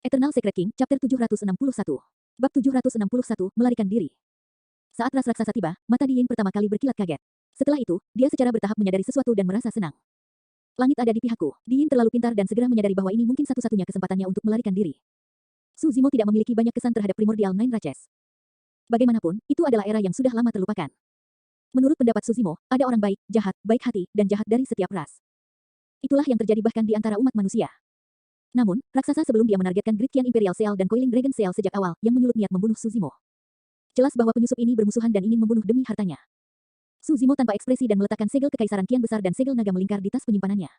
Eternal Secret King, Chapter 761. Bab 761, melarikan diri. Saat ras raksasa tiba, mata Di Yin pertama kali berkilat kaget. Setelah itu, dia secara bertahap menyadari sesuatu dan merasa senang. Langit ada di pihakku. Di Yin terlalu pintar dan segera menyadari bahwa ini mungkin satu-satunya kesempatannya untuk melarikan diri. Su Zimo tidak memiliki banyak kesan terhadap Primordial Nine Ratches. Bagaimanapun, itu adalah era yang sudah lama terlupakan. Menurut pendapat Su Zimo, ada orang baik, jahat, baik hati, dan jahat dari setiap ras. Itulah yang terjadi bahkan di antara umat manusia. Namun, raksasa sebelum dia menargetkan Great Qian Imperial Seal dan Coiling Dragon Seal sejak awal, yang menyulut niat membunuh Su Zimo. Jelas bahwa penyusup ini bermusuhan dan ingin membunuh demi hartanya. Su Zimo tanpa ekspresi dan meletakkan segel kekaisaran Qian besar dan segel naga melingkar di tas penyimpanannya.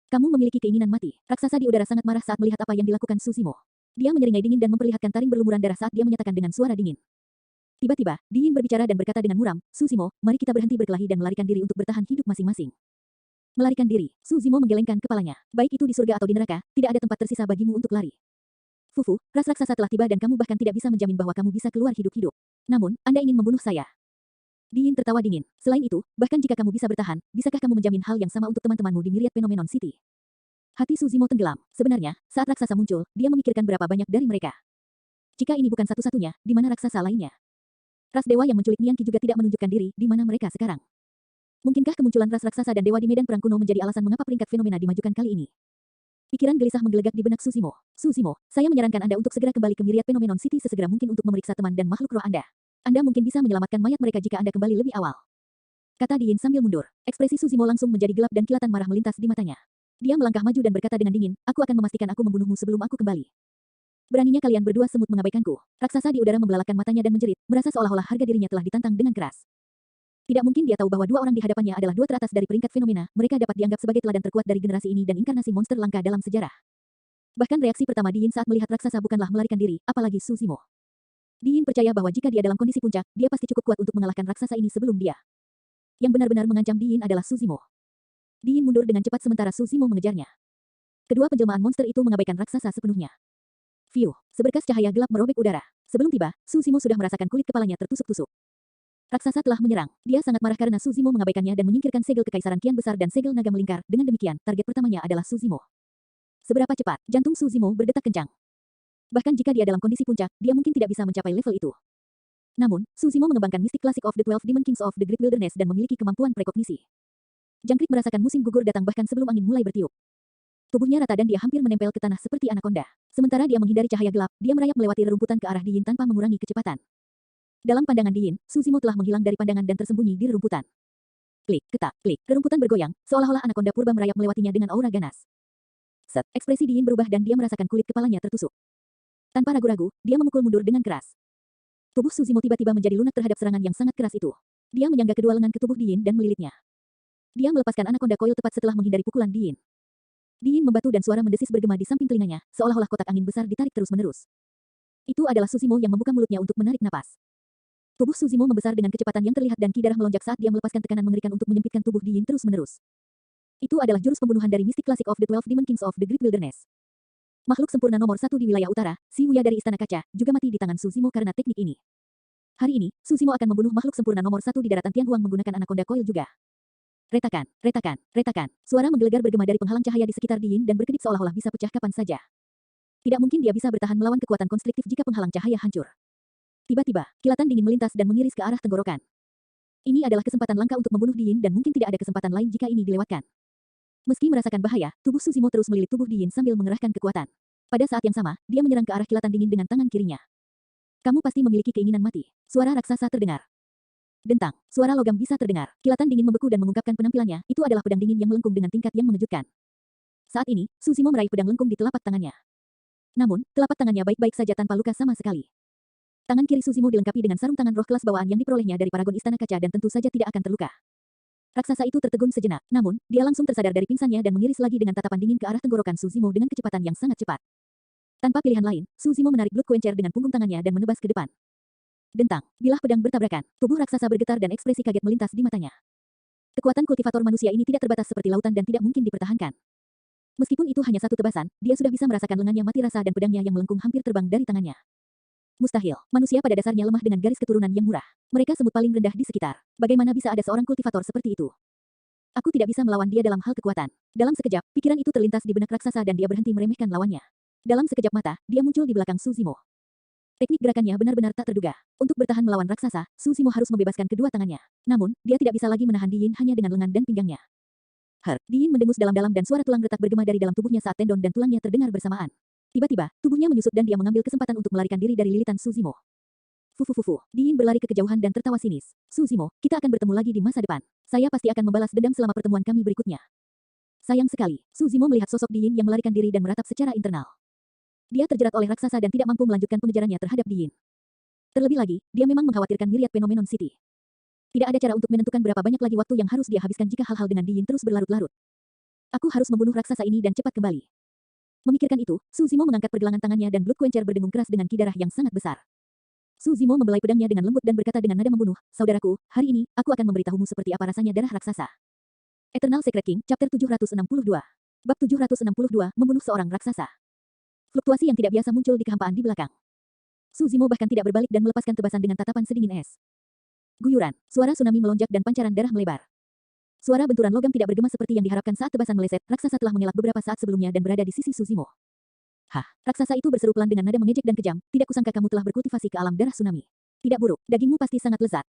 Kamu memiliki keinginan mati. Raksasa di udara sangat marah saat melihat apa yang dilakukan Su Zimo. Dia menyeringai dingin dan memperlihatkan taring berlumuran darah saat dia menyatakan dengan suara dingin. Tiba-tiba, Di Yin berbicara dan berkata dengan muram, Su Zimo, mari kita berhenti berkelahi dan melarikan diri untuk bertahan hidup masing-masing. Melarikan diri. Su Zimo menggelengkan kepalanya. Baik itu di surga atau di neraka, tidak ada tempat tersisa bagimu untuk lari. Fufu, ras raksasa telah tiba dan kamu bahkan tidak bisa menjamin bahwa kamu bisa keluar hidup-hidup. Namun, Anda ingin membunuh saya. Di Yin tertawa dingin. Selain itu, bahkan jika kamu bisa bertahan, bisakah kamu menjamin hal yang sama untuk teman-temanmu di Myriad Phenomenon City? Hati Su Zimo tenggelam. Sebenarnya, saat raksasa muncul, dia memikirkan berapa banyak dari mereka. Jika ini bukan satu-satunya, di mana raksasa lainnya? Ras dewa yang menculik Nian Qi juga tidak menunjukkan diri di mana mereka sekarang. Mungkinkah kemunculan ras raksasa dan dewa di medan perang kuno menjadi alasan mengapa peringkat fenomena dimajukan kali ini? Pikiran gelisah menggelegak di benak Su Zimo. Su Zimo, saya menyarankan Anda untuk segera kembali ke Myriad Phenomenon City sesegera mungkin untuk memeriksa teman dan makhluk roh Anda. Anda mungkin bisa menyelamatkan mayat mereka jika Anda kembali lebih awal. Kata Di Yin sambil mundur. Ekspresi Su Zimo langsung menjadi gelap dan kilatan marah melintas di matanya. Dia melangkah maju dan berkata dengan dingin, aku akan memastikan aku membunuhmu sebelum aku kembali. Beraninya kalian berdua semut mengabaikanku. Raksasa di udara membelalakkan matanya dan menjerit, merasa seolah-olah harga dirinya telah ditantang dengan keras. Tidak mungkin dia tahu bahwa dua orang di hadapannya adalah dua teratas dari peringkat fenomena, mereka dapat dianggap sebagai teladan terkuat dari generasi ini dan inkarnasi monster langka dalam sejarah. Bahkan reaksi pertama Di Yin saat melihat raksasa bukanlah melarikan diri, apalagi Su Zimo. Di Yin percaya bahwa jika dia dalam kondisi puncak, dia pasti cukup kuat untuk mengalahkan raksasa ini sebelum dia. Yang benar-benar mengancam Di Yin adalah Su Zimo. Di Yin mundur dengan cepat sementara Su Zimo mengejarnya. Kedua penjelmaan monster itu mengabaikan raksasa sepenuhnya. Fiuh, seberkas cahaya gelap merobek udara. Sebelum tiba, Su Zimo sudah merasakan kulit kepalanya tertusuk-tusuk. Raksasa telah menyerang. Dia sangat marah karena Su Zimo mengabaikannya dan menyingkirkan segel kekaisaran Qian besar dan segel naga melingkar. Dengan demikian, target pertamanya adalah Su Zimo. Seberapa cepat, jantung Su Zimo berdetak kencang. Bahkan jika dia dalam kondisi puncak, dia mungkin tidak bisa mencapai level itu. Namun, Su Zimo mengembangkan Mystic Classic of the 12 Demon Kings of the Great Wilderness dan memiliki kemampuan prekognisi. Jangkrik merasakan musim gugur datang bahkan sebelum angin mulai bertiup. Tubuhnya rata dan dia hampir menempel ke tanah seperti anaconda. Sementara dia menghindari cahaya gelap, dia merayap melewati rerumputan ke arah Di Yin tanpa mengurangi kecepatan. Dalam pandangan Di Yin, Su Zimo telah menghilang dari pandangan dan tersembunyi di rerumputan. Klik, ketak, klik. Rerumputan bergoyang, seolah-olah anaconda purba merayap melewatinya dengan aura ganas. Set, ekspresi Di Yin berubah dan dia merasakan kulit kepalanya tertusuk. Tanpa ragu-ragu, dia memukul mundur dengan keras. Tubuh Su Zimo tiba-tiba menjadi lunak terhadap serangan yang sangat keras itu. Dia menyangga kedua lengan ke tubuh Di Yin dan melilitnya. Dia melepaskan anaconda coil tepat setelah menghindari pukulan Di Yin. Di Yin membatu dan suara mendesis bergema di samping telinganya, seolah-olah kotak angin besar ditarik terus-menerus. Itu adalah Su Zimo yang membuka mulutnya untuk menarik napas. Tubuh Su Zimo membesar dengan kecepatan yang terlihat dan ki darah melonjak saat dia melepaskan tekanan mengerikan untuk menyempitkan tubuh Di Yin terus-menerus. Itu adalah jurus pembunuhan dari Mystic Classic of the 12 Demon Kings of the Great Wilderness. Makhluk sempurna nomor 1 di wilayah utara, Si Wuya dari Istana Kaca, juga mati di tangan Su Zimo karena teknik ini. Hari ini, Su Zimo akan membunuh makhluk sempurna nomor 1 di daratan Tianhuang menggunakan anaconda coil juga. Retakan, retakan, retakan. Suara menggelegar bergema dari penghalang cahaya di sekitar Di Yin dan berkedip seolah-olah bisa pecah kapan saja. Tidak mungkin dia bisa bertahan melawan kekuatan konstriktif jika penghalang cahaya hancur. Tiba-tiba, kilatan dingin melintas dan mengiris ke arah tenggorokan. Ini adalah kesempatan langka untuk membunuh Di Yin dan mungkin tidak ada kesempatan lain jika ini dilewatkan. Meski merasakan bahaya, tubuh Su Zimo terus melilit tubuh Di Yin sambil mengerahkan kekuatan. Pada saat yang sama, dia menyerang ke arah kilatan dingin dengan tangan kirinya. Kamu pasti memiliki keinginan mati. Suara raksasa terdengar. Dentang, suara logam bisa terdengar. Kilatan dingin membeku dan mengungkapkan penampilannya, itu adalah pedang dingin yang melengkung dengan tingkat yang mengejutkan. Saat ini, Su Zimo meraih pedang lengkung di telapak tangannya. Namun, telapak tangannya baik-baik saja tanpa luka sama sekali. Tangan kiri Su Zimo dilengkapi dengan sarung tangan roh kelas bawaan yang diperolehnya dari paragon Istana Kaca dan tentu saja tidak akan terluka. Raksasa itu tertegun sejenak, namun, dia langsung tersadar dari pingsannya dan mengiris lagi dengan tatapan dingin ke arah tenggorokan Su Zimo dengan kecepatan yang sangat cepat. Tanpa pilihan lain, Su Zimo menarik Blood Quencher dengan punggung tangannya dan menebas ke depan. Dentang, bilah pedang bertabrakan. Tubuh raksasa bergetar dan ekspresi kaget melintas di matanya. Kekuatan kultivator manusia ini tidak terbatas seperti lautan dan tidak mungkin dipertahankan. Meskipun itu hanya satu tebasan, dia sudah bisa merasakan lengannya mati rasa dan pedangnya yang melengkung hampir terbang dari tangannya. Mustahil, manusia pada dasarnya lemah dengan garis keturunan yang murah. Mereka semut paling rendah di sekitar. Bagaimana bisa ada seorang kultivator seperti itu? Aku tidak bisa melawan dia dalam hal kekuatan. Dalam sekejap, pikiran itu terlintas di benak raksasa dan dia berhenti meremehkan lawannya. Dalam sekejap mata, dia muncul di belakang Suzimo. Teknik gerakannya benar-benar tak terduga. Untuk bertahan melawan raksasa, Suzimo harus membebaskan kedua tangannya. Namun, dia tidak bisa lagi menahan Di Yin hanya dengan lengan dan pinggangnya. Di Yin mendengus dalam-dalam dan suara tulang retak bergema dari dalam tubuhnya saat tendon dan tulangnya terdengar bersamaan. Tiba-tiba, tubuhnya menyusut dan dia mengambil kesempatan untuk melarikan diri dari lilitan Suzimo. Fufufufu, Di Yin berlari ke kejauhan dan tertawa sinis. Suzimo, kita akan bertemu lagi di masa depan. Saya pasti akan membalas dendam selama pertemuan kami berikutnya. Sayang sekali, Suzimo melihat sosok Di Yin yang melarikan diri dan meratap secara internal. Dia terjerat oleh raksasa dan tidak mampu melanjutkan pengejarannya terhadap Di Yin. Terlebih lagi, dia memang mengkhawatirkan Myriad Phenomenon City. Tidak ada cara untuk menentukan berapa banyak lagi waktu yang harus dia habiskan jika hal-hal dengan Di Yin terus berlarut-larut. Aku harus membunuh raksasa ini dan cepat kembali. Memikirkan itu, Suzimo mengangkat pergelangan tangannya dan Blood Quencher berdengung keras dengan ki darah yang sangat besar. Suzimo membelai pedangnya dengan lembut dan berkata dengan nada membunuh, "Saudaraku, hari ini, aku akan memberitahumu seperti apa rasanya darah raksasa." Eternal Secret King, Chapter 762. Bab 762, membunuh seorang raksasa. Fluktuasi yang tidak biasa muncul di kehampaan di belakang. Suzimo bahkan tidak berbalik dan melepaskan tebasan dengan tatapan sedingin es. Guyuran, suara tsunami melonjak dan pancaran darah melebar. Suara benturan logam tidak bergema seperti yang diharapkan saat tebasan meleset, raksasa telah mengelak beberapa saat sebelumnya dan berada di sisi Suzimo. Hah, raksasa itu berseru pelan dengan nada mengejek dan kejam, tidak kusangka kamu telah berkultivasi ke alam darah tsunami. Tidak buruk, dagingmu pasti sangat lezat.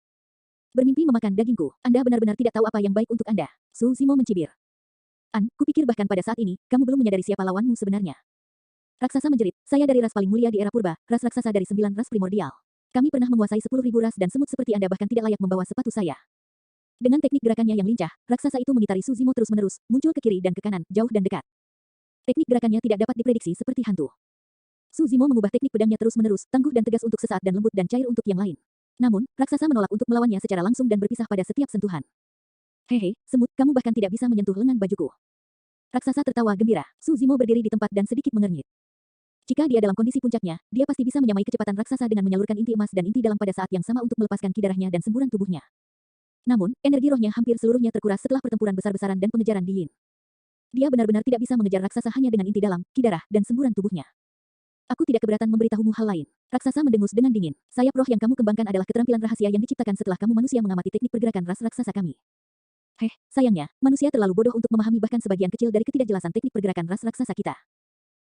Bermimpi memakan dagingku, Anda benar-benar tidak tahu apa yang baik untuk Anda. Suzimo mencibir. Kupikir bahkan pada saat ini, kamu belum menyadari siapa lawanmu sebenarnya. Raksasa menjerit, saya dari ras paling mulia di era purba, ras raksasa dari 9 ras primordial. Kami pernah menguasai 10.000 ras dan semut seperti Anda bahkan tidak layak membawa sepatu saya. Dengan teknik gerakannya yang lincah, raksasa itu mengitari Suzimo terus-menerus, muncul ke kiri dan ke kanan, jauh dan dekat. Teknik gerakannya tidak dapat diprediksi seperti hantu. Suzimo mengubah teknik pedangnya terus-menerus, tangguh dan tegas untuk sesaat dan lembut dan cair untuk yang lain. Namun, raksasa menolak untuk melawannya secara langsung dan berpisah pada setiap sentuhan. Hehe, semut, kamu bahkan tidak bisa menyentuh lengan bajuku. Raksasa tertawa gembira. Suzimo berdiri di tempat dan sedikit mengernyit. Jika dia dalam kondisi puncaknya, dia pasti bisa menyamai kecepatan raksasa dengan menyalurkan inti emas dan inti dalam pada saat yang sama untuk melepaskan ki darahnya dan semburan tubuhnya. Namun, energi rohnya hampir seluruhnya terkuras setelah pertempuran besar-besaran dan pengejaran Di Yin. Dia benar-benar tidak bisa mengejar raksasa hanya dengan inti dalam, ki darah, dan semburan tubuhnya. Aku tidak keberatan memberitahumu hal lain. Raksasa mendengus dengan dingin. Sayap roh yang kamu kembangkan adalah keterampilan rahasia yang diciptakan setelah kamu manusia mengamati teknik pergerakan ras raksasa kami. Sayangnya, manusia terlalu bodoh untuk memahami bahkan sebagian kecil dari ketidakjelasan teknik pergerakan ras raksasa kita.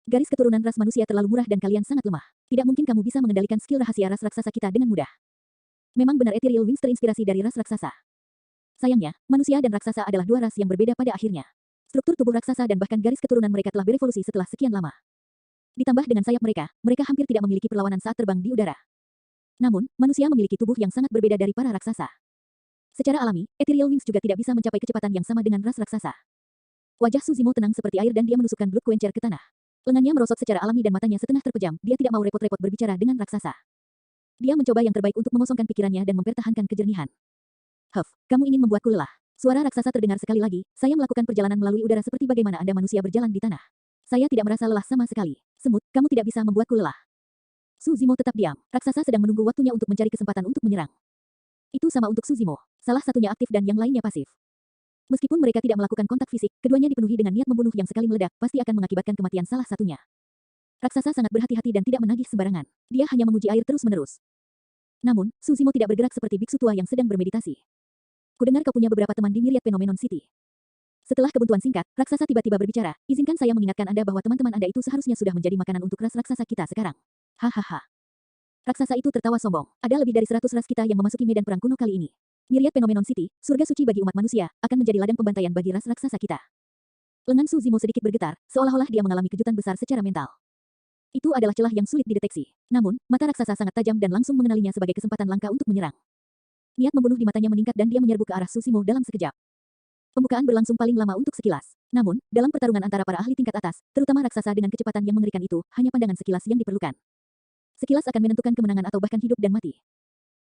Garis keturunan ras manusia terlalu murah dan kalian sangat lemah. Tidak mungkin kamu bisa mengendalikan skill rahasia ras raksasa kita dengan mudah. Memang benar Ethereal Wings terinspirasi dari ras raksasa. Sayangnya, manusia dan raksasa adalah dua ras yang berbeda pada akhirnya. Struktur tubuh raksasa dan bahkan garis keturunan mereka telah berevolusi setelah sekian lama. Ditambah dengan sayap mereka, mereka hampir tidak memiliki perlawanan saat terbang di udara. Namun, manusia memiliki tubuh yang sangat berbeda dari para raksasa. Secara alami, Ethereal Wings juga tidak bisa mencapai kecepatan yang sama dengan ras raksasa. Wajah Suzimo tenang seperti air dan dia menusukkan Blood Quencher ke tanah. Lengannya merosot secara alami dan matanya setengah terpejam, dia tidak mau repot-repot berbicara dengan raksasa. Dia mencoba yang terbaik untuk mengosongkan pikirannya dan mempertahankan kejernihan. Kamu ingin membuatku lelah. Suara raksasa terdengar sekali lagi, saya melakukan perjalanan melalui udara seperti bagaimana Anda manusia berjalan di tanah. Saya tidak merasa lelah sama sekali. Semut, kamu tidak bisa membuatku lelah. Suzimo tetap diam. Raksasa sedang menunggu waktunya untuk mencari kesempatan untuk menyerang. Itu sama untuk Suzimo. Salah satunya aktif dan yang lainnya pasif. Meskipun mereka tidak melakukan kontak fisik, keduanya dipenuhi dengan niat membunuh yang sekali meledak, pasti akan mengakibatkan kematian salah satunya. Raksasa sangat berhati-hati dan tidak menagih sembarangan. Dia hanya menguji air terus-menerus. Namun, Suzimo tidak bergerak seperti biksu tua yang sedang bermeditasi. Kudengar kau punya beberapa teman di Myriad Phenomenon City. Setelah kebuntuan singkat, raksasa tiba-tiba berbicara, izinkan saya mengingatkan Anda bahwa teman-teman Anda itu seharusnya sudah menjadi makanan untuk ras raksasa kita sekarang. Hahaha. Raksasa itu tertawa sombong. Ada lebih dari 100 ras kita yang memasuki medan perang kuno kali ini. Myriad Phenomenon City, surga suci bagi umat manusia, akan menjadi ladang pembantaian bagi ras raksasa kita. Lengan Suzimo sedikit bergetar, seolah-olah dia mengalami kejutan besar secara mental. Itu adalah celah yang sulit dideteksi. Namun, mata raksasa sangat tajam dan langsung mengenalinya sebagai kesempatan langka untuk menyerang. Niat membunuh di matanya meningkat dan dia menyerbu ke arah Suzimo dalam sekejap. Pembukaan berlangsung paling lama untuk sekilas. Namun, dalam pertarungan antara para ahli tingkat atas, terutama raksasa dengan kecepatan yang mengerikan itu, hanya pandangan sekilas yang diperlukan. Sekilas akan menentukan kemenangan atau bahkan hidup dan mati.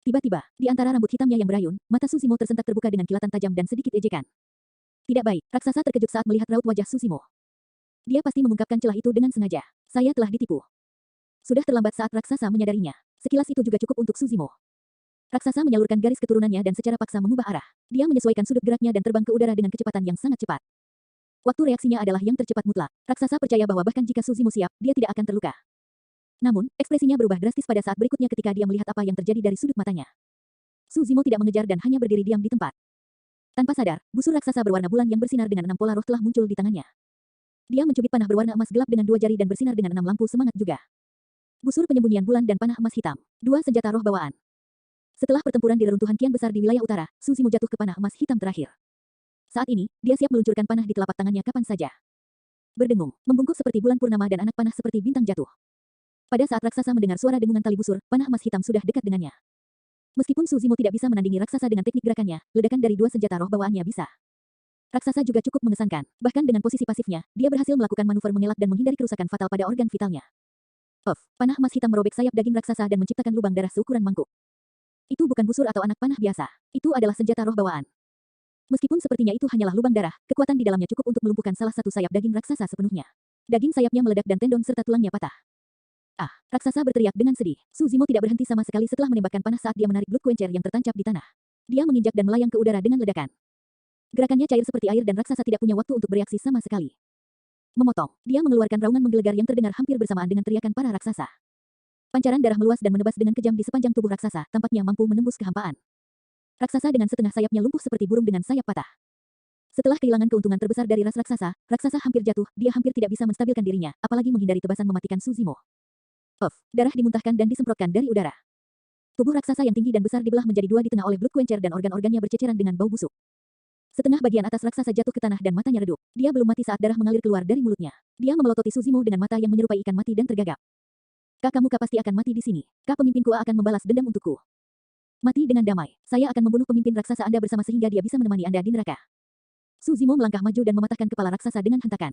Tiba-tiba, di antara rambut hitamnya yang berayun, mata Suzimo tersentak terbuka dengan kilatan tajam dan sedikit ejekan. Tidak baik, raksasa terkejut saat melihat raut wajah Suzimo. Dia pasti mengungkapkan celah itu dengan sengaja. Saya telah ditipu. Sudah terlambat saat raksasa menyadarinya. Sekilas itu juga cukup untuk Suzimo. Raksasa menyalurkan garis keturunannya dan secara paksa mengubah arah. Dia menyesuaikan sudut geraknya dan terbang ke udara dengan kecepatan yang sangat cepat. Waktu reaksinya adalah yang tercepat mutlak. Raksasa percaya bahwa bahkan jika Suzimo siap, dia tidak akan terluka. Namun, ekspresinya berubah drastis pada saat berikutnya ketika dia melihat apa yang terjadi dari sudut matanya. Suzimo tidak mengejar dan hanya berdiri diam di tempat. Tanpa sadar, busur raksasa berwarna bulan yang bersinar dengan 6 pola roh telah muncul di tangannya. Dia mencubit panah berwarna emas gelap dengan 2 jari dan bersinar dengan 6 lampu semangat juga. Busur penyembunyian bulan dan panah emas hitam. 2 senjata roh bawaan. Setelah pertempuran di reruntuhan kian besar di wilayah utara, Suzimo jatuh ke panah emas hitam terakhir. Saat ini, dia siap meluncurkan panah di telapak tangannya kapan saja. Berdengung, membungkuk seperti bulan purnama dan anak panah seperti bintang jatuh. Pada saat raksasa mendengar suara dengungan tali busur, panah emas hitam sudah dekat dengannya. Meskipun Suzimo tidak bisa menandingi raksasa dengan teknik gerakannya, ledakan dari 2 senjata roh bawaannya bisa. Raksasa juga cukup mengesankan, bahkan dengan posisi pasifnya, dia berhasil melakukan manuver mengelak dan menghindari kerusakan fatal pada organ vitalnya. Panah emas hitam merobek sayap daging raksasa dan menciptakan lubang darah seukuran mangkuk. Itu bukan busur atau anak panah biasa. Itu adalah senjata roh bawaan. Meskipun sepertinya itu hanyalah lubang darah, kekuatan di dalamnya cukup untuk melumpuhkan salah satu sayap daging raksasa sepenuhnya. Daging sayapnya meledak dan tendon serta tulangnya patah. Raksasa berteriak dengan sedih. Suzimo tidak berhenti sama sekali setelah menembakkan panah saat dia menarik Blood Quencher yang tertancap di tanah. Dia menginjak dan melayang ke udara dengan ledakan. Gerakannya cair seperti air dan raksasa tidak punya waktu untuk bereaksi sama sekali. Memotong, dia mengeluarkan raungan menggelegar yang terdengar hampir bersamaan dengan teriakan para raksasa. Pancaran darah meluas dan menebas dengan kejam di sepanjang tubuh raksasa, tampaknya mampu menembus kehampaan. Raksasa dengan setengah sayapnya lumpuh seperti burung dengan sayap patah. Setelah kehilangan keuntungan terbesar dari ras raksasa, raksasa hampir jatuh, dia hampir tidak bisa menstabilkan dirinya, apalagi menghindari tebasan mematikan Suzimo. Darah dimuntahkan dan disemprotkan dari udara. Tubuh raksasa yang tinggi dan besar dibelah menjadi 2 di tengah oleh Blood Quencher dan organ-organnya berceceran dengan bau busuk. Setengah bagian atas raksasa jatuh ke tanah dan matanya redup. Dia belum mati saat darah mengalir keluar dari mulutnya. Dia memelototi Suzimo dengan mata yang menyerupai ikan mati dan tergagap. Kamu pasti akan mati di sini. Pemimpinku akan membalas dendam untukku. Mati dengan damai. Saya akan membunuh pemimpin raksasa Anda bersama sehingga dia bisa menemani Anda di neraka. Suzimo melangkah maju dan mematahkan kepala raksasa dengan hentakan.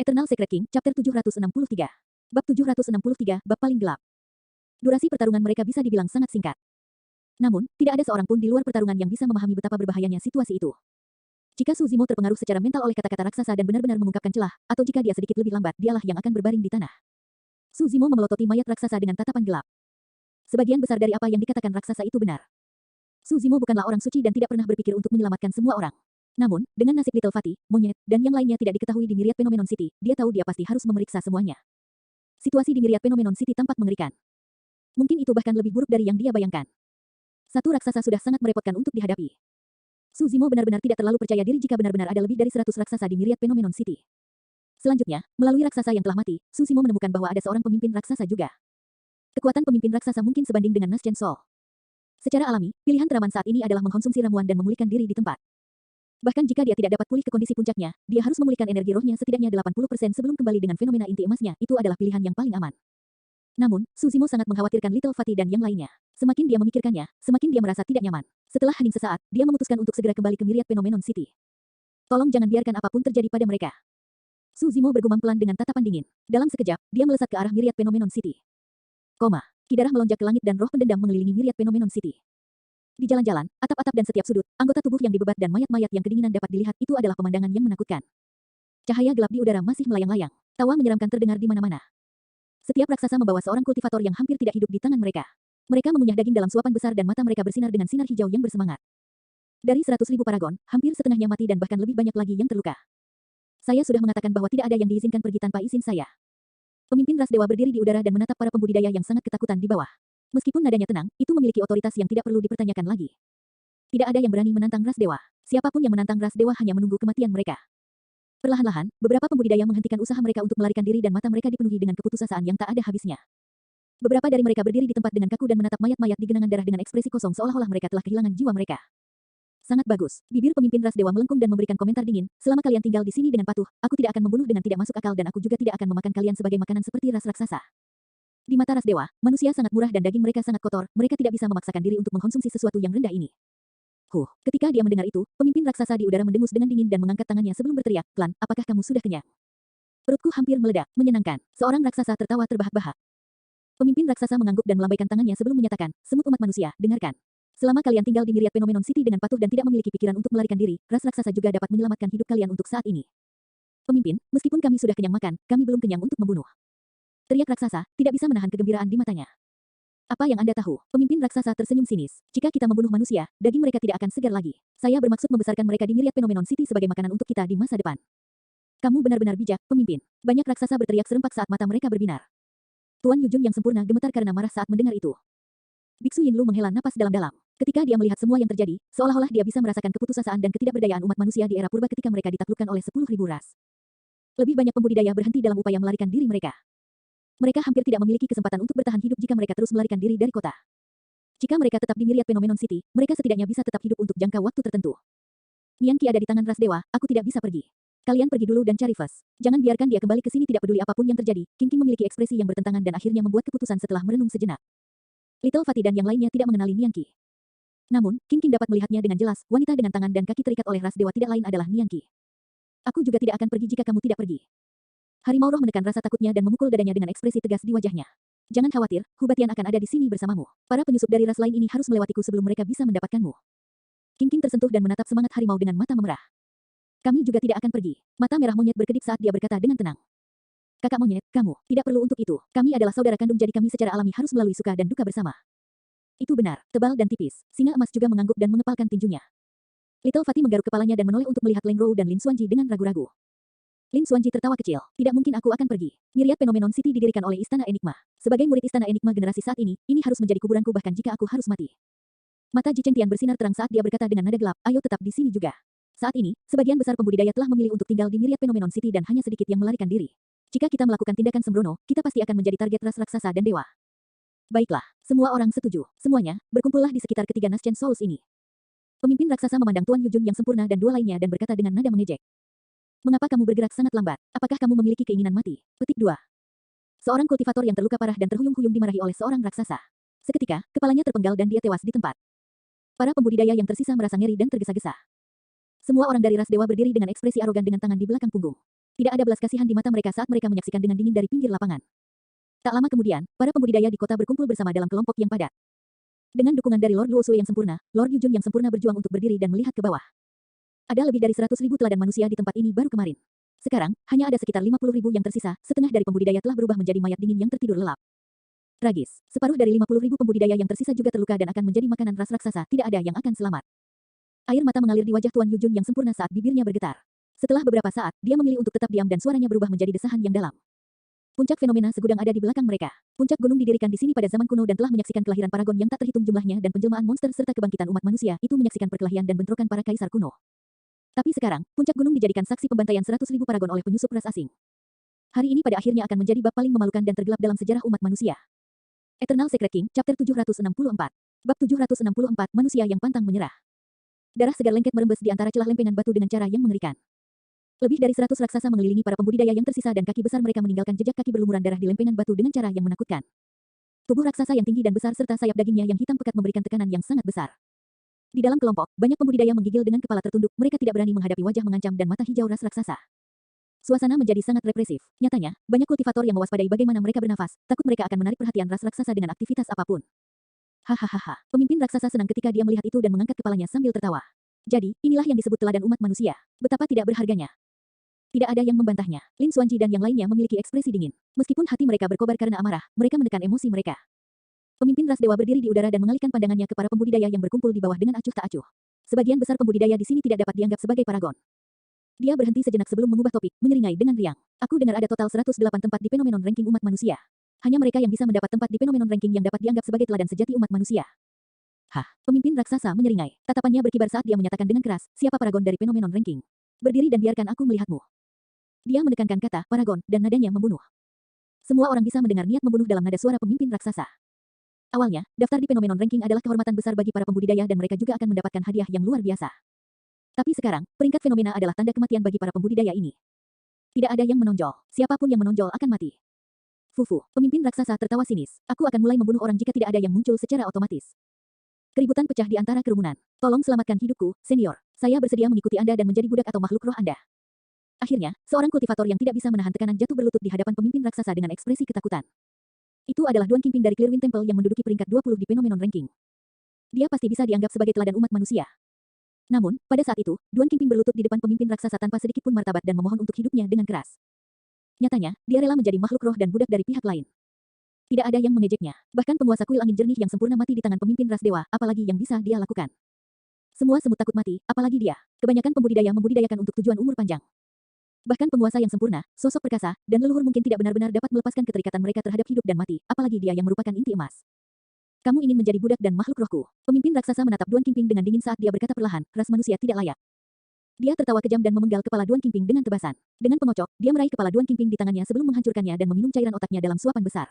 Eternal Secret King, Chapter 763. Bab 763, Bab paling gelap. Durasi pertarungan mereka bisa dibilang sangat singkat. Namun, tidak ada seorang pun di luar pertarungan yang bisa memahami betapa berbahayanya situasi itu. Jika Suzimo terpengaruh secara mental oleh kata-kata raksasa dan benar-benar mengungkapkan celah, atau jika dia sedikit lebih lambat, dialah yang akan berbaring di tanah. Suzimo memelototi mayat raksasa dengan tatapan gelap. Sebagian besar dari apa yang dikatakan raksasa itu benar. Suzimo bukanlah orang suci dan tidak pernah berpikir untuk menyelamatkan semua orang. Namun, dengan nasib Little Fatty, monyet, dan yang lainnya tidak diketahui di Myriad Phenomenon City, dia tahu dia pasti harus memeriksa semuanya. Situasi di Myriad Phenomenon City tampak mengerikan. Mungkin itu bahkan lebih buruk dari yang dia bayangkan. Satu raksasa sudah sangat merepotkan untuk dihadapi. Suzimo benar-benar tidak terlalu percaya diri jika benar-benar ada lebih dari 100 raksasa di Myriad Phenomenon City. Selanjutnya, melalui raksasa yang telah mati, Suzimo menemukan bahwa ada seorang pemimpin raksasa juga. Kekuatan pemimpin raksasa mungkin sebanding dengan Nas Chen Sol. Secara alami, pilihan teraman saat ini adalah mengkonsumsi ramuan dan memulihkan diri di tempat. Bahkan jika dia tidak dapat pulih ke kondisi puncaknya, dia harus memulihkan energi rohnya setidaknya 80% sebelum kembali dengan fenomena inti emasnya, itu adalah pilihan yang paling aman. Namun, Suzimo sangat mengkhawatirkan Little Fatty dan yang lainnya. Semakin dia memikirkannya, semakin dia merasa tidak nyaman. Setelah hening sesaat, dia memutuskan untuk segera kembali ke Myriad Phenomenon City. Tolong jangan biarkan apapun terjadi pada mereka. Suzimo bergumam pelan dengan tatapan dingin. Dalam sekejap, dia melesat ke arah Myriad Phenomenon City. Ki darah melonjak ke langit dan roh pendendam mengelilingi Myriad Phenomenon City. Di jalan-jalan, atap-atap dan setiap sudut, anggota tubuh yang dibebat dan mayat-mayat yang kedinginan dapat dilihat, itu adalah pemandangan yang menakutkan. Cahaya gelap di udara masih melayang-layang. Tawa menyeramkan terdengar di mana-mana. Setiap raksasa membawa seorang kultivator yang hampir tidak hidup di tangan mereka. Mereka mengunyah daging dalam suapan besar dan mata mereka bersinar dengan sinar hijau yang bersemangat. Dari 100.000 paragon, hampir setengahnya mati dan bahkan lebih banyak lagi yang terluka. Saya sudah mengatakan bahwa tidak ada yang diizinkan pergi tanpa izin saya. Pemimpin ras dewa berdiri di udara dan menatap para pembudidaya yang sangat ketakutan di bawah. Meskipun nadanya tenang, itu memiliki otoritas yang tidak perlu dipertanyakan lagi. Tidak ada yang berani menantang ras dewa. Siapapun yang menantang ras dewa hanya menunggu kematian mereka. Perlahan-lahan, beberapa pembudidaya menghentikan usaha mereka untuk melarikan diri dan mata mereka dipenuhi dengan keputusasaan yang tak ada habisnya. Beberapa dari mereka berdiri di tempat dengan kaku dan menatap mayat-mayat di genangan darah dengan ekspresi kosong seolah-olah mereka telah kehilangan jiwa mereka. Sangat bagus. Bibir pemimpin ras dewa melengkung dan memberikan komentar dingin. Selama kalian tinggal di sini dengan patuh, aku tidak akan membunuh dengan tidak masuk akal dan aku juga tidak akan memakan kalian sebagai makanan seperti ras raksasa. Di mata ras dewa, manusia sangat murah dan daging mereka sangat kotor, mereka tidak bisa memaksakan diri untuk mengkonsumsi sesuatu yang rendah ini. Ketika dia mendengar itu, pemimpin raksasa di udara mendengus dengan dingin dan mengangkat tangannya sebelum berteriak, "Pelan, apakah kamu sudah kenyang?" Perutku hampir meledak, menyenangkan. Seorang raksasa tertawa terbahak-bahak. Pemimpin raksasa mengangguk dan melambaikan tangannya sebelum menyatakan, "Semut umat manusia, dengarkan. Selama kalian tinggal di Myriad Phenomenon City dengan patuh dan tidak memiliki pikiran untuk melarikan diri, ras raksasa juga dapat menyelamatkan hidup kalian untuk saat ini. Pemimpin, meskipun kami sudah kenyang makan, kami belum kenyang untuk membunuh." Teriak raksasa, tidak bisa menahan kegembiraan di matanya. Apa yang Anda tahu? Pemimpin raksasa tersenyum sinis. Jika kita membunuh manusia, daging mereka tidak akan segar lagi. Saya bermaksud membesarkan mereka di Myriad Phenomenon City sebagai makanan untuk kita di masa depan. Kamu benar-benar bijak, pemimpin. Banyak raksasa berteriak serempak saat mata mereka berbinar. Tuan Yujun yang sempurna gemetar karena marah saat mendengar itu. Biksu Yinlu menghela napas dalam-dalam. Ketika dia melihat semua yang terjadi, seolah-olah dia bisa merasakan keputusasaan dan ketidakberdayaan umat manusia di era purba ketika mereka ditaklukkan oleh 10.000 ras. Lebih banyak pembudidaya berhenti dalam upaya melarikan diri mereka. Mereka hampir tidak memiliki kesempatan untuk bertahan hidup jika mereka terus melarikan diri dari kota. Jika mereka tetap di Myriad Phenomenon City, mereka setidaknya bisa tetap hidup untuk jangka waktu tertentu. Nian Qi ada di tangan ras dewa, aku tidak bisa pergi. Kalian pergi dulu dan cari Fes. Jangan biarkan dia kembali ke sini tidak peduli apapun yang terjadi. King King memiliki ekspresi yang bertentangan dan akhirnya membuat keputusan setelah merenung sejenak. Little Fatty dan yang lainnya tidak mengenali Nian Qi. Namun, King King dapat melihatnya dengan jelas, wanita dengan tangan dan kaki terikat oleh ras dewa tidak lain adalah Nian Qi. Aku juga tidak akan pergi jika kamu tidak pergi. Harimau roh menekan rasa takutnya dan memukul dadanya dengan ekspresi tegas di wajahnya. Jangan khawatir, Hubatian akan ada di sini bersamamu. Para penyusup dari ras lain ini harus melewatiku sebelum mereka bisa mendapatkanmu. King King tersentuh dan menatap semangat harimau dengan mata memerah. Kami juga tidak akan pergi. Mata merah monyet berkedip saat dia berkata dengan tenang. Kakak monyet, kamu tidak perlu untuk itu. Kami adalah saudara kandung jadi kami secara alami harus melalui suka dan duka bersama. Itu benar, tebal dan tipis. Singa emas juga mengangguk dan mengepalkan tinjunya. Little Fatty menggaruk kepalanya dan menoleh untuk melihat Leng Rou dan Lin Xuanji dengan ragu-ragu. Lin Xuanji tertawa kecil. Tidak mungkin aku akan pergi. Myriad Phenomenon City didirikan oleh Istana Enigma. Sebagai murid Istana Enigma generasi saat ini harus menjadi kuburanku bahkan jika aku harus mati. Mata Ji Chengtian bersinar terang saat dia berkata dengan nada gelap, ayo tetap di sini juga. Saat ini, sebagian besar pembudidaya telah memilih untuk tinggal di Myriad Phenomenon City dan hanya sedikit yang melarikan diri. Jika kita melakukan tindakan sembrono, kita pasti akan menjadi target ras raksasa dan dewa. Baiklah, semua orang setuju. Semuanya, berkumpullah di sekitar ketiga Naschen Souls ini. Pemimpin raksasa memandang Tuan Yujun yang sempurna dan dua lainnya dan berkata dengan nada mengejek. Mengapa kamu bergerak sangat lambat? Apakah kamu memiliki keinginan mati? Petik 2. Seorang kultivator yang terluka parah dan terhuyung-huyung dimarahi oleh seorang raksasa. Seketika, kepalanya terpenggal dan dia tewas di tempat. Para pembudidaya yang tersisa merasa ngeri dan tergesa-gesa. Semua orang dari ras dewa berdiri dengan ekspresi arogan dengan tangan di belakang punggung. Tidak ada belas kasihan di mata mereka saat mereka menyaksikan dengan dingin dari pinggir lapangan. Tak lama kemudian, para pembudidaya di kota berkumpul bersama dalam kelompok yang padat. Dengan dukungan dari Lord Luo Sui yang sempurna, Lord Yujun yang sempurna berjuang untuk berdiri dan melihat ke bawah. Ada lebih dari 100.000 teladan manusia di tempat ini baru kemarin. Sekarang, hanya ada sekitar 50.000 yang tersisa, setengah dari pembudidaya telah berubah menjadi mayat dingin yang tertidur lelap. Tragis, separuh dari 50.000 pembudidaya yang tersisa juga terluka dan akan menjadi makanan ras raksasa, tidak ada yang akan selamat. Air mata mengalir di wajah Tuan Yujun yang sempurna saat bibirnya bergetar. Setelah beberapa saat, dia memilih untuk tetap diam dan suaranya berubah menjadi desahan yang dalam. Puncak fenomena segudang ada di belakang mereka. Puncak gunung didirikan di sini pada zaman kuno dan telah menyaksikan kelahiran paragon yang tak terhitung jumlahnya dan penjelmaan monster serta kebangkitan umat manusia, itu menyaksikan perkelahian dan bentrokan para kaisar kuno. Tapi sekarang, puncak gunung dijadikan saksi pembantaian 100.000 paragon oleh penyusup ras asing. Hari ini pada akhirnya akan menjadi bab paling memalukan dan tergelap dalam sejarah umat manusia. Eternal Secret King, Chapter 764. Bab 764, Manusia yang Pantang Menyerah. Darah segar lengket merembes di antara celah lempengan batu dengan cara yang mengerikan. Lebih dari 100 raksasa mengelilingi para pembudidaya yang tersisa dan kaki besar mereka meninggalkan jejak kaki berlumuran darah di lempengan batu dengan cara yang menakutkan. Tubuh raksasa yang tinggi dan besar serta sayap dagingnya yang hitam pekat memberikan tekanan yang sangat besar. Di dalam kelompok, banyak pembudidaya menggigil dengan kepala tertunduk, mereka tidak berani menghadapi wajah mengancam dan mata hijau ras raksasa. Suasana menjadi sangat represif. Nyatanya, banyak kultivator yang mewaspadai bagaimana mereka bernafas, takut mereka akan menarik perhatian ras raksasa dengan aktivitas apapun. Hahaha. Pemimpin raksasa senang ketika dia melihat itu dan mengangkat kepalanya sambil tertawa. Jadi, inilah yang disebut teladan umat manusia. Betapa tidak berharganya. Tidak ada yang membantahnya. Lin Xuanji dan yang lainnya memiliki ekspresi dingin. Meskipun hati mereka berkobar karena amarah, mereka menekan emosi mereka. Pemimpin ras dewa berdiri di udara dan mengalihkan pandangannya ke para pembudidaya yang berkumpul di bawah dengan acuh tak acuh. Sebagian besar pembudidaya di sini tidak dapat dianggap sebagai paragon. Dia berhenti sejenak sebelum mengubah topik, menyeringai dengan riang. Aku dengar ada total 108 tempat di Phenomenon Ranking umat manusia. Hanya mereka yang bisa mendapat tempat di Phenomenon Ranking yang dapat dianggap sebagai teladan sejati umat manusia. Hah, pemimpin raksasa menyeringai. Tatapannya berkibar saat dia menyatakan dengan keras, siapa paragon dari Phenomenon Ranking? Berdiri dan biarkan aku melihatmu. Dia menekankan kata, paragon, dan nadanya membunuh. Semua orang bisa mendengar niat membunuh dalam nada suara pemimpin raksasa. Awalnya, daftar di Phenomenon Ranking adalah kehormatan besar bagi para pembudidaya dan mereka juga akan mendapatkan hadiah yang luar biasa. Tapi sekarang, peringkat fenomena adalah tanda kematian bagi para pembudidaya ini. Tidak ada yang menonjol. Siapapun yang menonjol akan mati. Fufu, pemimpin raksasa tertawa sinis. Aku akan mulai membunuh orang jika tidak ada yang muncul secara otomatis. Keributan pecah di antara kerumunan. Tolong selamatkan hidupku, senior. Saya bersedia mengikuti Anda dan menjadi budak atau makhluk roh Anda. Akhirnya, seorang kultivator yang tidak bisa menahan tekanan jatuh berlutut di hadapan pemimpin raksasa dengan ekspresi ketakutan. Itu adalah Duan Qingping dari Clearwind Temple yang menduduki peringkat 20 di Phenomenon Ranking. Dia pasti bisa dianggap sebagai teladan umat manusia. Namun, pada saat itu, Duan Qingping berlutut di depan pemimpin raksasa tanpa sedikit pun martabat dan memohon untuk hidupnya dengan keras. Nyatanya, dia rela menjadi makhluk roh dan budak dari pihak lain. Tidak ada yang mengejeknya. Bahkan penguasa kuil angin jernih yang sempurna mati di tangan pemimpin ras dewa, apalagi yang bisa dia lakukan. Semua semut takut mati, apalagi dia. Kebanyakan pembudidaya membudidayakan untuk tujuan umur panjang. Bahkan penguasa yang sempurna, sosok perkasa, dan leluhur mungkin tidak benar-benar dapat melepaskan keterikatan mereka terhadap hidup dan mati, apalagi dia yang merupakan inti emas. Kamu ingin menjadi budak dan makhluk rohku. Pemimpin raksasa menatap Duan Qingping dengan dingin saat dia berkata perlahan, ras manusia tidak layak. Dia tertawa kejam dan memenggal kepala Duan Qingping dengan tebasan. Dengan pengocok, dia meraih kepala Duan Qingping di tangannya sebelum menghancurkannya dan meminum cairan otaknya dalam suapan besar.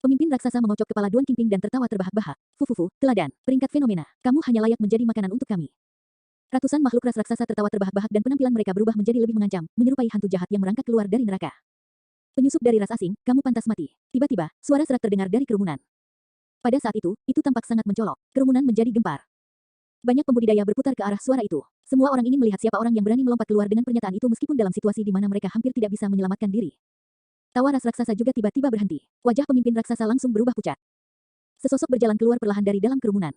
Pemimpin raksasa mengocok kepala Duan Qingping dan tertawa terbahak-bahak. Fufufu, teladan, peringkat fenomena. Kamu hanya layak menjadi makanan untuk kami. Ratusan makhluk ras raksasa tertawa terbahak-bahak dan penampilan mereka berubah menjadi lebih mengancam, menyerupai hantu jahat yang merangkak keluar dari neraka. Penyusup dari ras asing, kamu pantas mati. Tiba-tiba, suara serak terdengar dari kerumunan. Pada saat itu tampak sangat mencolok. Kerumunan menjadi gempar. Banyak pembudidaya berputar ke arah suara itu. Semua orang ingin melihat siapa orang yang berani melompat keluar dengan pernyataan itu meskipun dalam situasi di mana mereka hampir tidak bisa menyelamatkan diri. Tawa ras raksasa juga tiba-tiba berhenti. Wajah pemimpin raksasa langsung berubah pucat. Sesosok berjalan keluar perlahan dari dalam kerumunan.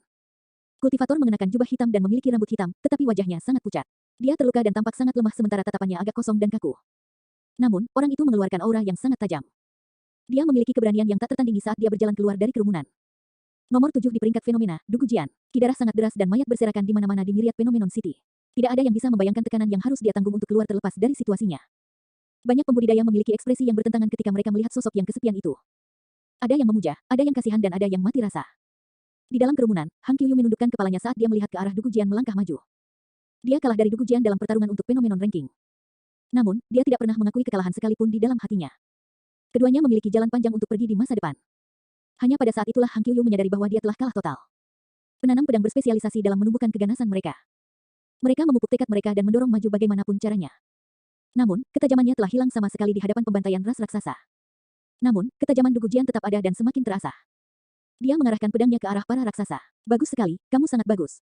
Kultivator mengenakan jubah hitam dan memiliki rambut hitam, tetapi wajahnya sangat pucat. Dia terluka dan tampak sangat lemah sementara tatapannya agak kosong dan kaku. Namun, orang itu mengeluarkan aura yang sangat tajam. Dia memiliki keberanian yang tak tertandingi saat dia berjalan keluar dari kerumunan. Nomor 7 di peringkat fenomena, Dugu Jian. Kidarah sangat deras dan mayat berserakan di mana-mana di Myriad Phenomenon City. Tidak ada yang bisa membayangkan tekanan yang harus dia tanggung untuk keluar terlepas dari situasinya. Banyak pembudidaya memiliki ekspresi yang bertentangan ketika mereka melihat sosok yang kesepian itu. Ada yang memuja, ada yang kasihan dan ada yang mati rasa. Di dalam kerumunan, Hang Qiuyu menundukkan kepalanya saat dia melihat ke arah Dugu Jian melangkah maju. Dia kalah dari Dugu Jian dalam pertarungan untuk Phenomenon Ranking. Namun, dia tidak pernah mengakui kekalahan sekalipun di dalam hatinya. Keduanya memiliki jalan panjang untuk pergi di masa depan. Hanya pada saat itulah Hang Qiuyu menyadari bahwa dia telah kalah total. Penanam pedang berspesialisasi dalam menumbuhkan keganasan mereka. Mereka memupuk tekad mereka dan mendorong maju bagaimanapun caranya. Namun, ketajamannya telah hilang sama sekali di hadapan pembantaian ras raksasa. Namun, ketajaman Dugu Jian tetap ada dan semakin terasa. Dia mengarahkan pedangnya ke arah para raksasa. Bagus sekali, kamu sangat bagus.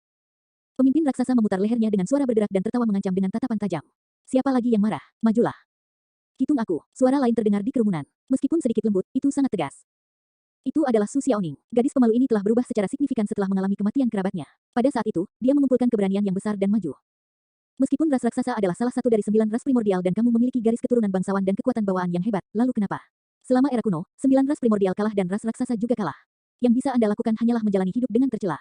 Pemimpin raksasa memutar lehernya dengan suara berderak dan tertawa mengancam dengan tatapan tajam. Siapa lagi yang marah? Majulah. Hitung aku. Suara lain terdengar di kerumunan. Meskipun sedikit lembut, itu sangat tegas. Itu adalah Su Xiaoning. Gadis pemalu ini telah berubah secara signifikan setelah mengalami kematian kerabatnya. Pada saat itu, dia mengumpulkan keberanian yang besar dan maju. Meskipun ras raksasa adalah salah satu dari 9 ras primordial dan kamu memiliki garis keturunan bangsawan dan kekuatan bawaan yang hebat, lalu kenapa? Selama era kuno, 9 ras primordial kalah dan ras raksasa juga kalah. Yang bisa Anda lakukan hanyalah menjalani hidup dengan tercela.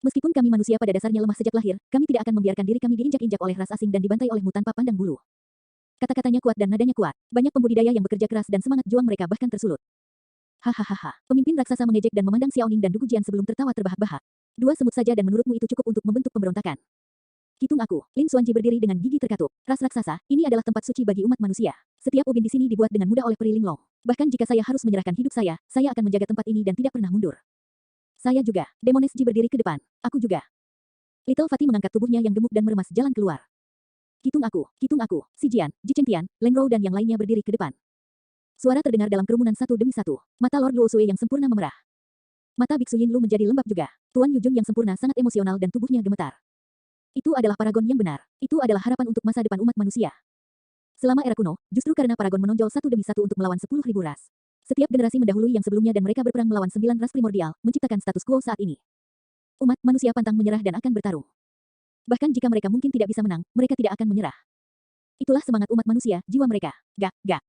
Meskipun kami manusia pada dasarnya lemah sejak lahir, kami tidak akan membiarkan diri kami diinjak-injak oleh ras asing dan dibantai olehmu tanpa pandang bulu. Kata-katanya kuat dan nadanya kuat. Banyak pembudidaya yang bekerja keras dan semangat juang mereka bahkan tersulut. Hahaha. Pemimpin raksasa mengejek dan memandang Xiaoning dan Dugu Jian sebelum tertawa terbahak-bahak. 2 semut saja dan menurutmu itu cukup untuk membentuk pemberontakan? Hitung aku. Lin Xuanji berdiri dengan gigi terkatup. Ras raksasa, ini adalah tempat suci bagi umat manusia. Setiap ubin di sini dibuat dengan mudah oleh Peri Linglong. Bahkan jika saya harus menyerahkan hidup saya akan menjaga tempat ini dan tidak pernah mundur. Saya juga. Demones Ji berdiri ke depan. Aku juga. Little Fatih mengangkat tubuhnya yang gemuk dan meremas jalan keluar. Hitung aku. Si Jian, Ji Chengtian, Leng Rou dan yang lainnya berdiri ke depan. Suara terdengar dalam kerumunan satu demi satu. Mata Lord Luo Sui yang sempurna memerah. Mata Biksu Yin Lu menjadi lembab juga. Tuan Yujun yang sempurna sangat emosional dan tubuhnya gemetar. Itu adalah paragon yang benar. Itu adalah harapan untuk masa depan umat manusia. Selama era kuno, justru karena paragon menonjol satu demi satu untuk melawan 10.000 ras. Setiap generasi mendahului yang sebelumnya dan mereka berperang melawan 9 ras primordial, menciptakan status quo saat ini. Umat manusia pantang menyerah dan akan bertarung. Bahkan jika mereka mungkin tidak bisa menang, mereka tidak akan menyerah. Itulah semangat umat manusia, jiwa mereka. Gak.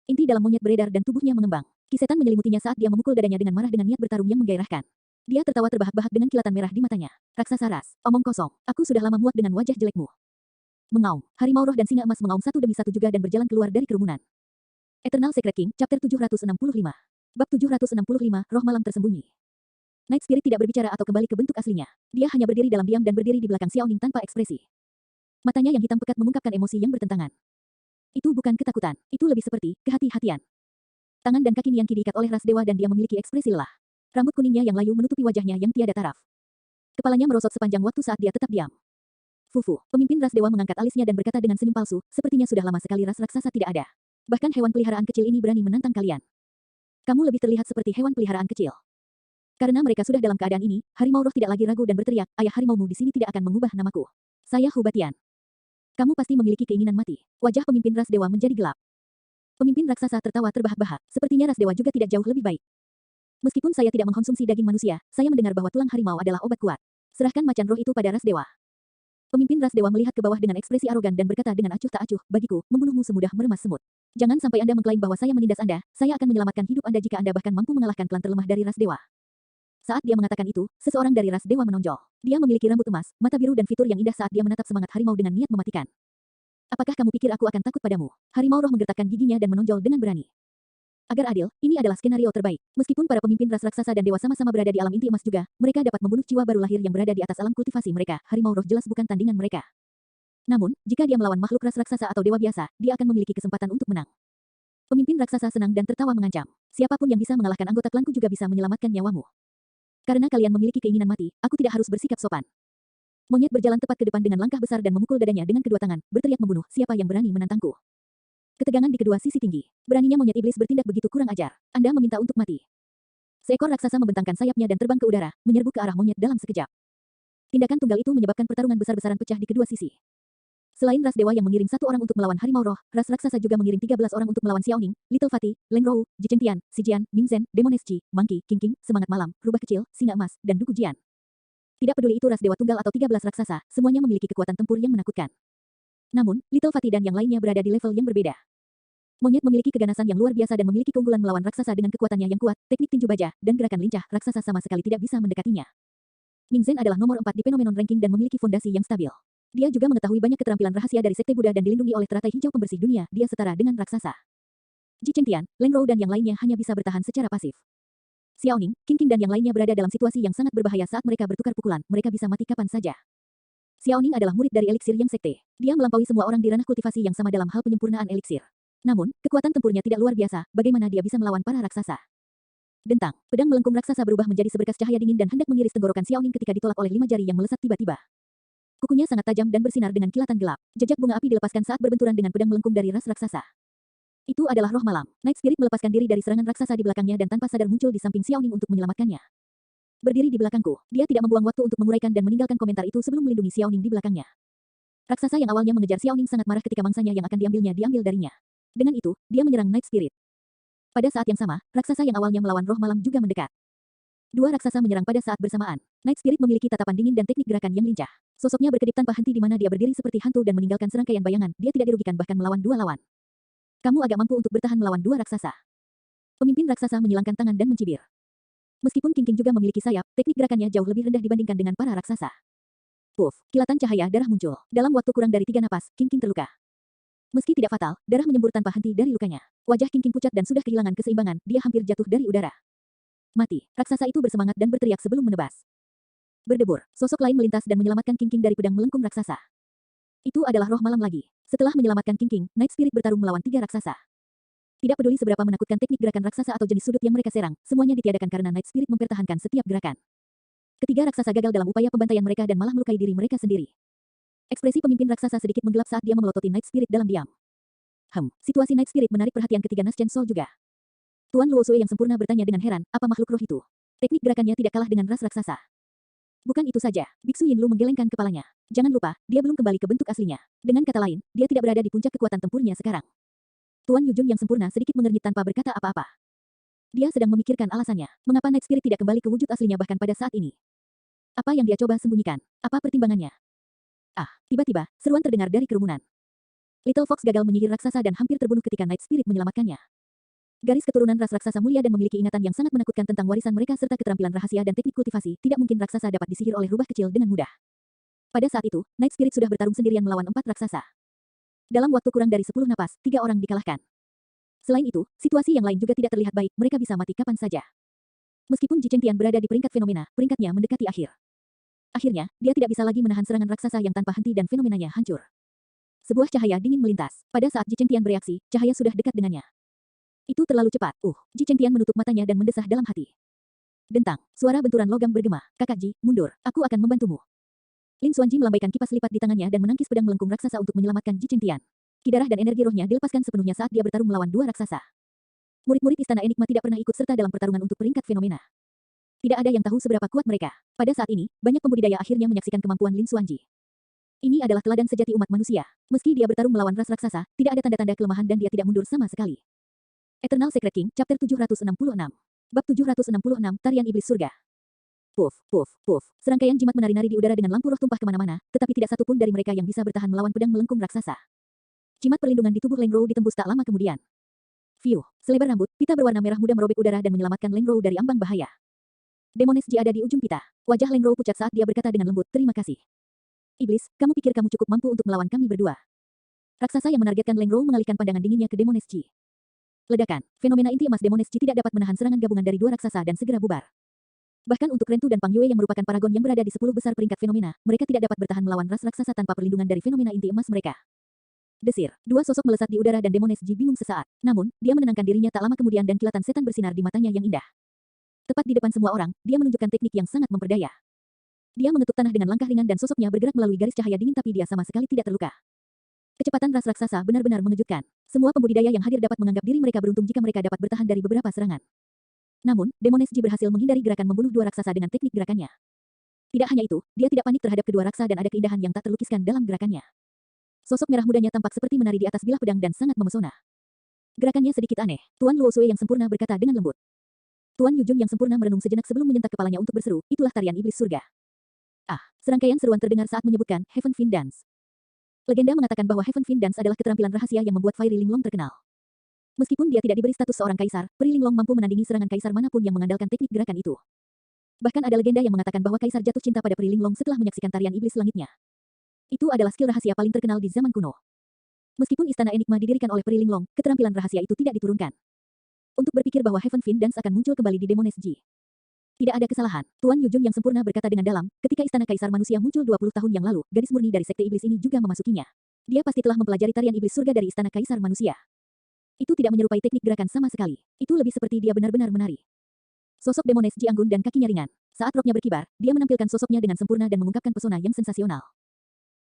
Inti dalam monyet beredar dan tubuhnya mengembang. Kisetan menyelimutinya saat dia memukul dadanya dengan marah dengan niat bertarung yang menggairahkan. Dia tertawa terbahak-bahak dengan kilatan merah di matanya. Raksasa ras, omong kosong. Aku sudah lama muak dengan wajah jelekmu. Mengaum. Harimau roh dan singa emas mengaum satu demi satu juga dan berjalan keluar dari kerumunan. Eternal Secret King, Chapter 765. Bab 765, Roh Malam Tersembunyi. Night Spirit tidak berbicara atau kembali ke bentuk aslinya. Dia hanya berdiri dalam diam dan berdiri di belakang Xiaoning tanpa ekspresi. Matanya yang hitam pekat mengungkapkan emosi yang bertentangan. Itu bukan ketakutan, itu lebih seperti kehati-hatian. Tangan dan kaki Nian Qi diikat oleh ras dewa dan dia memiliki ekspresi lelah. Rambut kuningnya yang layu menutupi wajahnya yang tiada taraf. Kepalanya merosot sepanjang waktu saat dia tetap diam. Fufu, pemimpin ras dewa mengangkat alisnya dan berkata dengan senyum palsu, sepertinya sudah lama sekali ras raksasa tidak ada. Bahkan hewan peliharaan kecil ini berani menantang kalian. Kamu lebih terlihat seperti hewan peliharaan kecil. Karena mereka sudah dalam keadaan ini, harimau roh tidak lagi ragu dan berteriak, ayah harimaumu di sini tidak akan mengubah namaku. Saya Hu Batian. Kamu pasti memiliki keinginan mati. Wajah pemimpin ras dewa menjadi gelap. Pemimpin raksasa tertawa terbahak-bahak, sepertinya ras dewa juga tidak jauh lebih baik. Meskipun saya tidak mengkonsumsi daging manusia, saya mendengar bahwa tulang harimau adalah obat kuat. Serahkan macan roh itu pada ras dewa. Pemimpin ras dewa melihat ke bawah dengan ekspresi arogan dan berkata dengan acuh tak acuh, bagiku, membunuhmu semudah meremas semut. Jangan sampai Anda mengklaim bahwa saya menindas Anda, saya akan menyelamatkan hidup Anda jika Anda bahkan mampu mengalahkan klan terlemah dari ras dewa. Saat dia mengatakan itu, seseorang dari ras dewa menonjol. Dia memiliki rambut emas, mata biru dan fitur yang indah saat dia menatap semangat harimau dengan niat mematikan. Apakah kamu pikir aku akan takut padamu? Harimau roh menggertakkan giginya dan menonjol dengan berani. Agar adil, ini adalah skenario terbaik. Meskipun para pemimpin ras raksasa dan dewa sama-sama berada di alam inti emas juga, mereka dapat membunuh jiwa baru lahir yang berada di atas alam kultivasi mereka. Harimau roh jelas bukan tandingan mereka. Namun, jika dia melawan makhluk ras raksasa atau dewa biasa, dia akan memiliki kesempatan untuk menang. Pemimpin raksasa senang dan tertawa mengancam. Siapapun yang bisa mengalahkan anggota klanku juga bisa menyelamatkan nyawamu. Karena kalian memiliki keinginan mati, aku tidak harus bersikap sopan. Monyet berjalan tepat ke depan dengan langkah besar dan memukul dadanya dengan kedua tangan, berteriak membunuh, siapa yang berani menantangku. Ketegangan di kedua sisi tinggi. Beraninya monyet iblis bertindak begitu kurang ajar. Anda meminta untuk mati. Seekor raksasa membentangkan sayapnya dan terbang ke udara, menyerbu ke arah monyet dalam sekejap. Tindakan tunggal itu menyebabkan pertarungan besar-besaran pecah di kedua sisi. Selain ras dewa yang mengirim satu orang untuk melawan harimau roh, ras raksasa juga mengirim 13 orang untuk melawan Xiaoning, Little Fatty, Leng Rou, Ji Chengtian, Si Jian, Ming Zhen, Demon Chi, Monkey, King King, Semangat Malam, Rubah Kecil, Singa Emas, dan Dugu Jian. Tidak peduli itu ras dewa tunggal atau 13 raksasa, semuanya memiliki kekuatan tempur yang menakutkan. Namun, Little Fatty dan yang lainnya berada di level yang berbeda. Monyet memiliki keganasan yang luar biasa dan memiliki keunggulan melawan raksasa dengan kekuatannya yang kuat, teknik tinju baja, dan gerakan lincah, raksasa sama sekali tidak bisa mendekatinya. Ming Zhen adalah nomor 4 di Phenomenon Ranking dan memiliki fondasi yang stabil. Dia juga mengetahui banyak keterampilan rahasia dari Sekte Buddha dan dilindungi oleh teratai hijau pembersih dunia, dia setara dengan raksasa. Ji Chengtian, Leng Rou dan yang lainnya hanya bisa bertahan secara pasif. Xiaoning, King King dan yang lainnya berada dalam situasi yang sangat berbahaya saat mereka bertukar pukulan, mereka bisa mati kapan saja. Xiaoning adalah murid dari eliksir yang sekte. Dia melampaui semua orang di ranah kultivasi yang sama dalam hal penyempurnaan eliksir. Namun, kekuatan tempurnya tidak luar biasa, bagaimana dia bisa melawan para raksasa? Dentang, pedang melengkung raksasa berubah menjadi seberkas cahaya dingin dan hendak mengiris tenggorokan Xiaoning ketika ditolak oleh 5 jari yang melesat tiba-tiba. Kukunya sangat tajam dan bersinar dengan kilatan gelap. Jejak bunga api dilepaskan saat berbenturan dengan pedang melengkung dari ras raksasa. Itu adalah roh malam. Night Spirit melepaskan diri dari serangan raksasa di belakangnya dan tanpa sadar muncul di samping Xiaoning untuk menyelamatkannya. Berdiri di belakangku, dia tidak membuang waktu untuk menguraikan dan meninggalkan komentar itu sebelum melindungi Xiaoning di belakangnya. Raksasa yang awalnya mengejar Xiaoning sangat marah ketika mangsanya yang akan diambilnya diambil darinya. Dengan itu, dia menyerang Night Spirit. Pada saat yang sama, raksasa yang awalnya melawan roh malam juga mendekat. Dua raksasa menyerang pada saat bersamaan. Night Spirit memiliki tatapan dingin dan teknik gerakan yang lincah. Sosoknya berkedip tanpa henti di mana dia berdiri seperti hantu dan meninggalkan serangkaian bayangan. Dia tidak dirugikan bahkan melawan dua lawan. Kamu agak mampu untuk bertahan melawan dua raksasa. Pemimpin raksasa menyilangkan tangan dan mencibir. Meskipun King King juga memiliki sayap, teknik gerakannya jauh lebih rendah dibandingkan dengan para raksasa. Puff, kilatan cahaya darah muncul. Dalam waktu kurang dari 3 napas, King King terluka. Meski tidak fatal, darah menyembur tanpa henti dari lukanya. Wajah King King pucat dan sudah kehilangan keseimbangan, dia hampir jatuh dari udara. Mati. Raksasa itu bersemangat dan berteriak sebelum menebas. Berdebur, sosok lain melintas dan menyelamatkan King King dari pedang melengkung raksasa. Itu adalah roh malam lagi. Setelah menyelamatkan King King, Night Spirit bertarung melawan 3 raksasa. Tidak peduli seberapa menakutkan teknik gerakan raksasa atau jenis sudut yang mereka serang, semuanya ditiadakan karena Night Spirit mempertahankan setiap gerakan. Ketiga raksasa gagal dalam upaya pembantaian mereka dan malah melukai diri mereka sendiri. Ekspresi pemimpin raksasa sedikit menggelap saat dia memelototi Night Spirit dalam diam. Situasi Night Spirit menarik perhatian ketiga Nas Chen Soul juga. Tuan Luo Sui yang sempurna bertanya dengan heran, apa makhluk roh itu? Teknik gerakannya tidak kalah dengan ras raksasa. Bukan itu saja, Biksu Yin Lu menggelengkan kepalanya. Jangan lupa, dia belum kembali ke bentuk aslinya. Dengan kata lain, dia tidak berada di puncak kekuatan tempurnya sekarang. Tuan Yujun yang sempurna sedikit mengernyit tanpa berkata apa-apa. Dia sedang memikirkan alasannya. Mengapa Night Spirit tidak kembali ke wujud aslinya bahkan pada saat ini? Apa yang dia coba sembunyikan? Apa pertimbangannya? Tiba-tiba, seruan terdengar dari kerumunan. Little Fox gagal menyihir raksasa dan hampir terbunuh ketika Night Spirit menyelamatkannya. Garis keturunan ras raksasa mulia dan memiliki ingatan yang sangat menakutkan tentang warisan mereka serta keterampilan rahasia dan teknik kultivasi, tidak mungkin raksasa dapat disihir oleh rubah kecil dengan mudah. Pada saat itu, Night Spirit sudah bertarung sendirian melawan 4 raksasa. Dalam waktu kurang dari 10 napas, 3 orang dikalahkan. Selain itu, situasi yang lain juga tidak terlihat baik, mereka bisa mati kapan saja. Meskipun Ji Chengtian berada di peringkat fenomena, peringkatnya mendekati akhir. Akhirnya, dia tidak bisa lagi menahan serangan raksasa yang tanpa henti dan fenomenanya hancur. Sebuah cahaya dingin melintas. Pada saat Ji Chengtian bereaksi, cahaya sudah dekat dengannya. Itu terlalu cepat. Ji Chengtian menutup matanya dan mendesah dalam hati. Dentang, suara benturan logam bergema. Kakak Ji, mundur. Aku akan membantumu. Lin Xuanji melambaikan kipas lipat di tangannya dan menangkis pedang melengkung raksasa untuk menyelamatkan Ji Chengtian. Ki darah dan energi rohnya dilepaskan sepenuhnya saat dia bertarung melawan 2 raksasa. Murid-murid Istana Enigma tidak pernah ikut serta dalam pertarungan untuk peringkat fenomena. Tidak ada yang tahu seberapa kuat mereka. Pada saat ini, banyak pembudidaya akhirnya menyaksikan kemampuan Lin Xuanji. Ini adalah teladan sejati umat manusia. Meski dia bertarung melawan ras raksasa, tidak ada tanda-tanda kelemahan dan dia tidak mundur sama sekali. Eternal Secret King, Chapter 766. Bab 766, Tarian Iblis Surga. Puff, puff, puff. Serangkaian jimat menari-nari di udara dengan lampu roh tumpah kemana-mana, tetapi tidak satu pun dari mereka yang bisa bertahan melawan pedang melengkung raksasa. Jimat perlindungan di tubuh Leng Rou ditembus tak lama kemudian. Fiuh, selebar rambut, pita berwarna merah muda merobek udara dan menyelamatkan Leng Rou dari ambang bahaya. Demon Ji ada di ujung pita. Wajah Leng Rou pucat saat dia berkata dengan lembut, terima kasih. Iblis, kamu pikir kamu cukup mampu untuk melawan kami berdua? Raksasa yang menargetkan Leng Rou mengalihkan pandangan dinginnya ke Demon Ji. Ledakan, fenomena inti emas Demon Ji tidak dapat menahan serangan gabungan dari 2 raksasa dan segera bubar. Bahkan untuk Rentu dan Pang Yue yang merupakan paragon yang berada di 10 besar peringkat fenomena, mereka tidak dapat bertahan melawan ras raksasa tanpa perlindungan dari fenomena inti emas mereka. Desir, dua sosok melesat di udara dan Demones Ji bingung sesaat. Namun, dia menenangkan dirinya tak lama kemudian dan kilatan setan bersinar di matanya yang indah. Tepat di depan semua orang, dia menunjukkan teknik yang sangat memperdaya. Dia mengetuk tanah dengan langkah ringan dan sosoknya bergerak melalui garis cahaya dingin tapi dia sama sekali tidak terluka. Kecepatan ras raksasa benar-benar mengejutkan. Semua pembudidaya yang hadir dapat menganggap diri mereka beruntung jika mereka dapat bertahan dari beberapa serangan. Namun, Demones Ji berhasil menghindari gerakan membunuh dua raksasa dengan teknik gerakannya. Tidak hanya itu, dia tidak panik terhadap kedua raksa dan ada keindahan yang tak terlukiskan dalam gerakannya. Sosok merah mudanya tampak seperti menari di atas bilah pedang dan sangat memesona. Gerakannya sedikit aneh. Tuan Luo Sui yang sempurna berkata dengan lembut. Tuan Yujun yang sempurna merenung sejenak sebelum menyentak kepalanya untuk berseru, itulah tarian iblis surga. Ah, serangkaian seruan terdengar saat menyebutkan Heaven Fin Dance. Legenda mengatakan bahwa Heaven Fin Dance adalah keterampilan rahasia yang membuat Fairy Linglong terkenal. Meskipun dia tidak diberi status seorang kaisar, Peri Linglong mampu menandingi serangan kaisar manapun yang mengandalkan teknik gerakan itu. Bahkan ada legenda yang mengatakan bahwa kaisar jatuh cinta pada Peri Linglong setelah menyaksikan tarian iblis langitnya. Itu adalah skill rahasia paling terkenal di zaman kuno. Meskipun istana Enigma didirikan oleh Peri Linglong, keterampilan rahasia itu tidak diturunkan. Untuk berpikir bahwa Heaven Fin Dance akan muncul kembali di Demones Ji. Tidak ada kesalahan. Tuan Yujun yang sempurna berkata dengan dalam, ketika istana kaisar manusia muncul 20 tahun yang lalu, gadis murni dari sekte iblis ini juga memasukinya. Dia pasti telah mempelajari tarian iblis surga dari istana kaisar manusia. Itu tidak menyerupai teknik gerakan sama sekali. Itu lebih seperti dia benar-benar menari. Sosok Demones Ji anggun dan kakinya ringan. Saat roknya berkibar, dia menampilkan sosoknya dengan sempurna dan mengungkapkan pesona yang sensasional.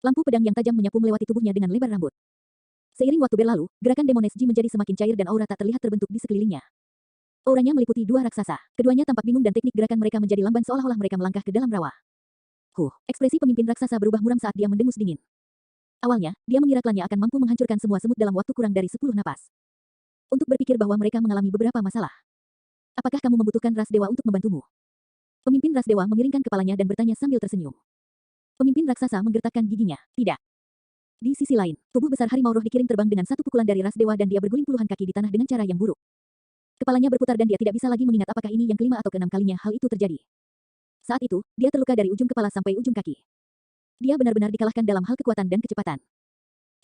Lampu pedang yang tajam menyapu melewati tubuhnya dengan lebar rambut. Seiring waktu berlalu, gerakan Demones Ji menjadi semakin cair dan aura tak terlihat terbentuk di sekelilingnya. Auranya meliputi dua raksasa. Keduanya tampak bingung dan teknik gerakan mereka menjadi lamban seolah-olah mereka melangkah ke dalam rawa. Ekspresi pemimpin raksasa berubah muram saat dia mendengus dingin. Awalnya, dia mengira klannya akan mampu menghancurkan semua semut dalam waktu kurang dari 10 napas. Untuk berpikir bahwa mereka mengalami beberapa masalah. Apakah kamu membutuhkan ras dewa untuk membantumu? Pemimpin ras dewa memiringkan kepalanya dan bertanya sambil tersenyum. Pemimpin raksasa menggertakkan giginya. Tidak. Di sisi lain, tubuh besar harimau roh dikirim terbang dengan satu pukulan dari ras dewa dan dia berguling puluhan kaki di tanah dengan cara yang buruk. Kepalanya berputar dan dia tidak bisa lagi mengingat apakah ini yang kelima atau keenam kalinya hal itu terjadi. Saat itu, dia terluka dari ujung kepala sampai ujung kaki. Dia benar-benar dikalahkan dalam hal kekuatan dan kecepatan.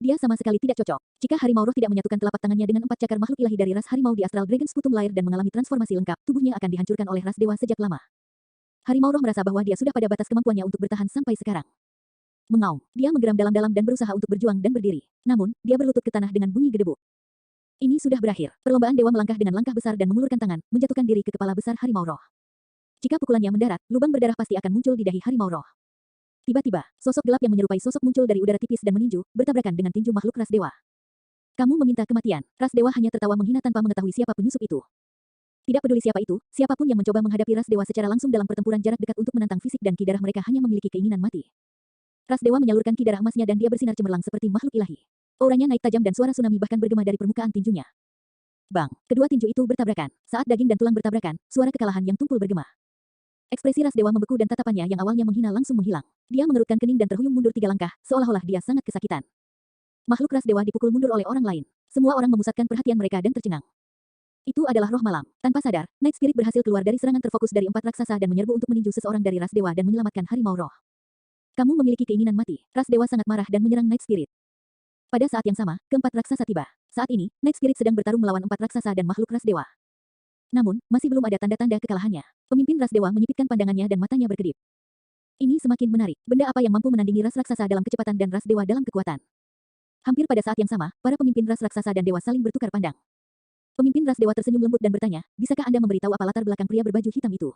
Dia sama sekali tidak cocok. Jika harimau roh tidak menyatukan telapak tangannya dengan 4 cakar makhluk ilahi dari ras harimau di Astral Dragon Sputum Lair dan mengalami transformasi lengkap, tubuhnya akan dihancurkan oleh ras dewa sejak lama. Harimau roh merasa bahwa dia sudah pada batas kemampuannya untuk bertahan sampai sekarang. Mengaum, dia menggeram dalam-dalam dan berusaha untuk berjuang dan berdiri. Namun, dia berlutut ke tanah dengan bunyi gedebuk. Ini sudah berakhir. Perlombaan dewa melangkah dengan langkah besar dan mengulurkan tangan, menjatuhkan diri ke kepala besar harimau roh. Jika pukulannya mendarat, lubang berdarah pasti akan muncul di dahi harimau roh. Tiba-tiba, sosok gelap yang menyerupai sosok muncul dari udara tipis dan meninju, bertabrakan dengan tinju makhluk ras dewa. Kamu meminta kematian. Ras dewa hanya tertawa menghina tanpa mengetahui siapa penyusup itu. Tidak peduli siapa itu, siapapun yang mencoba menghadapi ras dewa secara langsung dalam pertempuran jarak dekat untuk menantang fisik dan ki darah mereka hanya memiliki keinginan mati. Ras dewa menyalurkan ki darah emasnya dan dia bersinar cemerlang seperti makhluk ilahi. Auranya naik tajam dan suara tsunami bahkan bergema dari permukaan tinjunya. Bang, kedua tinju itu bertabrakan. Saat daging dan tulang bertabrakan, suara kekalahan yang tumpul bergema. Ekspresi ras dewa membeku dan tatapannya yang awalnya menghina langsung menghilang. Dia mengerutkan kening dan terhuyung mundur 3 langkah, seolah-olah dia sangat kesakitan. Makhluk ras dewa dipukul mundur oleh orang lain. Semua orang memusatkan perhatian mereka dan tercengang. Itu adalah roh malam. Tanpa sadar, Night Spirit berhasil keluar dari serangan terfokus dari 4 raksasa dan menyerbu untuk meninju seseorang dari ras dewa dan menyelamatkan harimau roh. Kamu memiliki keinginan mati. Ras dewa sangat marah dan menyerang Night Spirit. Pada saat yang sama, keempat raksasa tiba. Saat ini, Night Spirit sedang bertarung melawan 4 raksasa dan makhluk ras dewa. Namun, masih belum ada tanda-tanda kekalahannya. Pemimpin ras dewa menyipitkan pandangannya dan matanya berkedip. Ini semakin menarik. Benda apa yang mampu menandingi ras raksasa dalam kecepatan dan ras dewa dalam kekuatan? Hampir pada saat yang sama, para pemimpin ras raksasa dan dewa saling bertukar pandang. Pemimpin ras dewa tersenyum lembut dan bertanya, bisakah Anda memberitahu apa latar belakang pria berbaju hitam itu?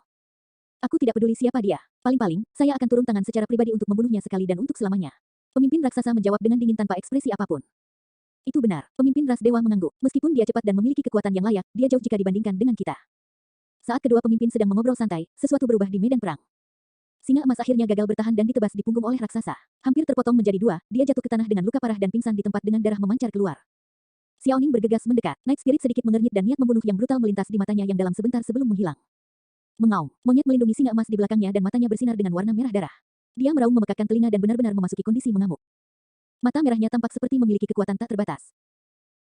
Aku tidak peduli siapa dia. Paling-paling, saya akan turun tangan secara pribadi untuk membunuhnya sekali dan untuk selamanya. Pemimpin raksasa menjawab dengan dingin tanpa ekspresi apapun. Itu benar, pemimpin ras dewa mengangguk. Meskipun dia cepat dan memiliki kekuatan yang layak, dia jauh jika dibandingkan dengan kita. Saat kedua pemimpin sedang mengobrol santai, sesuatu berubah di medan perang. Singa emas akhirnya gagal bertahan dan ditebas di punggung oleh raksasa. Hampir terpotong menjadi 2, dia jatuh ke tanah dengan luka parah dan pingsan di tempat dengan darah memancar keluar. Xiaoning bergegas mendekat. Night Spirit sedikit mengernyit dan niat membunuh yang brutal melintas di matanya yang dalam sebentar sebelum menghilang. Mengaum, monyet melindungi singa emas di belakangnya dan matanya bersinar dengan warna merah darah. Dia meraung memekakkan telinga dan benar-benar memasuki kondisi mengamuk. Mata merahnya tampak seperti memiliki kekuatan tak terbatas.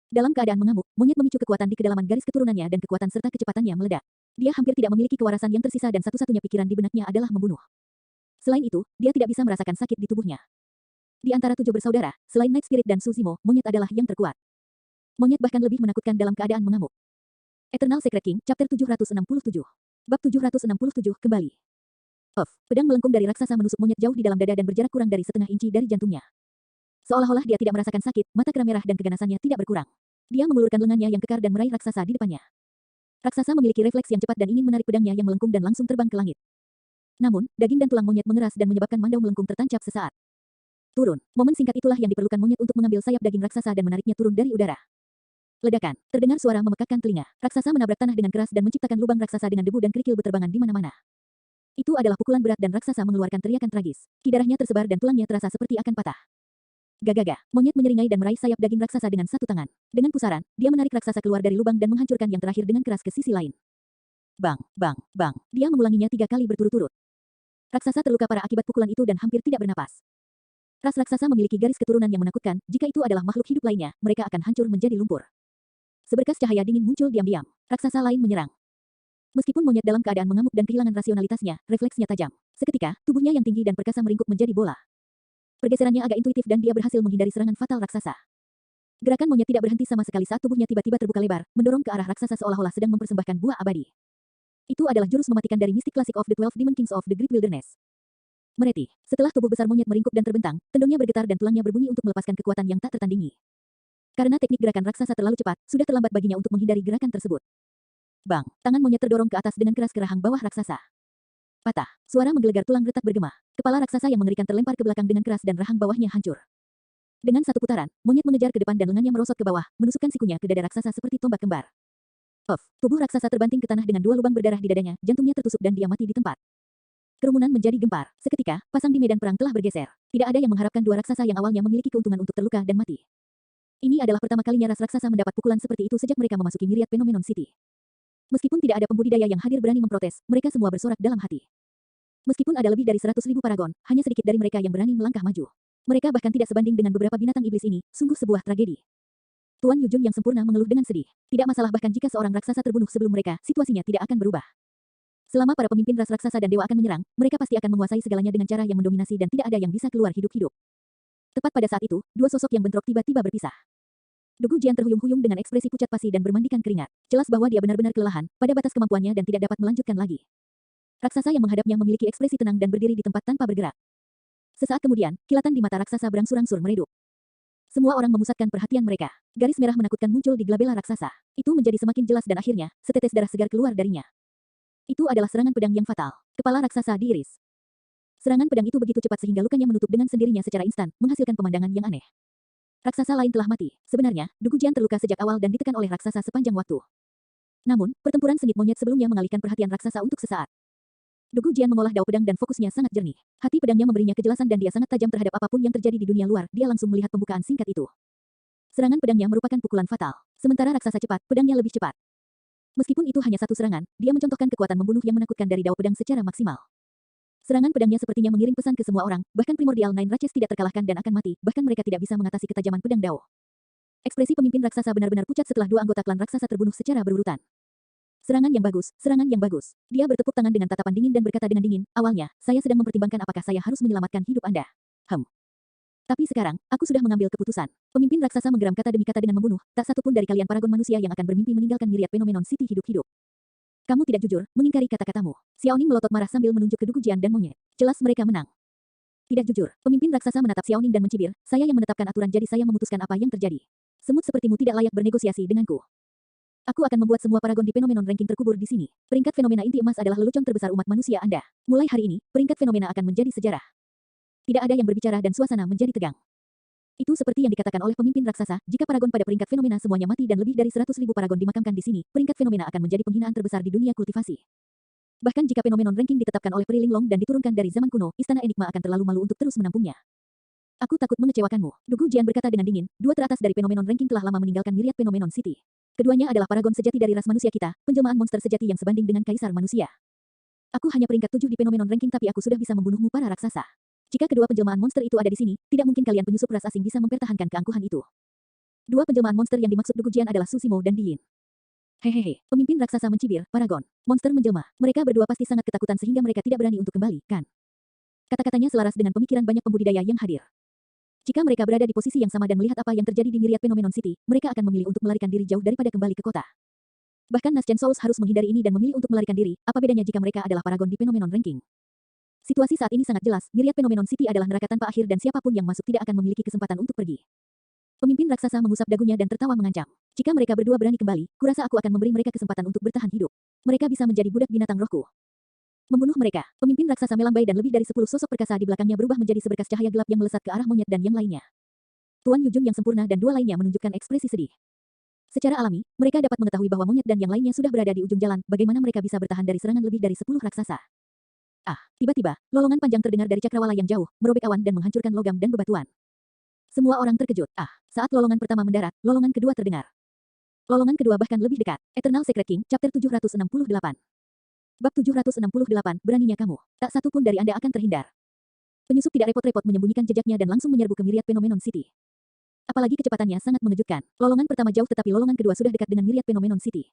Dalam keadaan mengamuk, monyet memicu kekuatan di kedalaman garis keturunannya dan kekuatan serta kecepatannya meledak. Dia hampir tidak memiliki kewarasan yang tersisa dan satu-satunya pikiran di benaknya adalah membunuh. Selain itu, dia tidak bisa merasakan sakit di tubuhnya. Di antara 7 bersaudara, selain Night Spirit dan Suzimo, monyet adalah yang terkuat. Monyet bahkan lebih menakutkan dalam keadaan mengamuk. Eternal Secret King, Chapter 767. Bab 767 kembali. Pedang melengkung dari raksasa menusuk monyet jauh di dalam dada dan berjarak kurang dari setengah inci dari jantungnya. Seolah-olah dia tidak merasakan sakit, mata kera merah dan keganasannya tidak berkurang. Dia mengulurkan lengannya yang kekar dan meraih raksasa di depannya. Raksasa memiliki refleks yang cepat dan ingin menarik pedangnya yang melengkung dan langsung terbang ke langit. Namun, daging dan tulang monyet mengeras dan menyebabkan mandau melengkung tertancap sesaat. Turun. Momen singkat itulah yang diperlukan monyet untuk mengambil sayap daging raksasa dan menariknya turun dari udara. Ledakan. Terdengar suara memekakkan telinga. Raksasa menabrak tanah dengan keras dan menciptakan lubang raksasa dengan debu dan kerikil berterbangan di mana-mana. Itu adalah pukulan berat dan raksasa mengeluarkan teriakan tragis. Ki darahnya tersebar dan tulangnya terasa seperti akan patah. Gagaga. Monyet menyeringai dan meraih sayap daging raksasa dengan satu tangan. Dengan pusaran, dia menarik raksasa keluar dari lubang dan menghancurkan yang terakhir dengan keras ke sisi lain. Bang, bang, bang. Dia mengulanginya 3 kali berturut-turut. Raksasa terluka parah akibat pukulan itu dan hampir tidak bernapas. Ras raksasa memiliki garis keturunan yang menakutkan. Jika itu adalah makhluk hidup lainnya, mereka akan hancur menjadi lumpur. Seberkas cahaya dingin muncul diam-diam. Raksasa lain menyerang. Meskipun monyet dalam keadaan mengamuk dan kehilangan rasionalitasnya, refleksnya tajam. Seketika, tubuhnya yang tinggi dan perkasa meringkuk menjadi bola. Pergeserannya agak intuitif dan dia berhasil menghindari serangan fatal raksasa. Gerakan monyet tidak berhenti sama sekali saat tubuhnya tiba-tiba terbuka lebar, mendorong ke arah raksasa seolah-olah sedang mempersembahkan buah abadi. Itu adalah jurus mematikan dari Mystic Classic of the 12 Demon Kings of the Great Wilderness. Mereti. Setelah tubuh besar monyet meringkuk dan terbentang, tendongnya bergetar dan tulangnya berbunyi untuk melepaskan kekuatan yang tak tertandingi. Karena teknik gerakan raksasa terlalu cepat, sudah terlambat baginya untuk menghindari gerakan tersebut. Bang, tangan monyet terdorong ke atas dengan keras ke rahang bawah raksasa. Patah. Suara menggelegar tulang retak bergema. Kepala raksasa yang mengerikan terlempar ke belakang dengan keras dan rahang bawahnya hancur. Dengan satu putaran, monyet mengejar ke depan dan lengannya merosot ke bawah, menusukkan sikunya ke dada raksasa seperti tombak kembar. Tubuh raksasa terbanting ke tanah dengan 2 lubang berdarah di dadanya, jantungnya tertusuk dan dia mati di tempat. Kerumunan menjadi gempar. Seketika, pasang di medan perang telah bergeser. Tidak ada yang mengharapkan 2 raksasa yang awalnya memiliki keuntungan untuk terluka dan mati. Ini adalah pertama kalinya ras raksasa mendapat pukulan seperti itu sejak mereka memasuki Myriad Phenomenon City. Meskipun tidak ada pembudidaya yang hadir berani memprotes, mereka semua bersorak dalam hati. Meskipun ada lebih dari 100.000 paragon, hanya sedikit dari mereka yang berani melangkah maju. Mereka bahkan tidak sebanding dengan beberapa binatang iblis ini, sungguh sebuah tragedi. Tuan Yujun yang sempurna mengeluh dengan sedih. Tidak masalah bahkan jika seorang raksasa terbunuh sebelum mereka, situasinya tidak akan berubah. Selama para pemimpin ras raksasa dan dewa akan menyerang, mereka pasti akan menguasai segalanya dengan cara yang mendominasi dan tidak ada yang bisa keluar hidup-hidup. Tepat pada saat itu, 2 sosok yang bentrok tiba-tiba berpisah. Dugu Jian terhuyung-huyung dengan ekspresi pucat pasi dan bermandikan keringat. Jelas bahwa dia benar-benar kelelahan, pada batas kemampuannya dan tidak dapat melanjutkan lagi. Raksasa yang menghadapnya memiliki ekspresi tenang dan berdiri di tempat tanpa bergerak. Sesaat kemudian, kilatan di mata raksasa berangsur-angsur meredup. Semua orang memusatkan perhatian mereka. Garis merah menakutkan muncul di glabella raksasa. Itu menjadi semakin jelas dan akhirnya, setetes darah segar keluar darinya. Itu adalah serangan pedang yang fatal. Kepala raksasa diiris. Serangan pedang itu begitu cepat sehingga lukanya menutup dengan sendirinya secara instan, menghasilkan pemandangan yang aneh. Raksasa lain telah mati. Sebenarnya, Dugu Jian terluka sejak awal dan ditekan oleh raksasa sepanjang waktu. Namun, pertempuran sengit monyet sebelumnya mengalihkan perhatian raksasa untuk sesaat. Dugu Jian mengolah dao pedang dan fokusnya sangat jernih. Hati pedangnya memberinya kejelasan dan dia sangat tajam terhadap apapun yang terjadi di dunia luar. Dia langsung melihat pembukaan singkat itu. Serangan pedangnya merupakan pukulan fatal. Sementara raksasa cepat, pedangnya lebih cepat. Meskipun itu hanya satu serangan, dia mencontohkan kekuatan membunuh yang menakutkan dari dao pedang secara maksimal. Serangan pedangnya sepertinya mengirim pesan ke semua orang, bahkan Primordial Nine Ratches tidak terkalahkan dan akan mati, bahkan mereka tidak bisa mengatasi ketajaman pedang dao. Ekspresi pemimpin raksasa benar-benar pucat setelah 2 anggota klan raksasa terbunuh secara berurutan. Serangan yang bagus, serangan yang bagus. Dia bertepuk tangan dengan tatapan dingin dan berkata dengan dingin, awalnya, saya sedang mempertimbangkan apakah saya harus menyelamatkan hidup Anda. Tapi sekarang, aku sudah mengambil keputusan. Pemimpin raksasa menggeram kata demi kata dengan membunuh, tak satu pun dari kalian paragon manusia yang akan bermimpi meninggalkan Myriad Phenomenon City hidup-hidup. Kamu tidak jujur, mengingkari kata-katamu. Xiaoning melotot marah sambil menunjuk ke Dugu Jian dan monyet. Jelas mereka menang. Tidak jujur, pemimpin raksasa menatap Xiaoning dan mencibir, saya yang menetapkan aturan jadi saya memutuskan apa yang terjadi. Semut sepertimu tidak layak bernegosiasi denganku. Aku akan membuat semua paragon di Phenomenon Ranking terkubur di sini. Peringkat fenomena inti emas adalah lelucon terbesar umat manusia Anda. Mulai hari ini, peringkat fenomena akan menjadi sejarah. Tidak ada yang berbicara dan suasana menjadi tegang. Itu seperti yang dikatakan oleh pemimpin raksasa, jika paragon pada peringkat fenomena semuanya mati dan lebih dari 100.000 paragon dimakamkan di sini, peringkat fenomena akan menjadi penghinaan terbesar di dunia kultivasi. Bahkan jika Phenomenon Ranking ditetapkan oleh Peri Linglong dan diturunkan dari zaman kuno, Istana Enigma akan terlalu malu untuk terus menampungnya. Aku takut mengecewakanmu. Dugu Jian berkata dengan dingin, 2 teratas dari Phenomenon Ranking telah lama meninggalkan Myriad Phenomenon City. Keduanya adalah paragon sejati dari ras manusia kita, penjelmaan monster sejati yang sebanding dengan kaisar manusia. Aku hanya peringkat 7 di Phenomenon Ranking tapi aku sudah bisa membunuhmu para raksasa. Jika kedua penjelmaan monster itu ada di sini, tidak mungkin kalian penyusup ras asing bisa mempertahankan keangkuhan itu. 2 penjelmaan monster yang dimaksud Dugu Jian adalah Susimo dan Diin. Hehehe, pemimpin raksasa mencibir, paragon, monster menjelma. Mereka berdua pasti sangat ketakutan sehingga mereka tidak berani untuk kembali, kan? Kata-katanya selaras dengan pemikiran banyak pembudidaya yang hadir. Jika mereka berada di posisi yang sama dan melihat apa yang terjadi di Myriad Phenomenon City, mereka akan memilih untuk melarikan diri jauh daripada kembali ke kota. Bahkan Nascent Souls harus menghindari ini dan memilih untuk melarikan diri. Apa bedanya jika mereka adalah paragon di Phenomenon Ranking? Situasi saat ini sangat jelas. Myriad Phenomenon City adalah neraka tanpa akhir dan siapapun yang masuk tidak akan memiliki kesempatan untuk pergi. Pemimpin raksasa mengusap dagunya dan tertawa mengancam. Jika mereka berdua berani kembali, kurasa aku akan memberi mereka kesempatan untuk bertahan hidup. Mereka bisa menjadi budak binatang rohku. Membunuh mereka. Pemimpin raksasa melambai dan lebih dari 10 sosok perkasa di belakangnya berubah menjadi seberkas cahaya gelap yang melesat ke arah monyet dan yang lainnya. Tuan Yujun yang sempurna dan dua lainnya menunjukkan ekspresi sedih. Secara alami, mereka dapat mengetahui bahwa monyet dan yang lainnya sudah berada di ujung jalan. Bagaimana mereka bisa bertahan dari serangan lebih dari 10 raksasa? Tiba-tiba, lolongan panjang terdengar dari cakrawala yang jauh, merobek awan dan menghancurkan logam dan bebatuan. Semua orang terkejut. Saat lolongan pertama mendarat, lolongan kedua terdengar. Lolongan kedua bahkan lebih dekat. Eternal Secret King, Chapter 768. Bab 768, beraninya kamu. Tak satu pun dari Anda akan terhindar. Penyusup tidak repot-repot menyembunyikan jejaknya dan langsung menyerbu ke Myriad Phenomenon City. Apalagi kecepatannya sangat mengejutkan. Lolongan pertama jauh tetapi lolongan kedua sudah dekat dengan Myriad Phenomenon City.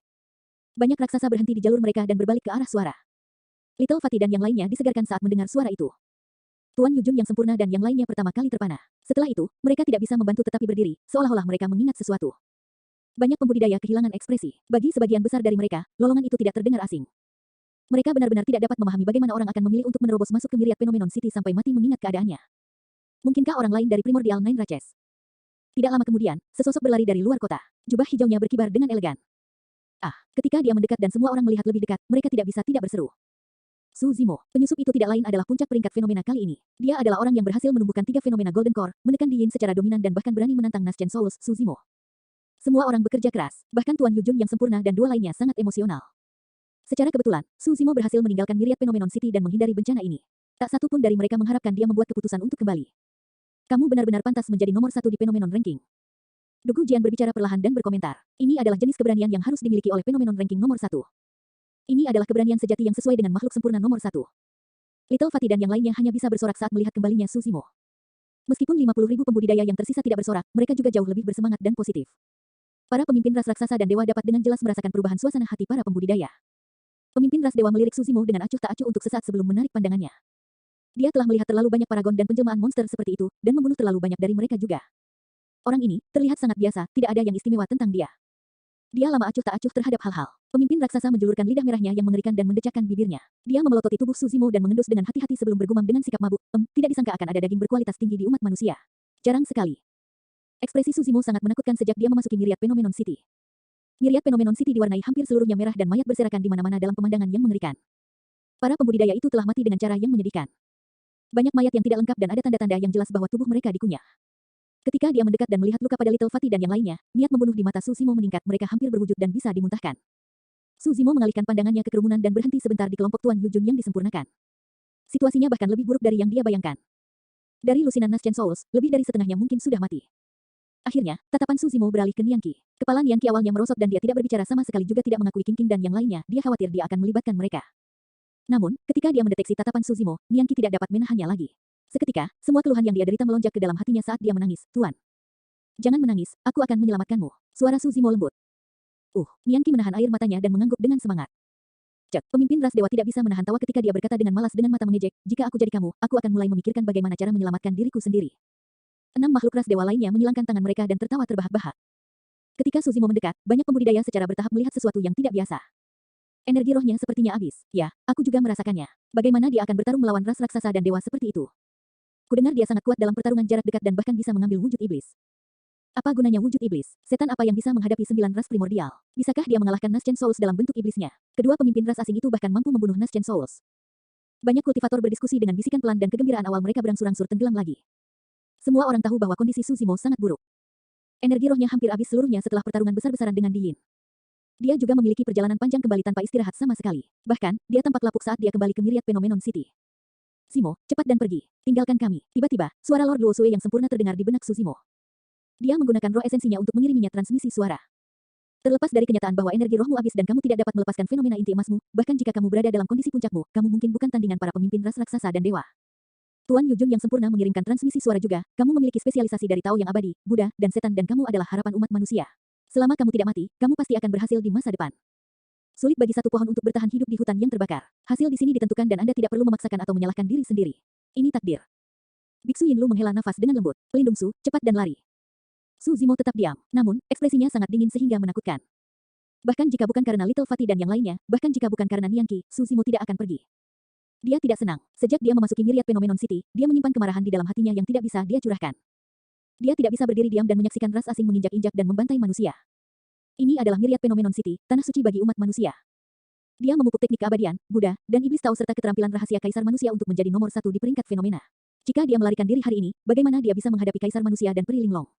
Banyak raksasa berhenti di jalur mereka dan berbalik ke arah suara. Little Fatty dan yang lainnya disegarkan saat mendengar suara itu. Tuan Yujun yang sempurna dan yang lainnya pertama kali terpana. Setelah itu, mereka tidak bisa membantu tetapi berdiri, seolah-olah mereka mengingat sesuatu. Banyak pembudidaya kehilangan ekspresi. Bagi sebagian besar dari mereka, lolongan itu tidak terdengar asing. Mereka benar-benar tidak dapat memahami bagaimana orang akan memilih untuk menerobos masuk ke Myriad Phenomenon City sampai mati mengingat keadaannya. Mungkinkah orang lain dari Primordial Nine Ratches? Tidak lama kemudian, sesosok berlari dari luar kota. Jubah hijaunya berkibar dengan elegan. Ketika dia mendekat dan semua orang melihat lebih dekat, mereka tidak bisa tidak berseru. Su Zimo, penyusup itu tidak lain adalah puncak peringkat fenomena kali ini. Dia adalah orang yang berhasil menumbuhkan 3 fenomena Golden Core, menekan Di Yin secara dominan dan bahkan berani menantang Nascent Souls, Su Zimo. Semua orang bekerja keras, bahkan Tuan Yujun yang sempurna dan dua lainnya sangat emosional. Secara kebetulan, Su Zimo berhasil meninggalkan Myriad Phenomenon City dan menghindari bencana ini. Tak satu pun dari mereka mengharapkan dia membuat keputusan untuk kembali. Kamu benar-benar pantas menjadi nomor 1 di Phenomenon Ranking. Dugu Jian berbicara perlahan dan berkomentar. Ini adalah jenis keberanian yang harus dimiliki oleh Phenomenon Ranking nomor 1. Ini adalah keberanian sejati yang sesuai dengan makhluk sempurna nomor 1. Little Fatty dan yang lainnya hanya bisa bersorak saat melihat kembalinya Su Zimo. Meskipun 50.000 pembudidaya yang tersisa tidak bersorak, mereka juga jauh lebih bersemangat dan positif. Para pemimpin ras raksasa dan dewa dapat dengan jelas merasakan perubahan suasana hati para pembudidaya. Pemimpin ras dewa melirik Su Zimo dengan acuh tak acuh untuk sesaat sebelum menarik pandangannya. Dia telah melihat terlalu banyak paragon dan penjelmaan monster seperti itu, dan membunuh terlalu banyak dari mereka juga. Orang ini terlihat sangat biasa, tidak ada yang istimewa tentang dia. Dia lama acuh tak acuh terhadap hal-hal. Pemimpin raksasa menjulurkan lidah merahnya yang mengerikan dan mendecakkan bibirnya. Dia memelototi tubuh Su Zimo dan mengendus dengan hati-hati sebelum bergumam dengan sikap mabuk. Tidak disangka akan ada daging berkualitas tinggi di umat manusia. Jarang sekali. Ekspresi Su Zimo sangat menakutkan sejak dia memasuki Myriad Phenomenon City. Myriad Phenomenon City diwarnai hampir seluruhnya merah dan mayat berserakan di mana-mana dalam pemandangan yang mengerikan. Para pembudidaya itu telah mati dengan cara yang menyedihkan. Banyak mayat yang tidak lengkap dan ada tanda-tanda yang jelas bahwa tubuh mereka dikunyah. Ketika dia mendekat dan melihat luka pada Little Fatty dan yang lainnya, niat membunuh di mata Su Zimo meningkat, mereka hampir berwujud dan bisa dimuntahkan. Su Zimo mengalihkan pandangannya ke kerumunan dan berhenti sebentar di kelompok Tuan Yujun yang disempurnakan. Situasinya bahkan lebih buruk dari yang dia bayangkan. Dari lusinan Nascent Souls, lebih dari setengahnya mungkin sudah mati. Akhirnya, tatapan Su Zimo beralih ke Nian Qi. Kepala Nian Qi awalnya merosot dan dia tidak berbicara sama sekali juga tidak mengakui Qing Qing dan yang lainnya, dia khawatir dia akan melibatkan mereka. Namun, ketika dia mendeteksi tatapan Su Zimo, Nian Qi tidak dapat menahannya lagi. Seketika, semua keluhan yang dia derita melonjak ke dalam hatinya saat dia menangis. Tuan, jangan menangis, aku akan menyelamatkanmu. Suara Su Zimo lembut. Nian Qi menahan air matanya dan mengangguk dengan semangat. Cek, pemimpin ras dewa tidak bisa menahan tawa ketika dia berkata dengan malas dengan mata mengejek, jika aku jadi kamu, aku akan mulai memikirkan bagaimana cara menyelamatkan diriku sendiri. 6 makhluk ras dewa lainnya menyilangkan tangan mereka dan tertawa terbahak-bahak. Ketika Su Zimo mendekat, banyak pembudidaya secara bertahap melihat sesuatu yang tidak biasa. Energi rohnya sepertinya habis. Ya, aku juga merasakannya. Bagaimana dia akan bertarung melawan ras raksasa dan dewa seperti itu? Kudengar dia sangat kuat dalam pertarungan jarak dekat dan bahkan bisa mengambil wujud iblis. Apa gunanya wujud iblis? Setan apa yang bisa menghadapi 9 ras primordial? Bisakah dia mengalahkan Nascent Souls dalam bentuk iblisnya? Kedua pemimpin ras asing itu bahkan mampu membunuh Nascent Souls. Banyak kultivator berdiskusi dengan bisikan pelan dan kegembiraan awal mereka berangsur-angsur tenggelam lagi. Semua orang tahu bahwa kondisi Su Zimo sangat buruk. Energi rohnya hampir habis seluruhnya setelah pertarungan besar-besaran dengan Di Yin. Dia juga memiliki perjalanan panjang kembali tanpa istirahat sama sekali. Bahkan, dia tampak lapuk saat dia kembali ke Myriad Phenomenon City. Zimo, cepat dan pergi. Tinggalkan kami. Tiba-tiba, suara Lord Luo Sui yang sempurna terdengar di benak Su Zimo. Dia menggunakan roh esensinya untuk mengiriminya transmisi suara. Terlepas dari kenyataan bahwa energi rohmu habis dan kamu tidak dapat melepaskan fenomena inti emasmu, bahkan jika kamu berada dalam kondisi puncakmu, kamu mungkin bukan tandingan para pemimpin ras raksasa dan dewa. Tuan Yujun yang sempurna mengirimkan transmisi suara juga, kamu memiliki spesialisasi dari Tao yang abadi, Buddha, dan setan dan kamu adalah harapan umat manusia. Selama kamu tidak mati, kamu pasti akan berhasil di masa depan. Sulit bagi satu pohon untuk bertahan hidup di hutan yang terbakar. Hasil di sini ditentukan dan Anda tidak perlu memaksakan atau menyalahkan diri sendiri. Ini takdir. Biksu Yinlu menghela nafas dengan lembut. Pelindung Su, cepat dan lari. Su Zimo tetap diam, namun, ekspresinya sangat dingin sehingga menakutkan. Bahkan jika bukan karena Little Fatty dan yang lainnya, bahkan jika bukan karena Nianqi, Suzimo tidak akan pergi. Dia tidak senang. Sejak dia memasuki Myriad Phenomenon City, dia menyimpan kemarahan di dalam hatinya yang tidak bisa dia curahkan. Dia tidak bisa berdiri diam dan menyaksikan ras asing menginjak-injak dan membantai manusia. Ini adalah Myriad Phenomenon City, tanah suci bagi umat manusia. Dia memupuk teknik keabadian, Buddha, dan iblis tahu serta keterampilan rahasia Kaisar Manusia untuk menjadi nomor satu di peringkat fenomena. Jika dia melarikan diri hari ini, bagaimana dia bisa menghadapi Kaisar Manusia dan Peri Linglong?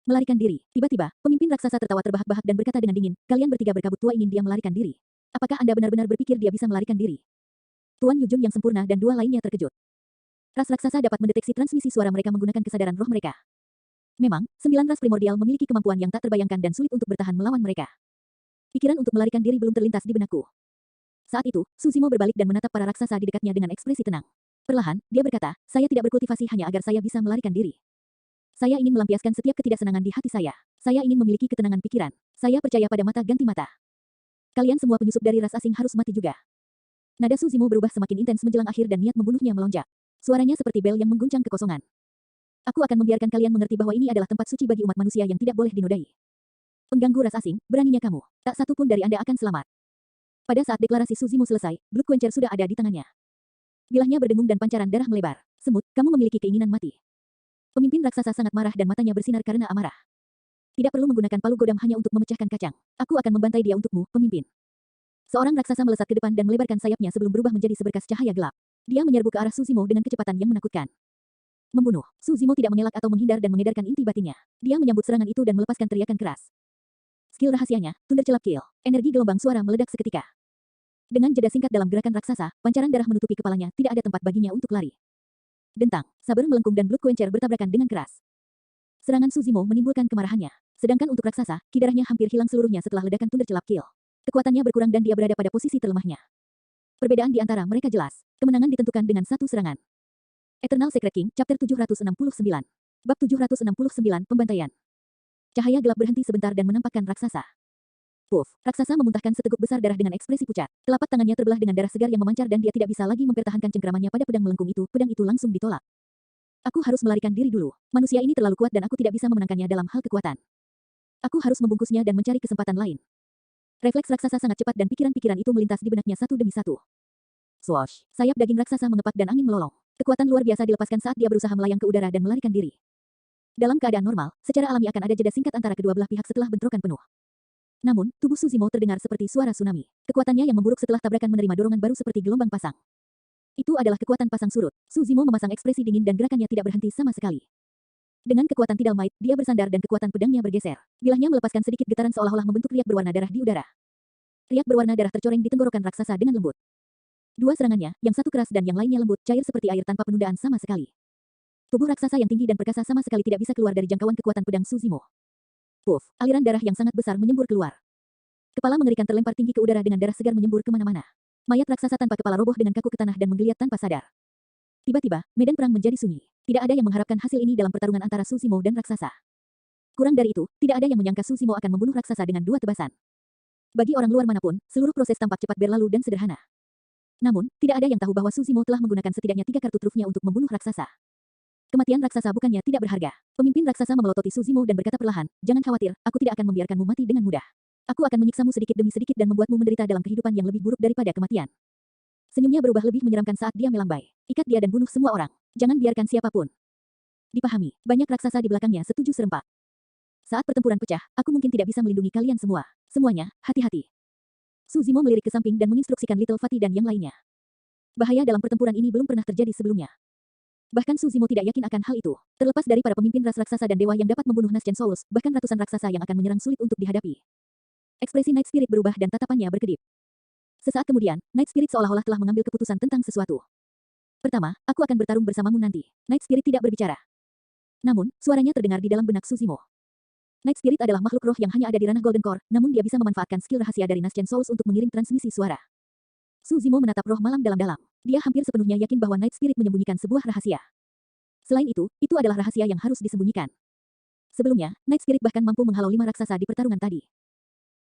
Melarikan diri. Tiba-tiba, pemimpin raksasa tertawa terbahak-bahak dan berkata dengan dingin, kalian bertiga berkabut tua ingin dia melarikan diri. Apakah Anda benar-benar berpikir dia bisa melarikan diri? Tuan Yujun yang sempurna dan dua lainnya terkejut. Ras raksasa dapat mendeteksi transmisi suara mereka menggunakan kesadaran roh mereka. Memang, 9 ras primordial memiliki kemampuan yang tak terbayangkan dan sulit untuk bertahan melawan mereka. Pikiran untuk melarikan diri belum terlintas di benakku. Saat itu, Suzimo berbalik dan menatap para raksasa di dekatnya dengan ekspresi tenang. Perlahan, dia berkata, saya tidak berkultivasi hanya agar saya bisa melarikan diri. Saya ingin melampiaskan setiap ketidaksenangan di hati saya. Saya ingin memiliki ketenangan pikiran. Saya percaya pada mata ganti mata. Kalian semua penyusup dari ras asing harus mati juga. Nada Suzimo berubah semakin intens menjelang akhir dan niat membunuhnya melonjak. Suaranya seperti bel yang mengguncang kekosongan. Aku akan membiarkan kalian mengerti bahwa ini adalah tempat suci bagi umat manusia yang tidak boleh dinodai. Pengganggu ras asing, beraninya kamu. Tak satu pun dari Anda akan selamat. Pada saat deklarasi Suzimo selesai, Blood Quencher sudah ada di tangannya. Bilahnya berdengung dan pancaran darah melebar. Semut, kamu memiliki keinginan mati. Pemimpin raksasa sangat marah dan matanya bersinar karena amarah. Tidak perlu menggunakan palu godam hanya untuk memecahkan kacang. Aku akan membantai dia untukmu, pemimpin. Seorang raksasa melesat ke depan dan melebarkan sayapnya sebelum berubah menjadi seberkas cahaya gelap. Dia menyerbu ke arah Suzimo dengan kecepatan yang menakutkan. Membunuh. Suzimo tidak mengelak atau menghindar dan mengedarkan inti batinnya. Dia menyambut serangan itu dan melepaskan teriakan keras. Skill rahasianya, Thunder Celap Kill. Energi gelombang suara meledak seketika. Dengan jeda singkat dalam gerakan raksasa, pancaran darah menutupi kepalanya, tidak ada tempat baginya untuk lari. Dentang, saber melengkung dan Blood Quencher bertabrakan dengan keras. Serangan Suzimo menimbulkan kemarahannya. Sedangkan untuk raksasa, ki darahnya hampir hilang seluruhnya setelah ledakan Thunder Celap Kill. Kekuatannya berkurang dan dia berada pada posisi terlemahnya. Perbedaan di antara mereka jelas. Kemenangan ditentukan dengan satu serangan. Eternal Secret King, Chapter 769. Bab 769, Pembantaian. Cahaya gelap berhenti sebentar dan menampakkan raksasa. Puff, raksasa memuntahkan seteguk besar darah dengan ekspresi pucat. Telapak tangannya terbelah dengan darah segar yang memancar dan dia tidak bisa lagi mempertahankan cengkeramannya pada pedang melengkung itu. Pedang itu langsung ditolak. Aku harus melarikan diri dulu. Manusia ini terlalu kuat dan aku tidak bisa memenangkannya dalam hal kekuatan. Aku harus membungkusnya dan mencari kesempatan lain. Refleks raksasa sangat cepat dan pikiran-pikiran itu melintas di benaknya satu demi satu. Swoosh, sayap daging raksasa mengepak dan angin melolong. Kekuatan luar biasa dilepaskan saat dia berusaha melayang ke udara dan melarikan diri. Dalam keadaan normal, secara alami akan ada jeda singkat antara kedua belah pihak setelah bentrokan penuh. Namun, tubuh Suzimo terdengar seperti suara tsunami. Kekuatannya yang memburuk setelah tabrakan menerima dorongan baru seperti gelombang pasang. Itu adalah kekuatan pasang surut. Suzimo memasang ekspresi dingin dan gerakannya tidak berhenti sama sekali. Dengan kekuatan tidal might, dia bersandar dan kekuatan pedangnya bergeser. Bilahnya melepaskan sedikit getaran seolah-olah membentuk riak berwarna darah di udara. Riak berwarna darah tercoreng di tenggorokan raksasa dengan lembut. Dua serangannya, yang satu keras dan yang lainnya lembut, cair seperti air tanpa penundaan sama sekali. Tubuh raksasa yang tinggi dan perkasa sama sekali tidak bisa keluar dari jangkauan kekuatan pedang Suzimo. Puff, aliran darah yang sangat besar menyembur keluar. Kepala mengerikan terlempar tinggi ke udara dengan darah segar menyembur kemana-mana. Mayat raksasa tanpa kepala roboh dengan kaku ke tanah dan menggeliat tanpa sadar. Tiba-tiba, medan perang menjadi sunyi. Tidak ada yang mengharapkan hasil ini dalam pertarungan antara Suzimo dan raksasa. Kurang dari itu, tidak ada yang menyangka Suzimo akan membunuh raksasa dengan dua tebasan. Bagi orang luar manapun, seluruh proses tampak cepat berlalu dan sederhana. Namun, tidak ada yang tahu bahwa Suzimo telah menggunakan setidaknya 3 kartu trufnya untuk membunuh raksasa. Kematian raksasa bukannya tidak berharga. Pemimpin raksasa memelototi Suzimo dan berkata perlahan, jangan khawatir, aku tidak akan membiarkanmu mati dengan mudah. Aku akan menyiksamu sedikit demi sedikit dan membuatmu menderita dalam kehidupan yang lebih buruk daripada kematian. Senyumnya berubah lebih menyeramkan saat dia melambai. Ikat dia dan bunuh semua orang. Jangan biarkan siapapun. Dipahami, banyak raksasa di belakangnya setuju serempak. Saat pertempuran pecah, aku mungkin tidak bisa melindungi kalian semua. Semuanya, hati-hati. Suzimo melirik ke samping dan menginstruksikan Little Fatty dan yang lainnya. Bahaya dalam pertempuran ini belum pernah terjadi sebelumnya. Bahkan Suzimo tidak yakin akan hal itu. Terlepas dari para pemimpin ras raksasa dan dewa yang dapat membunuh Nasgen Souls, bahkan ratusan raksasa yang akan menyerang sulit untuk dihadapi. Ekspresi Night Spirit berubah dan tatapannya berkedip. Sesaat kemudian, Night Spirit seolah-olah telah mengambil keputusan tentang sesuatu. Pertama, aku akan bertarung bersamamu nanti. Night Spirit tidak berbicara. Namun, suaranya terdengar di dalam benak Suzimo. Night Spirit adalah makhluk roh yang hanya ada di ranah Golden Core, namun dia bisa memanfaatkan skill rahasia dari Nasgen Souls untuk mengirim transmisi suara. Suzimo menatap roh malam dalam-dalam. Dia hampir sepenuhnya yakin bahwa Night Spirit menyembunyikan sebuah rahasia. Selain itu adalah rahasia yang harus disembunyikan. Sebelumnya, Night Spirit bahkan mampu menghalau 5 raksasa di pertarungan tadi.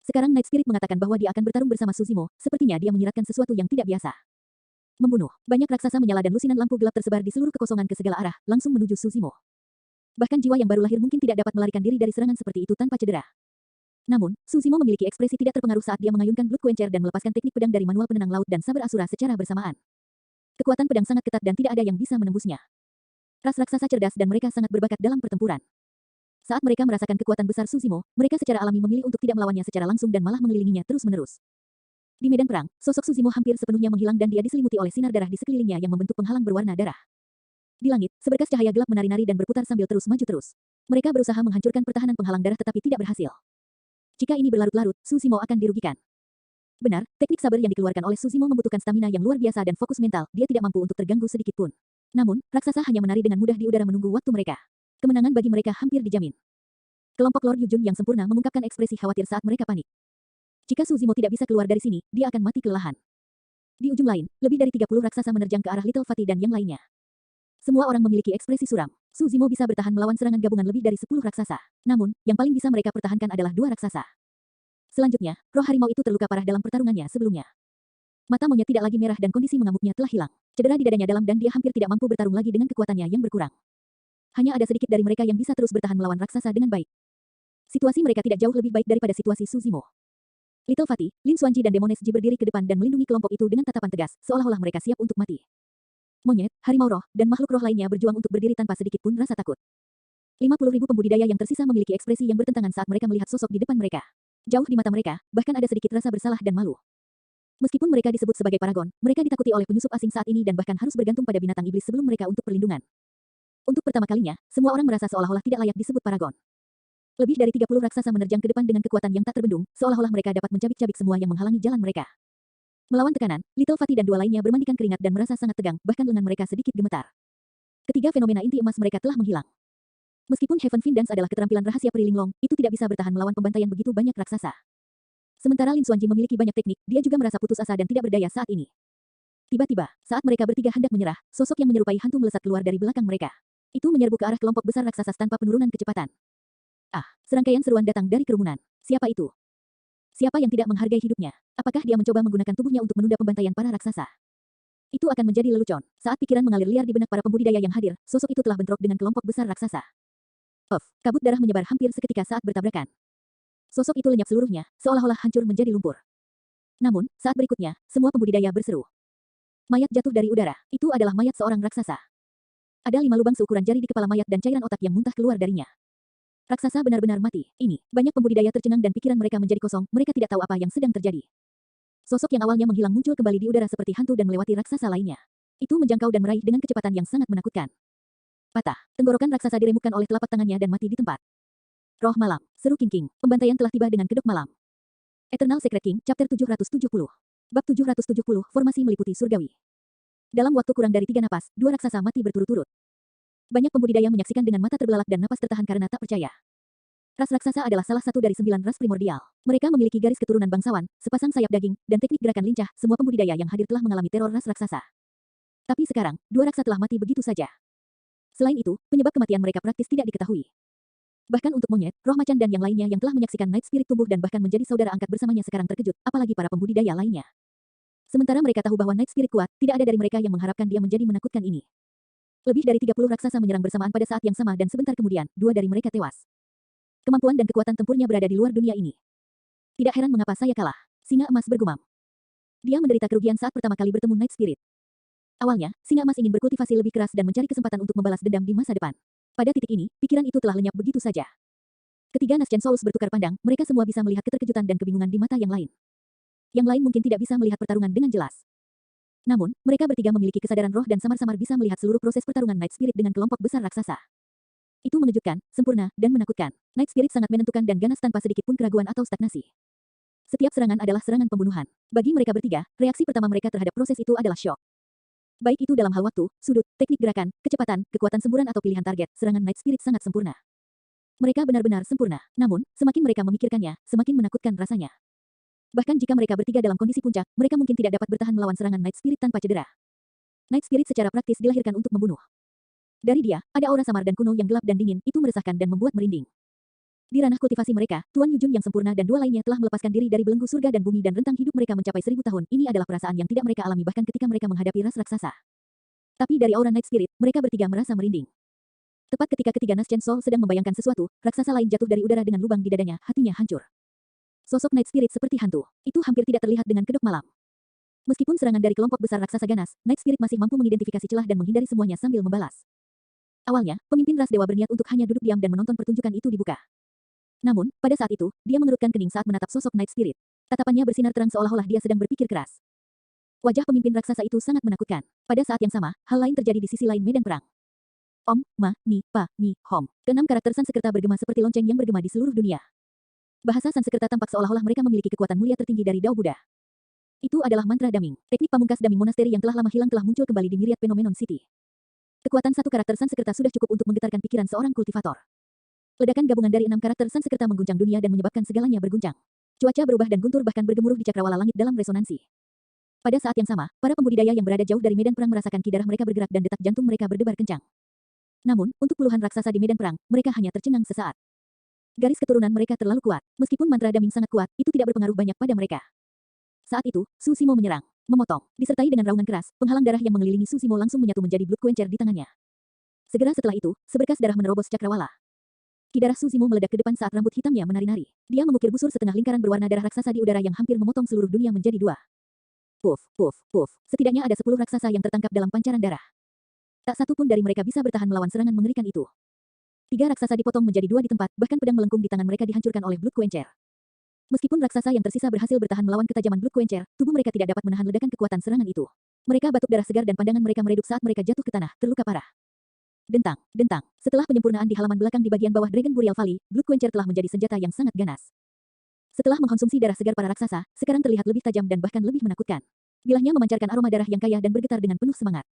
Sekarang Night Spirit mengatakan bahwa dia akan bertarung bersama Suzimo, sepertinya dia menyiratkan sesuatu yang tidak biasa. Membunuh. Banyak raksasa menyala dan lusinan lampu gelap tersebar di seluruh kekosongan ke segala arah, langsung menuju Suzimo. Bahkan jiwa yang baru lahir mungkin tidak dapat melarikan diri dari serangan seperti itu tanpa cedera. Namun, Suzimo memiliki ekspresi tidak terpengaruh saat dia mengayunkan Blood Quencher dan melepaskan teknik pedang dari manual penenang laut dan saber asura secara bersamaan. Kekuatan pedang sangat ketat dan tidak ada yang bisa menembusnya. Ras raksasa cerdas dan mereka sangat berbakat dalam pertempuran. Saat mereka merasakan kekuatan besar Suzimo, mereka secara alami memilih untuk tidak melawannya secara langsung dan malah mengelilinginya terus-menerus. Di medan perang, sosok Suzimo hampir sepenuhnya menghilang dan dia diselimuti oleh sinar darah di sekelilingnya yang membentuk penghalang berwarna darah. Di langit, seberkas cahaya gelap menari-nari dan berputar sambil terus maju terus. Mereka berusaha menghancurkan pertahanan penghalang darah tetapi tidak berhasil. Jika ini berlarut-larut, Suzimo akan dirugikan. Benar, teknik saber yang dikeluarkan oleh Suzimo membutuhkan stamina yang luar biasa dan fokus mental, dia tidak mampu untuk terganggu sedikit pun. Namun, raksasa hanya menari dengan mudah di udara menunggu waktu mereka. Kemenangan bagi mereka hampir dijamin. Kelompok Lord Yujun yang sempurna mengungkapkan ekspresi khawatir saat mereka panik. Jika Suzimo tidak bisa keluar dari sini, dia akan mati kelelahan. Di ujung lain, lebih dari 30 raksasa menerjang ke arah Little Fatty dan yang lainnya. Semua orang memiliki ekspresi suram. Suzimo bisa bertahan melawan serangan gabungan lebih dari 10 raksasa. Namun, yang paling bisa mereka pertahankan adalah 2 raksasa. Selanjutnya, roh harimau itu terluka parah dalam pertarungannya sebelumnya. Mata monyet tidak lagi merah dan kondisi mengamuknya telah hilang. Cedera di dadanya dalam dan dia hampir tidak mampu bertarung lagi dengan kekuatannya yang berkurang. Hanya ada sedikit dari mereka yang bisa terus bertahan melawan raksasa dengan baik. Situasi mereka tidak jauh lebih baik daripada situasi Suzimo. Little Fatty, Lin Xuanji dan Demones Ji berdiri ke depan dan melindungi kelompok itu dengan tatapan tegas, seolah-olah mereka siap untuk mati. Monyet, harimau roh, dan makhluk roh lainnya berjuang untuk berdiri tanpa sedikit pun rasa takut. 50.000 pembudidaya yang tersisa memiliki ekspresi yang bertentangan saat mereka melihat sosok di depan mereka. Jauh di mata mereka, bahkan ada sedikit rasa bersalah dan malu. Meskipun mereka disebut sebagai paragon, mereka ditakuti oleh penyusup asing saat ini dan bahkan harus bergantung pada binatang iblis sebelum mereka untuk perlindungan. Untuk pertama kalinya, semua orang merasa seolah-olah tidak layak disebut paragon. Lebih dari 30 raksasa menerjang ke depan dengan kekuatan yang tak terbendung, seolah-olah mereka dapat mencabik-cabik semua yang menghalangi jalan mereka. Melawan tekanan, Little Fatty dan dua lainnya bermandikan keringat dan merasa sangat tegang, bahkan lengan mereka sedikit gemetar. Ketiga fenomena inti emas mereka telah menghilang. Meskipun Heaven Fin Dance adalah keterampilan rahasia Pri Linglong, itu tidak bisa bertahan melawan pembantaian begitu banyak raksasa. Sementara Lin Xuanji memiliki banyak teknik, dia juga merasa putus asa dan tidak berdaya saat ini. Tiba-tiba, saat mereka bertiga hendak menyerah, sosok yang menyerupai hantu melesat keluar dari belakang mereka. Itu menyerbu ke arah kelompok besar raksasa tanpa penurunan kecepatan. Ah, serangkaian seruan datang dari kerumunan. Siapa itu? Siapa yang tidak menghargai hidupnya? Apakah dia mencoba menggunakan tubuhnya untuk menunda pembantaian para raksasa? Itu akan menjadi lelucon. Saat pikiran mengalir liar di benak para pembudidaya yang hadir, sosok itu telah bentrok dengan kelompok besar raksasa. Kabut darah menyebar hampir seketika saat bertabrakan. Sosok itu lenyap seluruhnya, seolah-olah hancur menjadi lumpur. Namun, saat berikutnya, semua pembudidaya berseru. Mayat jatuh dari udara. Itu adalah mayat seorang raksasa. Ada 5 lubang seukuran jari di kepala mayat dan cairan otak yang muntah keluar darinya. Raksasa benar-benar mati. Ini, banyak pembudidaya tercengang dan pikiran mereka menjadi kosong, mereka tidak tahu apa yang sedang terjadi. Sosok yang awalnya menghilang muncul kembali di udara seperti hantu dan melewati raksasa lainnya. Itu menjangkau dan meraih dengan kecepatan yang sangat menakutkan. Patah, tenggorokan raksasa diremukkan oleh telapak tangannya dan mati di tempat. Roh malam, seru King King, pembantaian telah tiba dengan kedok malam. Eternal Secret King, Chapter 770. Bab 770, formasi meliputi surgawi. Dalam waktu kurang dari 3 napas, 2 raksasa mati berturut-turut. Banyak pembudidaya menyaksikan dengan mata terbelalak dan napas tertahan karena tak percaya. Ras raksasa adalah salah satu dari 9 ras primordial. Mereka memiliki garis keturunan bangsawan, sepasang sayap daging, dan teknik gerakan lincah. Semua pembudidaya yang hadir telah mengalami teror ras raksasa. Tapi sekarang, 2 raksasa telah mati begitu saja. Selain itu, penyebab kematian mereka praktis tidak diketahui. Bahkan untuk monyet, roh macan dan yang lainnya yang telah menyaksikan Night Spirit tumbuh dan bahkan menjadi saudara angkat bersamanya sekarang terkejut, apalagi para pembudidaya lainnya. Sementara mereka tahu bahwa Night Spirit kuat, tidak ada dari mereka yang mengharapkan dia menjadi menakutkan ini. Lebih dari 30 raksasa menyerang bersamaan pada saat yang sama dan sebentar kemudian, 2 dari mereka tewas. Kemampuan dan kekuatan tempurnya berada di luar dunia ini. Tidak heran mengapa saya kalah. Singa emas bergumam. Dia menderita kerugian saat pertama kali bertemu Night Spirit. Awalnya, singa emas ingin berkultivasi lebih keras dan mencari kesempatan untuk membalas dendam di masa depan. Pada titik ini, pikiran itu telah lenyap begitu saja. Ketiga Nascent Souls bertukar pandang, mereka semua bisa melihat keterkejutan dan kebingungan di mata yang lain. Yang lain mungkin tidak bisa melihat pertarungan dengan jelas. Namun, mereka bertiga memiliki kesadaran roh dan samar-samar bisa melihat seluruh proses pertarungan Night Spirit dengan kelompok besar raksasa. Itu mengejutkan, sempurna, dan menakutkan. Night Spirit sangat menentukan dan ganas tanpa sedikit pun keraguan atau stagnasi. Setiap serangan adalah serangan pembunuhan. Bagi mereka bertiga, reaksi pertama mereka terhadap proses itu adalah syok. Baik itu dalam hal waktu, sudut, teknik gerakan, kecepatan, kekuatan semburan atau pilihan target, serangan Night Spirit sangat sempurna. Mereka benar-benar sempurna. Namun, semakin mereka memikirkannya, semakin menakutkan rasanya. Bahkan jika mereka bertiga dalam kondisi puncak, mereka mungkin tidak dapat bertahan melawan serangan Night Spirit tanpa cedera. Night Spirit secara praktis dilahirkan untuk membunuh. Dari dia, ada aura samar dan kuno yang gelap dan dingin, itu meresahkan dan membuat merinding. Di ranah kultivasi mereka, Tuan Yujun yang sempurna dan 2 lainnya telah melepaskan diri dari belenggu surga dan bumi dan rentang hidup mereka mencapai 1000 tahun. Ini adalah perasaan yang tidak mereka alami bahkan ketika mereka menghadapi ras raksasa. Tapi dari aura Night Spirit, mereka bertiga merasa merinding. Tepat ketika ketiga Nascent Soul sedang membayangkan sesuatu, raksasa lain jatuh dari udara dengan lubang di dadanya, hatinya hancur. Sosok Night Spirit seperti hantu. Itu hampir tidak terlihat dengan kedok malam. Meskipun serangan dari kelompok besar raksasa ganas, Night Spirit masih mampu mengidentifikasi celah dan menghindari semuanya sambil membalas. Awalnya, pemimpin ras dewa berniat untuk hanya duduk diam dan menonton pertunjukan itu dibuka. Namun, pada saat itu, dia mengerutkan kening saat menatap sosok Night Spirit. Tatapannya bersinar terang seolah-olah dia sedang berpikir keras. Wajah pemimpin raksasa itu sangat menakutkan. Pada saat yang sama, hal lain terjadi di sisi lain medan perang. Om, Ma, Ni, Pa, Mi, Hom. Keenam karakter Sanskerta bergema seperti lonceng yang bergema di seluruh dunia. Bahasa Sanskerta tampak seolah-olah mereka memiliki kekuatan mulia tertinggi dari Dao Buddha. Itu adalah mantra daming. Teknik pamungkas daming monasteri yang telah lama hilang telah muncul kembali di Myriad Phenomenon City. Kekuatan satu karakter Sanskerta sudah cukup untuk menggetarkan pikiran seorang kultivator. Ledakan gabungan dari 6 karakter Sanskerta mengguncang dunia dan menyebabkan segalanya berguncang. Cuaca berubah dan guntur bahkan bergemuruh di cakrawala langit dalam resonansi. Pada saat yang sama, para pembudidaya yang berada jauh dari medan perang merasakan ki darah mereka bergerak dan detak jantung mereka berdebar kencang. Namun, untuk puluhan raksasa di medan perang, mereka hanya tercengang sesaat. Garis keturunan mereka terlalu kuat. Meskipun mantra daming sangat kuat, itu tidak berpengaruh banyak pada mereka. Saat itu, Su Zimo menyerang, memotong, disertai dengan raungan keras, penghalang darah yang mengelilingi Su Zimo langsung menyatu menjadi blood quencher di tangannya. Segera setelah itu, seberkas darah menerobos cakrawala. Ki darah Su Zimo meledak ke depan saat rambut hitamnya menari-nari. Dia mengukir busur setengah lingkaran berwarna darah raksasa di udara yang hampir memotong seluruh dunia menjadi dua. Puff, puff, puff. Setidaknya ada 10 raksasa yang tertangkap dalam pancaran darah. Tak satu pun dari mereka bisa bertahan melawan serangan mengerikan itu. 3 raksasa dipotong menjadi 2 di tempat, bahkan pedang melengkung di tangan mereka dihancurkan oleh blood quencher. Meskipun raksasa yang tersisa berhasil bertahan melawan ketajaman blood quencher, tubuh mereka tidak dapat menahan ledakan kekuatan serangan itu. Mereka batuk darah segar dan pandangan mereka meredup saat mereka jatuh ke tanah, terluka parah. Dentang, dentang. Setelah penyempurnaan di halaman belakang di bagian bawah Dragon Burial Valley, blood quencher telah menjadi senjata yang sangat ganas. Setelah mengkonsumsi darah segar para raksasa, sekarang terlihat lebih tajam dan bahkan lebih menakutkan. Bilahnya memancarkan aroma darah yang kaya dan bergetar dengan penuh semangat.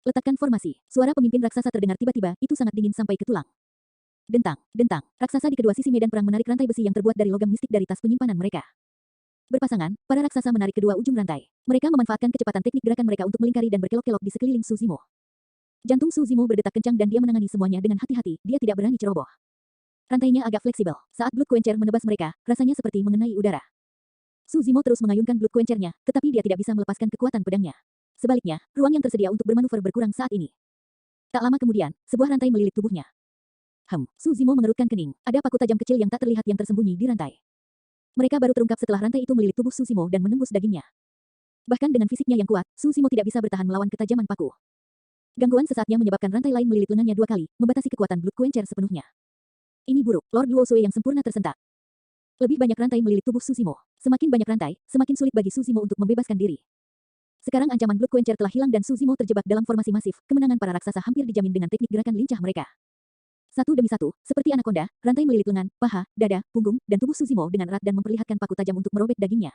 Letakkan formasi. Suara pemimpin raksasa terdengar tiba-tiba, itu sangat dingin sampai ke tulang. Dentang, dentang. Raksasa di kedua sisi medan perang menarik rantai besi yang terbuat dari logam mistik dari tas penyimpanan mereka. Berpasangan, para raksasa menarik kedua ujung rantai. Mereka memanfaatkan kecepatan teknik gerakan mereka untuk melingkari dan berkelok-kelok di sekeliling Su Zimo. Jantung Su Zimo berdetak kencang dan dia menangani semuanya dengan hati-hati, dia tidak berani ceroboh. Rantainya agak fleksibel. Saat blood quencher menebas mereka, rasanya seperti mengenai udara. Su Zimo terus mengayunkan blood quencher-nya, tetapi dia tidak bisa melepaskan kekuatan pedangnya. Sebaliknya, ruang yang tersedia untuk bermanuver berkurang saat ini. Tak lama kemudian, sebuah rantai melilit tubuhnya. Su Zimo mengerutkan kening. Ada paku tajam kecil yang tak terlihat yang tersembunyi di rantai. Mereka baru terungkap setelah rantai itu melilit tubuh Su Zimo dan menembus dagingnya. Bahkan dengan fisiknya yang kuat, Su Zimo tidak bisa bertahan melawan ketajaman paku. Gangguan sesaatnya menyebabkan rantai lain melilit lengannya 2 kali, membatasi kekuatan blood quencher sepenuhnya. Ini buruk, Lord Luo Sui yang sempurna tersentak. Lebih banyak rantai melilit tubuh Su Zimo. Semakin banyak rantai, semakin sulit bagi Su Zimo untuk membebaskan diri. Sekarang ancaman blood quencher telah hilang dan Su Zimo terjebak dalam formasi masif. Kemenangan para raksasa hampir dijamin dengan teknik gerakan lincah mereka. Satu demi satu, seperti anaconda, rantai melilit lengan, paha, dada, punggung, dan tubuh Su Zimo dengan erat dan memperlihatkan paku tajam untuk merobek dagingnya.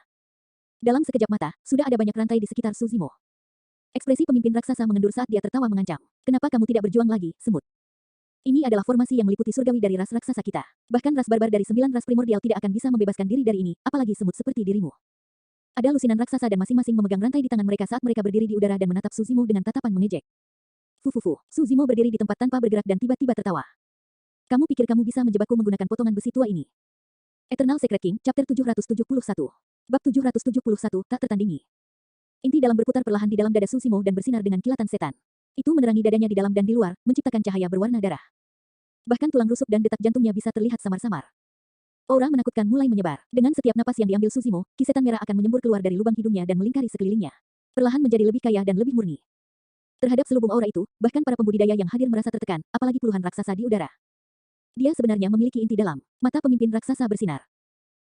Dalam sekejap mata, sudah ada banyak rantai di sekitar Su Zimo. Ekspresi pemimpin raksasa mengendur saat dia tertawa mengancam. Kenapa kamu tidak berjuang lagi, semut? Ini adalah formasi yang meliputi surgawi dari ras raksasa kita. Bahkan ras barbar dari 9 ras primordial tidak akan bisa membebaskan diri dari ini, apalagi semut seperti dirimu. Ada lusinan raksasa dan masing-masing memegang rantai di tangan mereka saat mereka berdiri di udara dan menatap Su Zimo dengan tatapan mengejek. Fufufu, Su Zimo berdiri di tempat tanpa bergerak dan tiba-tiba tertawa. Kamu pikir kamu bisa menjebakku menggunakan potongan besi tua ini? Eternal Secret King, Chapter 771. Bab 771, tak tertandingi. Inti dalam berputar perlahan di dalam dada Su Zimo dan bersinar dengan kilatan setan. Itu menerangi dadanya di dalam dan di luar, menciptakan cahaya berwarna darah. Bahkan tulang rusuk dan detak jantungnya bisa terlihat samar-samar. Aura menakutkan mulai menyebar. Dengan setiap napas yang diambil Su Zimo, ki setan merah akan menyembur keluar dari lubang hidungnya dan melingkari sekelilingnya. Perlahan menjadi lebih kaya dan lebih murni. Terhadap selubung aura itu, bahkan para pembudidaya yang hadir merasa tertekan, apalagi puluhan raksasa di udara. Dia sebenarnya memiliki inti dalam. Mata pemimpin raksasa bersinar.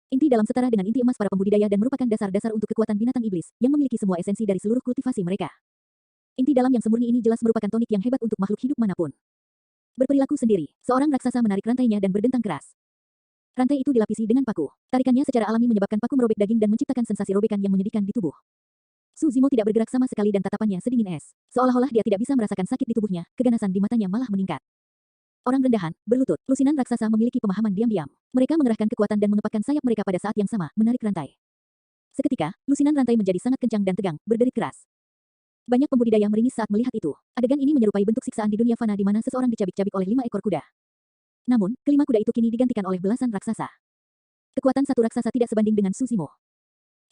Inti dalam setara dengan inti emas para pembudidaya dan merupakan dasar-dasar untuk kekuatan binatang iblis, yang memiliki semua esensi dari seluruh kultivasi mereka. Inti dalam yang semurni ini jelas merupakan tonik yang hebat untuk makhluk hidup manapun. Berperilaku sendiri, seorang raksasa menarik rantainya dan berdentang keras. Rantai itu dilapisi dengan paku. Tarikannya secara alami menyebabkan paku merobek daging dan menciptakan sensasi robekan yang menyedihkan di tubuh. Su Zimo tidak bergerak sama sekali dan tatapannya sedingin es. Seolah-olah dia tidak bisa merasakan sakit di tubuhnya, keganasan di matanya malah meningkat. Orang rendahan, berlutut, lusinan raksasa memiliki pemahaman diam-diam. Mereka mengerahkan kekuatan dan mengepakkan sayap mereka pada saat yang sama, menarik rantai. Seketika, lusinan rantai menjadi sangat kencang dan tegang, berderit keras. Banyak pembudidaya meringis saat melihat itu. Adegan ini menyerupai bentuk siksaan di dunia fana di mana seseorang dicabik-cabik oleh 5 ekor kuda. Namun, kelima kuda itu kini digantikan oleh belasan raksasa. Kekuatan satu raksasa tidak sebanding dengan Su Zimo.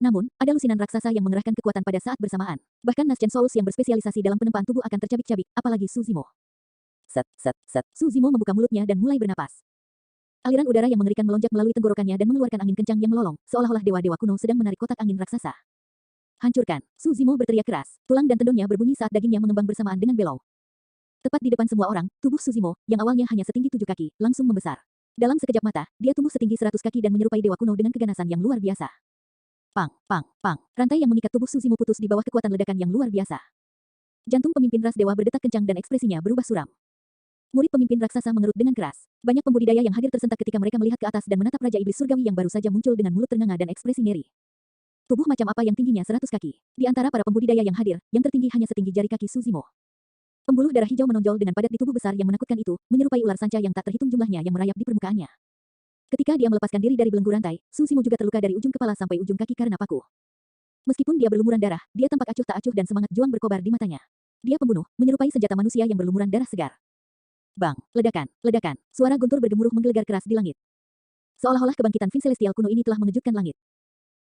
Namun, ada lusinan raksasa yang mengerahkan kekuatan pada saat bersamaan. Bahkan Nascent Souls yang berspesialisasi dalam penempaan tubuh akan tercabik-cabik, apalagi Su Zimo. Set, set, set. Su Zimo membuka mulutnya dan mulai bernapas. Aliran udara yang mengerikan melonjak melalui tenggorokannya dan mengeluarkan angin kencang yang melolong, seolah-olah dewa-dewa kuno sedang menarik kotak angin raksasa. Hancurkan! Su Zimo berteriak keras. Tulang dan tendonnya berbunyi saat dagingnya mengembang bersamaan dengan belau. Tepat di depan semua orang, tubuh Su Zimo, yang awalnya hanya setinggi 7 kaki, langsung membesar. Dalam sekejap mata, dia tumbuh setinggi 100 kaki dan menyerupai dewa kuno dengan keganasan yang luar biasa. Pang, pang, pang. Rantai yang mengikat tubuh Su Zimo putus di bawah kekuatan ledakan yang luar biasa. Jantung pemimpin ras dewa berdetak kencang dan ekspresinya berubah suram. Murid pemimpin raksasa mengerut dengan keras. Banyak pembudidaya yang hadir tersentak ketika mereka melihat ke atas dan menatap Raja Iblis Surgawi yang baru saja muncul dengan mulut ternganga dan ekspresi ngeri. Tubuh macam apa yang tingginya 100 kaki? Di antara para pembudidaya yang hadir, yang tertinggi hanya setinggi jari kaki Su Zimo. Pembuluh darah hijau menonjol dengan padat di tubuh besar yang menakutkan itu, menyerupai ular sanca yang tak terhitung jumlahnya yang merayap di permukaannya. Ketika dia melepaskan diri dari belenggu rantai, Su Zimo juga terluka dari ujung kepala sampai ujung kaki karena paku. Meskipun dia berlumuran darah, dia tampak acuh tak acuh dan semangat juang berkobar di matanya. Dia pembunuh, menyerupai senjata manusia yang berlumuran darah segar. Bang, ledakan, ledakan. Suara guntur bergemuruh menggelegar keras di langit. Seolah-olah kebangkitan Fin Celestial kuno ini telah mengejutkan langit.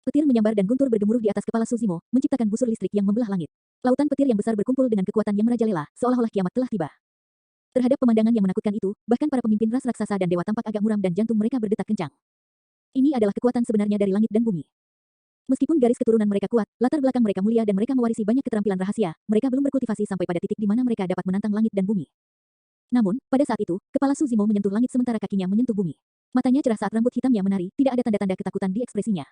Petir menyambar dan guntur bergemuruh di atas kepala Su Zimo, menciptakan busur listrik yang membelah langit. Lautan petir yang besar berkumpul dengan kekuatan yang merajalela, seolah-olah kiamat telah tiba. Terhadap pemandangan yang menakutkan itu, bahkan para pemimpin ras raksasa dan dewa tampak agak muram dan jantung mereka berdetak kencang. Ini adalah kekuatan sebenarnya dari langit dan bumi. Meskipun garis keturunan mereka kuat, latar belakang mereka mulia dan mereka mewarisi banyak keterampilan rahasia, mereka belum berkultivasi sampai pada titik di mana mereka dapat menantang langit dan bumi. Namun, pada saat itu, kepala Su Zimo menyentuh langit sementara kakinya menyentuh bumi. Matanya cerah saat rambut hitamnya menari, tidak ada tanda-tanda ketakutan di ekspresinya.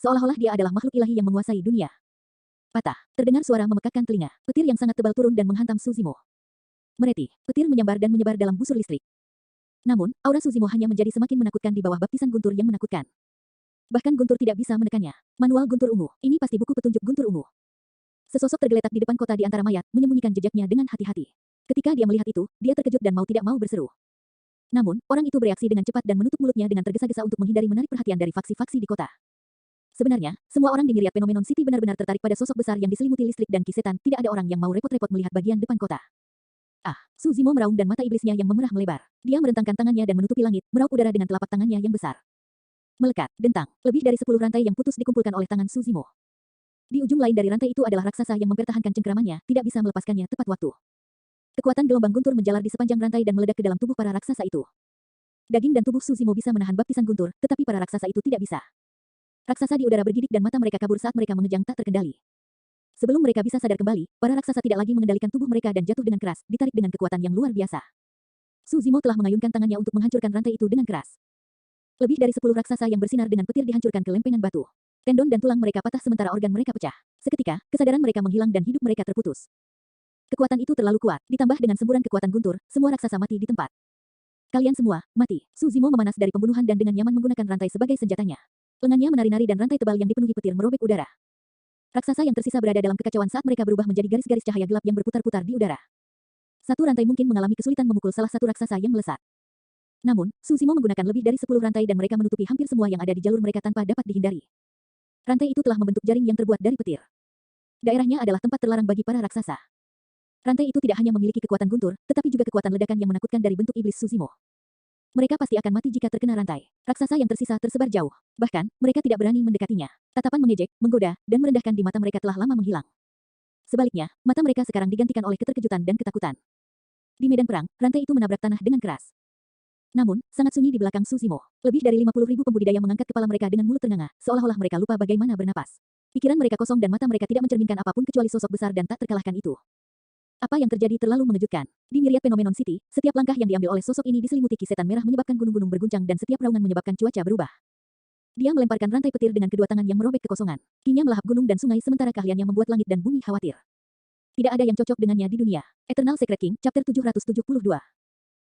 Seolah-olah dia adalah makhluk ilahi yang menguasai dunia. Patah, terdengar suara memekakkan telinga. Petir yang sangat tebal turun dan menghantam Su Zimo. Mereti, petir menyambar dan menyebar dalam busur listrik. Namun, aura Su Zimo hanya menjadi semakin menakutkan di bawah baptisan guntur yang menakutkan. Bahkan guntur tidak bisa menekannya. Manual guntur ungu, ini pasti buku petunjuk guntur ungu. Sesosok tergeletak di depan kota di antara mayat, menyembunyikan jejaknya dengan hati-hati. Ketika dia melihat itu, dia terkejut dan mau tidak mau berseru. Namun, orang itu bereaksi dengan cepat dan menutup mulutnya dengan tergesa-gesa untuk menghindari menarik perhatian dari faksi-faksi di kota. Sebenarnya, semua orang di Myriad Phenomenon City benar-benar tertarik pada sosok besar yang diselimuti listrik dan kisetan, tidak ada orang yang mau repot-repot melihat bagian depan kota. Ah, Su Zimo meraung dan mata iblisnya yang memerah melebar. Dia merentangkan tangannya dan menutupi langit, meraup udara dengan telapak tangannya yang besar. Melekat, dentang, lebih dari 10 rantai yang putus dikumpulkan oleh tangan Su Zimo. Di ujung lain dari rantai itu adalah raksasa yang mempertahankan cengkeramannya, tidak bisa melepaskannya tepat waktu. Kekuatan gelombang guntur menjalar di sepanjang rantai dan meledak ke dalam tubuh para raksasa itu. Daging dan tubuh Su Zimo bisa menahan baptisan guntur, tetapi para raksasa itu tidak bisa. Raksasa di udara bergidik dan mata mereka kabur saat mereka mengejang tak terkendali. Sebelum mereka bisa sadar kembali, para raksasa tidak lagi mengendalikan tubuh mereka dan jatuh dengan keras, ditarik dengan kekuatan yang luar biasa. Su Zimo telah mengayunkan tangannya untuk menghancurkan rantai itu dengan keras. Lebih dari 10 raksasa yang bersinar dengan petir dihancurkan ke lempengan batu. Tendon dan tulang mereka patah sementara organ mereka pecah. Seketika, kesadaran mereka menghilang dan hidup mereka terputus. Kekuatan itu terlalu kuat, ditambah dengan semburan kekuatan guntur, semua raksasa mati di tempat. Kalian semua, mati. Su Zimo memanas dari pembunuhan dan dengan nyaman menggunakan rantai sebagai senjatanya. Lengannya menari-nari dan rantai tebal yang dipenuhi petir merobek udara. Raksasa yang tersisa berada dalam kekacauan saat mereka berubah menjadi garis-garis cahaya gelap yang berputar-putar di udara. Satu rantai mungkin mengalami kesulitan memukul salah satu raksasa yang melesat. Namun, Su Zimo menggunakan lebih dari 10 rantai dan mereka menutupi hampir semua yang ada di jalur mereka tanpa dapat dihindari. Rantai itu telah membentuk jaring yang terbuat dari petir. Daerahnya adalah tempat terlarang bagi para raksasa. Rantai itu tidak hanya memiliki kekuatan guntur, tetapi juga kekuatan ledakan yang menakutkan dari bentuk iblis Su Zimo. Mereka pasti akan mati jika terkena rantai. Raksasa yang tersisa tersebar jauh. Bahkan, mereka tidak berani mendekatinya. Tatapan mengejek, menggoda, dan merendahkan di mata mereka telah lama menghilang. Sebaliknya, mata mereka sekarang digantikan oleh keterkejutan dan ketakutan. Di medan perang, rantai itu menabrak tanah dengan keras. Namun, sangat sunyi di belakang Su Zimo. Lebih dari 50.000 pembudidaya mengangkat kepala mereka dengan mulut ternganga, seolah-olah mereka lupa bagaimana bernapas. Pikiran mereka kosong dan mata mereka tidak mencerminkan apapun kecuali sosok besar dan tak terkalahkan itu. Apa yang terjadi terlalu mengejutkan. Di Myriad Phenomenon City, setiap langkah yang diambil oleh sosok ini diselimuti kisetan merah menyebabkan gunung-gunung berguncang dan setiap raungan menyebabkan cuaca berubah. Dia melemparkan rantai petir dengan kedua tangan yang merobek kekosongan. Kinya melahap gunung dan sungai sementara keahliannya membuat langit dan bumi khawatir. Tidak ada yang cocok dengannya di dunia. Eternal Secret King, Chapter 772.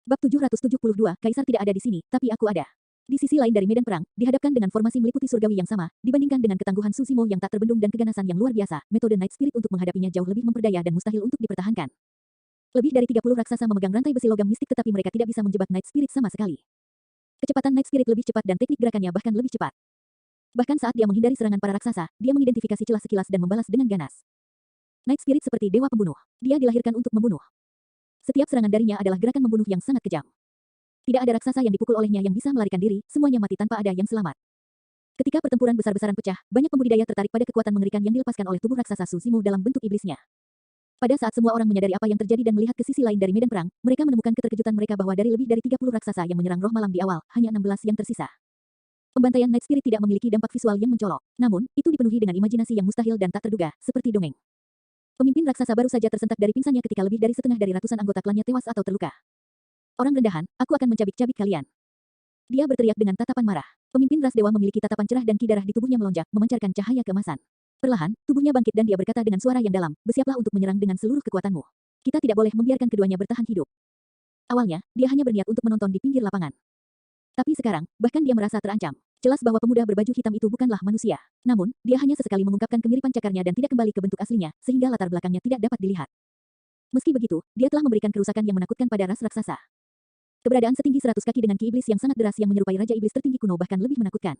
Bab 772, Kaisar tidak ada di sini, tapi aku ada. Di sisi lain dari medan perang, dihadapkan dengan formasi meliputi surgawi yang sama, dibandingkan dengan ketangguhan Su Zimo yang tak terbendung dan keganasan yang luar biasa, metode Night Spirit untuk menghadapinya jauh lebih memperdaya dan mustahil untuk dipertahankan. Lebih dari 30 raksasa memegang rantai besi logam mistik tetapi mereka tidak bisa menjebak Night Spirit sama sekali. Kecepatan Night Spirit lebih cepat dan teknik gerakannya bahkan lebih cepat. Bahkan saat dia menghindari serangan para raksasa, dia mengidentifikasi celah sekilas dan membalas dengan ganas. Night Spirit seperti dewa pembunuh. Dia dilahirkan untuk membunuh. Setiap serangan darinya adalah gerakan membunuh yang sangat kejam. Tidak ada raksasa yang dipukul olehnya yang bisa melarikan diri, semuanya mati tanpa ada yang selamat. Ketika pertempuran besar-besaran pecah, banyak pembudidaya tertarik pada kekuatan mengerikan yang dilepaskan oleh tubuh raksasa Su Zimo dalam bentuk iblisnya. Pada saat semua orang menyadari apa yang terjadi dan melihat ke sisi lain dari medan perang, mereka menemukan keterkejutan mereka bahwa dari lebih dari 30 raksasa yang menyerang roh malam di awal, hanya 16 yang tersisa. Pembantaian Night Spirit tidak memiliki dampak visual yang mencolok. Namun, itu dipenuhi dengan imajinasi yang mustahil dan tak terduga, seperti dongeng. Pemimpin raksasa baru saja tersentak dari pingsannya ketika lebih dari setengah dari ratusan anggota klannya tewas atau terluka. Orang rendahan, aku akan mencabik-cabik kalian. Dia berteriak dengan tatapan marah. Pemimpin ras dewa memiliki tatapan cerah dan ki darah di tubuhnya melonjak, memancarkan cahaya keemasan. Perlahan, tubuhnya bangkit dan dia berkata dengan suara yang dalam, bersiaplah untuk menyerang dengan seluruh kekuatanmu. Kita tidak boleh membiarkan keduanya bertahan hidup. Awalnya, dia hanya berniat untuk menonton di pinggir lapangan. Tapi sekarang, bahkan dia merasa terancam. Jelas bahwa pemuda berbaju hitam itu bukanlah manusia. Namun, dia hanya sesekali mengungkapkan kemiripan cakarnya dan tidak kembali ke bentuk aslinya, sehingga latar belakangnya tidak dapat dilihat. Meski begitu, dia telah memberikan kerusakan yang menakutkan pada ras raksasa. Keberadaan setinggi 100 kaki dengan ki iblis yang sangat deras yang menyerupai raja iblis tertinggi kuno bahkan lebih menakutkan.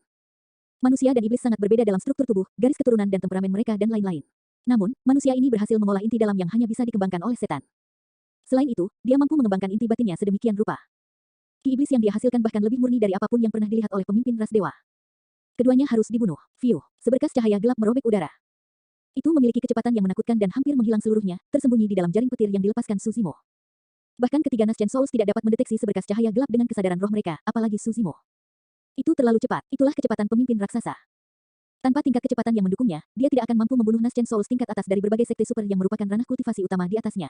Manusia dan iblis sangat berbeda dalam struktur tubuh, garis keturunan dan temperamen mereka dan lain-lain. Namun, manusia ini berhasil mengolah inti dalam yang hanya bisa dikembangkan oleh setan. Selain itu, dia mampu mengembangkan inti batinnya sedemikian rupa. Ki iblis yang dia hasilkan bahkan lebih murni dari apapun yang pernah dilihat oleh pemimpin ras dewa. Keduanya harus dibunuh. Fiu, seberkas cahaya gelap merobek udara. Itu memiliki kecepatan yang menakutkan dan hampir menghilang seluruhnya, tersembunyi di dalam jaring petir yang dilepaskan Suzimo. Bahkan ketiga Nascent Souls tidak dapat mendeteksi seberkas cahaya gelap dengan kesadaran roh mereka, apalagi Suzimo. Itu terlalu cepat, itulah kecepatan pemimpin raksasa. Tanpa tingkat kecepatan yang mendukungnya, dia tidak akan mampu membunuh Nascent Souls tingkat atas dari berbagai sekte super yang merupakan ranah kultivasi utama di atasnya.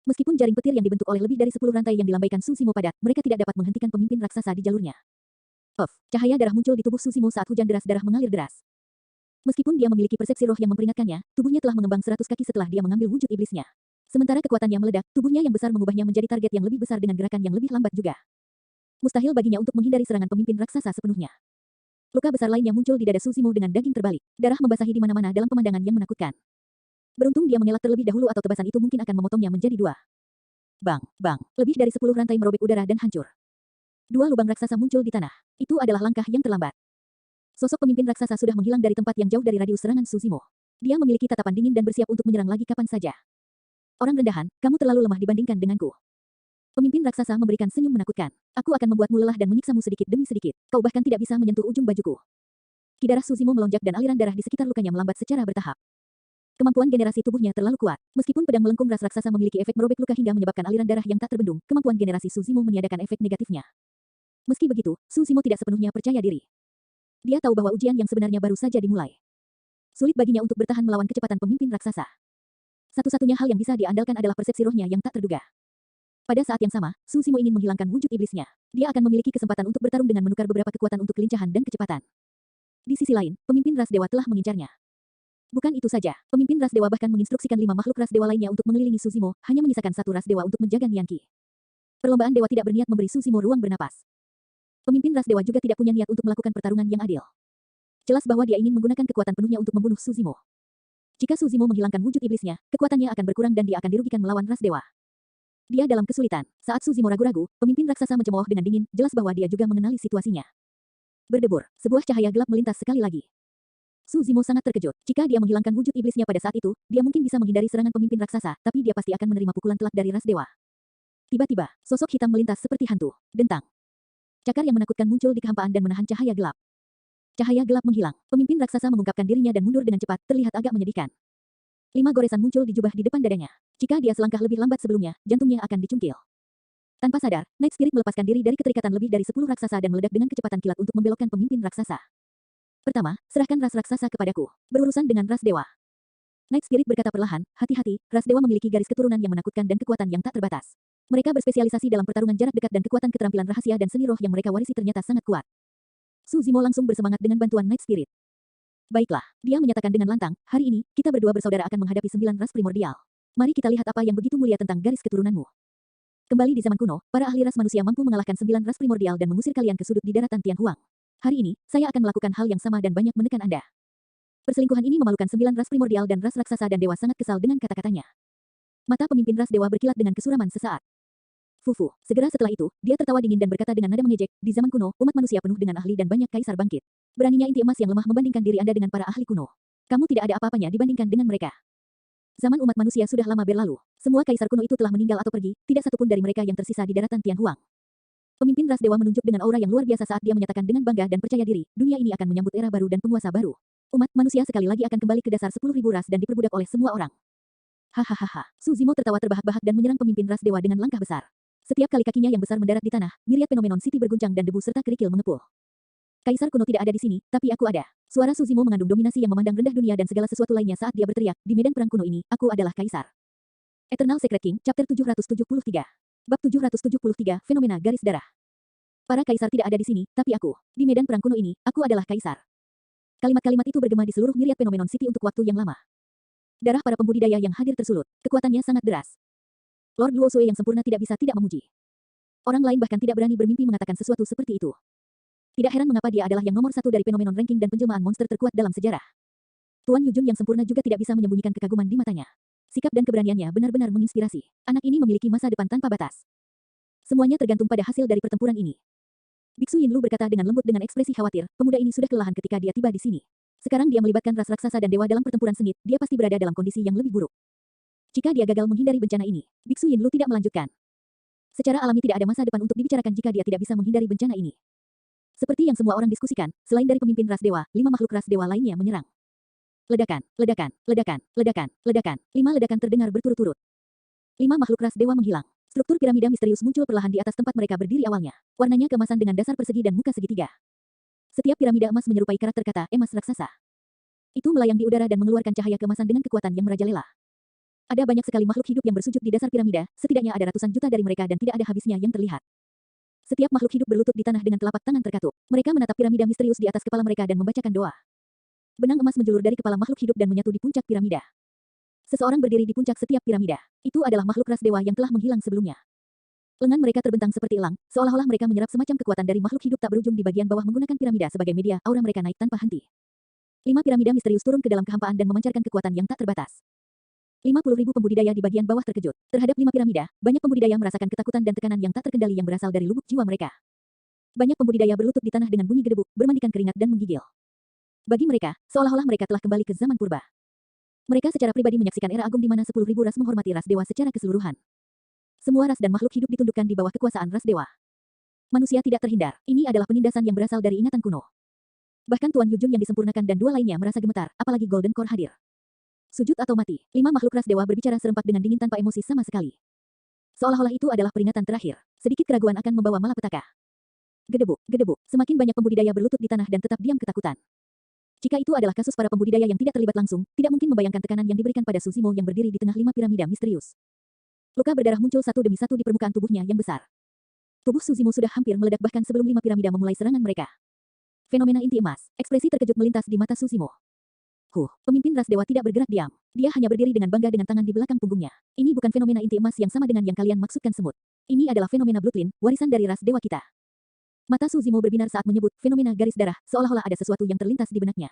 Meskipun jaring petir yang dibentuk oleh lebih dari 10 rantai yang dilambaikan Suzimo padat, mereka tidak dapat menghentikan pemimpin raksasa di jalurnya. Cahaya darah muncul di tubuh Suzimo saat hujan deras darah mengalir deras. Meskipun dia memiliki persepsi roh yang memperingatkannya, tubuhnya telah mengembang 100 kaki setelah dia mengambil wujud iblisnya. Sementara kekuatannya meledak, tubuhnya yang besar mengubahnya menjadi target yang lebih besar dengan gerakan yang lebih lambat juga. Mustahil baginya untuk menghindari serangan pemimpin raksasa sepenuhnya. Luka besar lainnya muncul di dada Suzimo dengan daging terbalik. Darah membasahi di mana-mana dalam pemandangan yang menakutkan. Beruntung dia mengelak terlebih dahulu atau tebasan itu mungkin akan memotongnya menjadi dua. Bang, bang, lebih dari 10 rantai merobek udara dan hancur. 2 lubang raksasa muncul di tanah. Itu adalah langkah yang terlambat. Sosok pemimpin raksasa sudah menghilang dari tempat yang jauh dari radius serangan Suzimo. Dia memiliki tatapan dingin dan bersiap untuk menyerang lagi kapan saja. Orang rendahan, kamu terlalu lemah dibandingkan denganku. Pemimpin raksasa memberikan senyum menakutkan. Aku akan membuatmu lelah dan menyiksamu sedikit demi sedikit. Kau bahkan tidak bisa menyentuh ujung bajuku. Ki darah Suzimo melonjak dan aliran darah di sekitar lukanya melambat secara bertahap. Kemampuan generasi tubuhnya terlalu kuat. Meskipun pedang melengkung ras raksasa memiliki efek merobek luka hingga menyebabkan aliran darah yang tak terbendung, kemampuan generasi Suzimo meniadakan efek negatifnya. Meski begitu, Suzimo tidak sepenuhnya percaya diri. Dia tahu bahwa ujian yang sebenarnya baru saja dimulai. Sulit baginya untuk bertahan melawan kecepatan pemimpin raksasa. Satu-satunya hal yang bisa dia andalkan adalah persepsi rohnya yang tak terduga. Pada saat yang sama, Suzimo ingin menghilangkan wujud iblisnya. Dia akan memiliki kesempatan untuk bertarung dengan menukar beberapa kekuatan untuk kelincahan dan kecepatan. Di sisi lain, pemimpin ras dewa telah mengincarnya. Bukan itu saja, pemimpin ras dewa bahkan menginstruksikan 5 makhluk ras dewa lainnya untuk mengelilingi Suzimo, hanya menyisakan 1 ras dewa untuk menjaga Nianqi. Perlombaan dewa tidak berniat memberi Suzimo ruang bernapas. Pemimpin ras dewa juga tidak punya niat untuk melakukan pertarungan yang adil. Jelas bahwa dia ingin menggunakan kekuatan penuhnya untuk membunuh Suzimo. Jika Suzimo menghilangkan wujud iblisnya, kekuatannya akan berkurang dan dia akan dirugikan melawan ras dewa. Dia dalam kesulitan. Saat Suzimo ragu-ragu, pemimpin raksasa mencemooh dengan dingin, jelas bahwa dia juga mengenali situasinya. Berdebur, sebuah cahaya gelap melintas sekali lagi. Suzimo sangat terkejut. Jika dia menghilangkan wujud iblisnya pada saat itu, dia mungkin bisa menghindari serangan pemimpin raksasa, tapi dia pasti akan menerima pukulan telak dari ras dewa. Tiba-tiba, sosok hitam melintas seperti hantu. Dentang. Cakar yang menakutkan muncul di kehampaan dan menahan cahaya gelap. Cahaya gelap menghilang. Pemimpin raksasa mengungkapkan dirinya dan mundur dengan cepat, terlihat agak menyedihkan. 5 goresan muncul di jubah di depan dadanya. Jika dia selangkah lebih lambat sebelumnya, jantungnya akan dicungkil. Tanpa sadar, Night Spirit melepaskan diri dari keterikatan lebih dari 10 raksasa dan meledak dengan kecepatan kilat untuk membelokkan pemimpin raksasa. Pertama, serahkan ras raksasa kepadaku. Berurusan dengan ras dewa. Night Spirit berkata perlahan, hati-hati, ras dewa memiliki garis keturunan yang menakutkan dan kekuatan yang tak terbatas. Mereka berspesialisasi dalam pertarungan jarak dekat dan kekuatan keterampilan rahasia dan seni roh yang mereka warisi ternyata sangat kuat. Suzimo langsung bersemangat dengan bantuan Night Spirit. Baiklah, dia menyatakan dengan lantang, hari ini, kita berdua bersaudara akan menghadapi 9 ras primordial. Mari kita lihat apa yang begitu mulia tentang garis keturunanmu. Kembali di zaman kuno, para ahli ras manusia mampu mengalahkan 9 ras primordial dan mengusir kalian ke sudut di daratan Tianhuang. Hari ini, saya akan melakukan hal yang sama dan banyak menekan Anda. Perselingkuhan ini memalukan 9 ras primordial dan ras raksasa dan dewa sangat kesal dengan kata-katanya. Mata pemimpin ras dewa berkilat dengan kesuraman sesaat. Fufu, segera setelah itu, dia tertawa dingin dan berkata dengan nada mengejek, di zaman kuno, umat manusia penuh dengan ahli dan banyak kaisar bangkit. Beraninya inti emas yang lemah membandingkan diri Anda dengan para ahli kuno. Kamu tidak ada apa-apanya dibandingkan dengan mereka. Zaman umat manusia sudah lama berlalu. Semua kaisar kuno itu telah meninggal atau pergi, tidak satupun dari mereka yang tersisa di daratan Tianhuang. Pemimpin ras dewa menunjuk dengan aura yang luar biasa saat dia menyatakan dengan bangga dan percaya diri, dunia ini akan menyambut era baru dan penguasa baru. Umat manusia sekali lagi akan kembali ke dasar 10.000 ras dan diperbudak oleh semua orang. Hahaha. Suzimo tertawa terbahak-bahak dan menyerang pemimpin ras dewa dengan langkah besar. Setiap kali kakinya yang besar mendarat di tanah, myriad Phenomenon City berguncang dan debu serta kerikil mengepul. Kaisar kuno tidak ada di sini, tapi aku ada. Suara Suzimo mengandung dominasi yang memandang rendah dunia dan segala sesuatu lainnya saat dia berteriak, di medan perang kuno ini, aku adalah kaisar. Eternal Secret King, Chapter 773. Bab 773, Fenomena Garis Darah. Para kaisar tidak ada di sini, tapi aku. Di medan perang kuno ini, aku adalah kaisar. Kalimat-kalimat itu bergema di seluruh myriad Phenomenon City untuk waktu yang lama. Darah para pembudidaya yang hadir tersulut. Kekuatannya sangat deras. Lord Luo Sui yang sempurna tidak bisa tidak memuji. Orang lain bahkan tidak berani bermimpi mengatakan sesuatu seperti itu. Tidak heran mengapa dia adalah yang nomor satu dari Phenomenon Ranking dan penjelmaan monster terkuat dalam sejarah. Tuan Yujun yang sempurna juga tidak bisa menyembunyikan kekaguman di matanya. Sikap dan keberaniannya benar-benar menginspirasi. Anak ini memiliki masa depan tanpa batas. Semuanya tergantung pada hasil dari pertempuran ini. Biksu Yinlu berkata dengan lembut dengan ekspresi khawatir, pemuda ini sudah kelelahan ketika dia tiba di sini. Sekarang dia melibatkan ras raksasa dan dewa dalam pertempuran sengit, dia pasti berada dalam kondisi yang lebih buruk. Jika dia gagal menghindari bencana ini, Biksu Yinlu tidak melanjutkan. Secara alami tidak ada masa depan untuk dibicarakan jika dia tidak bisa menghindari bencana ini. Seperti yang semua orang diskusikan, selain dari pemimpin ras dewa, 5 makhluk ras dewa lainnya menyerang. Ledakan, ledakan, ledakan, ledakan, ledakan. 5 ledakan terdengar berturut-turut. 5 makhluk ras dewa menghilang. Struktur piramida misterius muncul perlahan di atas tempat mereka berdiri awalnya. Warnanya keemasan dengan dasar persegi dan muka segitiga. Setiap piramida emas menyerupai karakter kata emas raksasa. Itu melayang di udara dan mengeluarkan cahaya keemasan dengan kekuatan yang merajalela. Ada banyak sekali makhluk hidup yang bersujud di dasar piramida, setidaknya ada ratusan juta dari mereka dan tidak ada habisnya yang terlihat. Setiap makhluk hidup berlutut di tanah dengan telapak tangan terkatup. Mereka menatap piramida misterius di atas kepala mereka dan membacakan doa. Benang emas menjulur dari kepala makhluk hidup dan menyatu di puncak piramida. Seseorang berdiri di puncak setiap piramida. Itu adalah makhluk ras dewa yang telah menghilang sebelumnya. Lengan mereka terbentang seperti elang, seolah-olah mereka menyerap semacam kekuatan dari makhluk hidup tak berujung di bagian bawah menggunakan piramida sebagai media. Aura mereka naik tanpa henti. 5 piramida misterius turun ke dalam kehampaan dan memancarkan kekuatan yang tak terbatas. 50.000 pembudidaya di bagian bawah terkejut. Terhadap 5 piramida, banyak pembudidaya merasakan ketakutan dan tekanan yang tak terkendali yang berasal dari lubuk jiwa mereka. Banyak pembudidaya berlutut di tanah dengan bunyi gedebuk, bermandikan keringat dan menggigil. Bagi mereka, seolah-olah mereka telah kembali ke zaman purba. Mereka secara pribadi menyaksikan era agung di mana 10.000 ras menghormati ras dewa secara keseluruhan. Semua ras dan makhluk hidup ditundukkan di bawah kekuasaan ras dewa. Manusia tidak terhindar. Ini adalah penindasan yang berasal dari ingatan kuno. Bahkan Tuan Yujun yang disempurnakan dan 2 lainnya merasa gemetar, apalagi Golden Core hadir. Sujud atau mati, 5 makhluk ras dewa berbicara serempak dengan dingin tanpa emosi sama sekali. Seolah-olah itu adalah peringatan terakhir. Sedikit keraguan akan membawa malapetaka. Gedebuk, gedebuk. Semakin banyak pembudidaya berlutut di tanah dan tetap diam ketakutan. Jika itu adalah kasus para pembudidaya yang tidak terlibat langsung, tidak mungkin membayangkan tekanan yang diberikan pada Suzimo yang berdiri di tengah 5 piramida misterius. Luka berdarah muncul satu demi satu di permukaan tubuhnya yang besar. Tubuh Suzimo sudah hampir meledak bahkan sebelum 5 piramida memulai serangan mereka. Fenomena inti emas. Ekspresi terkejut melintas di mata Suzimo. Pemimpin ras dewa tidak bergerak diam. Dia hanya berdiri dengan bangga dengan tangan di belakang punggungnya. Ini bukan fenomena inti emas yang sama dengan yang kalian maksudkan semut. Ini adalah fenomena Bloodline, warisan dari ras dewa kita. Mata Suzimo berbinar saat menyebut fenomena garis darah, seolah-olah ada sesuatu yang terlintas di benaknya.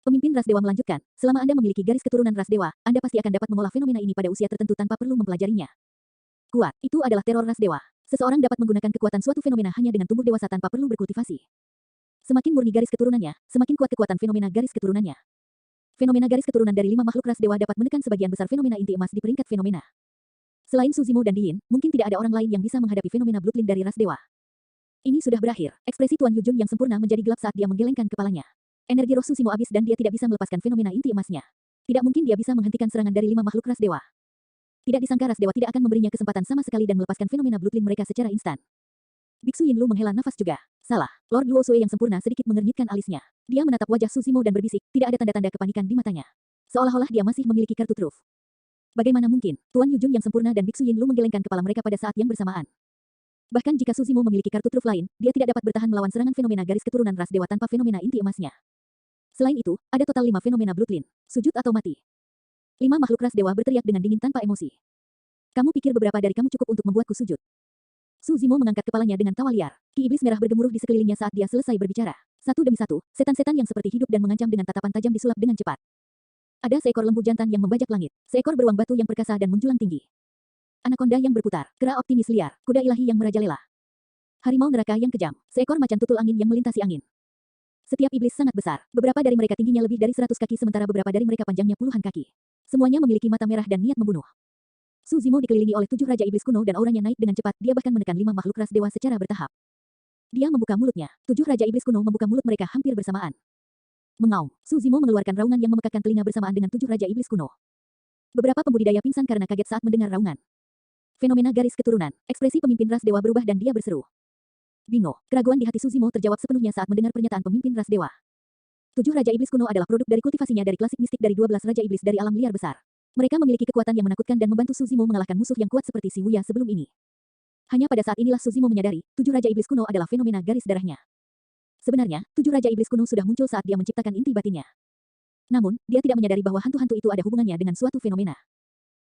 Pemimpin ras dewa melanjutkan, selama Anda memiliki garis keturunan ras dewa, Anda pasti akan dapat mengolah fenomena ini pada usia tertentu tanpa perlu mempelajarinya. Kuat, itu adalah teror ras dewa. Seseorang dapat menggunakan kekuatan suatu fenomena hanya dengan tumbuh dewasa tanpa perlu berkultivasi. Semakin murni garis keturunannya, semakin kuat kekuatan fenomena garis keturunannya. Fenomena garis keturunan dari 5 makhluk ras dewa dapat menekan sebagian besar fenomena inti emas di peringkat fenomena. Selain Suzimo dan Diin, mungkin tidak ada orang lain yang bisa menghadapi fenomena Bloodline dari ras dewa. Ini sudah berakhir. Ekspresi Tuan Yujun yang sempurna menjadi gelap saat dia menggelengkan kepalanya. Energi roh Suzimo habis dan dia tidak bisa melepaskan fenomena inti emasnya. Tidak mungkin dia bisa menghentikan serangan dari 5 makhluk ras dewa. Tidak disangka ras dewa tidak akan memberinya kesempatan sama sekali dan melepaskan fenomena Bloodline mereka secara instan. Biksu Yinlu menghela nafas juga. Salah. Lord Luo Sui yang sempurna sedikit mengernyitkan alisnya. Dia menatap wajah Suzimo dan berbisik, tidak ada tanda-tanda kepanikan di matanya. Seolah-olah dia masih memiliki kartu truf. Bagaimana mungkin? Tuan Yujun yang sempurna dan Biksu Yinlu menggelengkan kepala mereka pada saat yang bersamaan. Bahkan jika Suzimo memiliki kartu truf lain, dia tidak dapat bertahan melawan serangan fenomena garis keturunan ras dewa tanpa fenomena inti emasnya. Selain itu, ada total 5 fenomena Bloodline. Sujud atau mati. 5 makhluk ras dewa berteriak dengan dingin tanpa emosi. Kamu pikir beberapa dari kamu cukup untuk membuatku sujud? Suzimo mengangkat kepalanya dengan tawa liar. Ki iblis merah bergemuruh di sekelilingnya saat dia selesai berbicara. Satu demi satu, setan-setan yang seperti hidup dan mengancam dengan tatapan tajam disulap dengan cepat. Ada seekor lembu jantan yang membajak langit, seekor beruang batu yang perkasa dan menjulang tinggi. Anakonda yang berputar, kera optimis liar, kuda ilahi yang merajalela. Harimau neraka yang kejam, seekor macan tutul angin yang melintasi angin. Setiap iblis sangat besar, beberapa dari mereka tingginya lebih dari 100 kaki sementara beberapa dari mereka panjangnya puluhan kaki. Semuanya memiliki mata merah dan niat membunuh. Suzimo dikelilingi oleh 7 raja iblis kuno dan auranya naik dengan cepat, dia bahkan menekan 5 makhluk ras dewa secara bertahap. Dia membuka mulutnya, 7 raja iblis kuno membuka mulut mereka hampir bersamaan. Mengaum, Suzimo mengeluarkan raungan yang memekakkan telinga bersamaan dengan 7 raja iblis kuno. Beberapa pembudidaya pingsan karena kaget saat mendengar raungan. Fenomena garis keturunan. Ekspresi pemimpin ras dewa berubah dan dia berseru. Bingo. Keraguan di hati Suzimo terjawab sepenuhnya saat mendengar pernyataan pemimpin ras dewa. 7 Raja Iblis kuno adalah produk dari kultivasinya dari klasik mistik dari 12 Raja Iblis dari alam liar besar. Mereka memiliki kekuatan yang menakutkan dan membantu Suzimo mengalahkan musuh yang kuat seperti si Wuya sebelum ini. Hanya pada saat inilah Suzimo menyadari, 7 Raja Iblis kuno adalah fenomena garis darahnya. Sebenarnya, 7 Raja Iblis kuno sudah muncul saat dia menciptakan inti batinnya. Namun, dia tidak menyadari bahwa hantu-hantu itu ada hubungannya dengan suatu fenomena.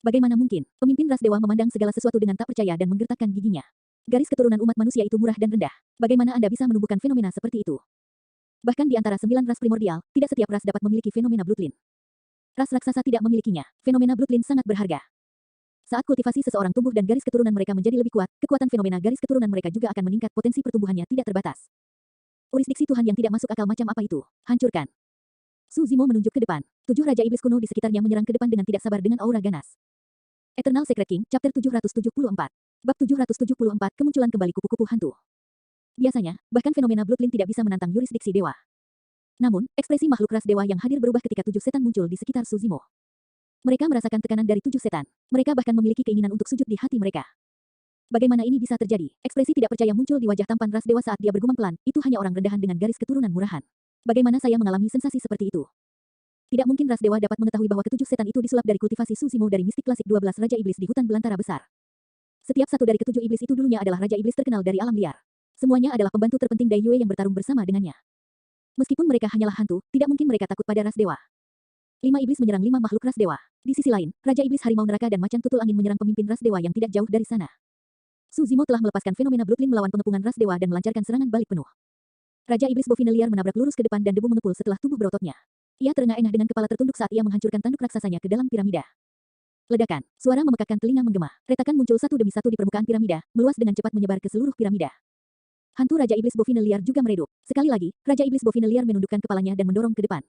Bagaimana mungkin, pemimpin ras dewa memandang segala sesuatu dengan tak percaya dan menggertakkan giginya. Garis keturunan umat manusia itu murah dan rendah. Bagaimana Anda bisa menumbuhkan fenomena seperti itu? Bahkan di antara 9 ras primordial, tidak setiap ras dapat memiliki fenomena bloodline. Ras raksasa tidak memilikinya. Fenomena bloodline sangat berharga. Saat kultivasi seseorang tumbuh dan garis keturunan mereka menjadi lebih kuat, kekuatan fenomena garis keturunan mereka juga akan meningkat, potensi pertumbuhannya tidak terbatas. Urisdiksi Tuhan yang tidak masuk akal macam apa itu? Hancurkan. Suzimo menunjuk ke depan. 7 Raja Iblis kuno di sekitarnya menyerang ke depan dengan tidak sabar dengan aura ganas. Eternal Secret King, Chapter 774. Bab 774, kemunculan kembali kupu-kupu hantu. Biasanya, bahkan fenomena bloodline tidak bisa menantang yurisdiksi dewa. Namun, ekspresi makhluk ras dewa yang hadir berubah ketika 7 setan muncul di sekitar Suzimo. Mereka merasakan tekanan dari 7 setan. Mereka bahkan memiliki keinginan untuk sujud di hati mereka. Bagaimana ini bisa terjadi? Ekspresi tidak percaya muncul di wajah tampan ras dewa saat dia bergumam pelan, itu hanya orang rendahan dengan garis keturunan murahan. Bagaimana saya mengalami sensasi seperti itu? Tidak mungkin ras dewa dapat mengetahui bahwa ketujuh setan itu disulap dari kultivasi Suzimo dari mistik klasik 12 Raja Iblis di hutan belantara besar. Setiap satu dari ketujuh iblis itu dulunya adalah Raja Iblis terkenal dari alam liar. Semuanya adalah pembantu terpenting Dai Yue yang bertarung bersama dengannya. Meskipun mereka hanyalah hantu, tidak mungkin mereka takut pada ras dewa. 5 iblis menyerang 5 makhluk ras dewa. Di sisi lain, Raja Iblis Harimau Neraka dan Macan Tutul Angin menyerang pemimpin ras dewa yang tidak jauh dari sana. Suzimo telah melepaskan fenomena bloodline melawan pengepungan ras dewa dan melancarkan serangan balik penuh. Raja Iblis Bovine liar menabrak lurus ke depan dan debu mengepul setelah tubuh berototnya. Ia terengah-engah dengan kepala tertunduk saat ia menghancurkan tanduk raksasanya ke dalam piramida. Ledakan. Suara memekakkan telinga menggema. Retakan muncul satu demi satu di permukaan piramida, meluas dengan cepat menyebar ke seluruh piramida. Hantu Raja Iblis Bovine liar juga meredup. Sekali lagi, Raja Iblis Bovine liar menundukkan kepalanya dan mendorong ke depan.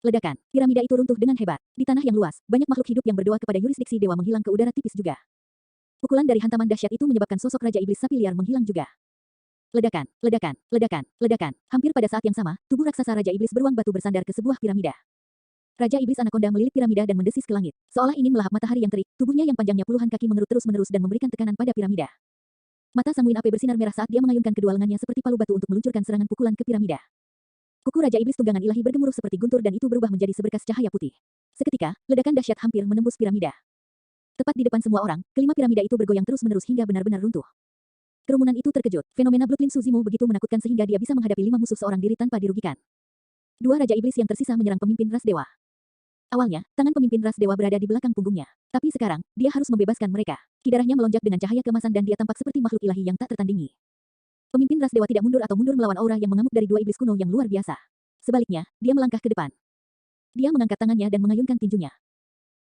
Ledakan. Piramida itu runtuh dengan hebat. Di tanah yang luas, banyak makhluk hidup yang berdoa kepada yurisdiksi dewa menghilang ke udara tipis juga. Pukulan dari hantaman dahsyat itu menyebabkan sosok Raja Iblis Sapi liar menghilang juga. Ledakan, ledakan, ledakan, ledakan. Hampir pada saat yang sama, tubuh raksasa Raja Iblis beruang batu bersandar ke sebuah piramida. Raja Iblis Anaconda melilit piramida dan mendesis ke langit. Seolah ingin melahap matahari yang terik, tubuhnya yang panjangnya puluhan kaki mengerut terus-menerus dan memberikan tekanan pada piramida. Mata Sanguin Ape bersinar merah saat dia mengayunkan kedua lengannya seperti palu batu untuk meluncurkan serangan pukulan ke piramida. Kuku Raja Iblis Tunggangan Ilahi bergemuruh seperti guntur dan itu berubah menjadi seberkas cahaya putih. Seketika, ledakan dahsyat hampir menembus piramida. Tepat di depan semua orang, kelima piramida itu bergoyang terus-menerus hingga benar-benar runtuh. Kerumunan itu terkejut. Fenomena bloodline Suzimo begitu menakutkan sehingga dia bisa menghadapi 5 musuh seorang diri tanpa dirugikan. 2 Raja Iblis yang tersisa menyerang pemimpin ras dewa. Awalnya, tangan pemimpin ras dewa berada di belakang punggungnya. Tapi sekarang, dia harus membebaskan mereka. Kidarahnya melonjak dengan cahaya keemasan dan dia tampak seperti makhluk ilahi yang tak tertandingi. Pemimpin ras dewa tidak mundur atau mundur melawan aura yang mengamuk dari 2 iblis kuno yang luar biasa. Sebaliknya, dia melangkah ke depan. Dia mengangkat tangannya dan mengayunkan tinjunya.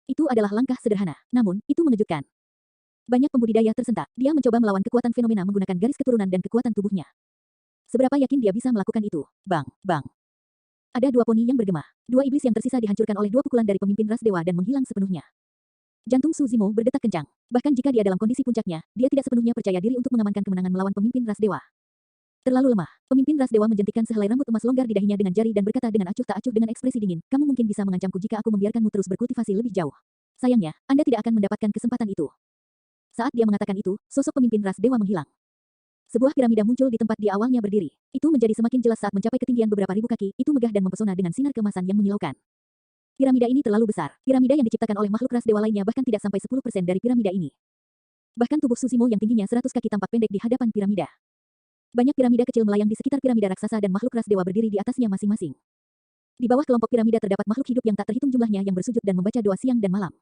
Itu adalah langkah sederhana, namun, itu mengejutkan. Banyak pembudidaya tersentak. Dia mencoba melawan kekuatan fenomena menggunakan garis keturunan dan kekuatan tubuhnya. Seberapa yakin dia bisa melakukan itu? Bang, bang. Ada 2 poni yang bergema. 2 iblis yang tersisa dihancurkan oleh 2 pukulan dari pemimpin ras dewa dan menghilang sepenuhnya. Jantung Suzimo berdetak kencang. Bahkan jika dia dalam kondisi puncaknya, dia tidak sepenuhnya percaya diri untuk mengamankan kemenangan melawan pemimpin ras dewa. Terlalu lemah. Pemimpin ras dewa menjentikkan sehelai rambut emas longgar di dahinya dengan jari dan berkata dengan acuh tak acuh dengan ekspresi dingin, "Kamu mungkin bisa mengancamku jika aku membiarkanmu terus berkultivasi lebih jauh. Sayangnya, Anda tidak akan mendapatkan kesempatan itu." Saat dia mengatakan itu, sosok pemimpin ras dewa menghilang. Sebuah piramida muncul di tempat dia awalnya berdiri. Itu menjadi semakin jelas saat mencapai ketinggian beberapa ribu kaki, itu megah dan mempesona dengan sinar keemasan yang menyilaukan. Piramida ini terlalu besar. Piramida yang diciptakan oleh makhluk ras dewa lainnya bahkan tidak sampai 10% dari piramida ini. Bahkan tubuh Suzimo yang tingginya 100 kaki tampak pendek di hadapan piramida. Banyak piramida kecil melayang di sekitar piramida raksasa dan makhluk ras dewa berdiri di atasnya masing-masing. Di bawah kelompok piramida terdapat makhluk hidup yang tak terhitung jumlahnya yang bersujud dan membaca doa siang dan malam.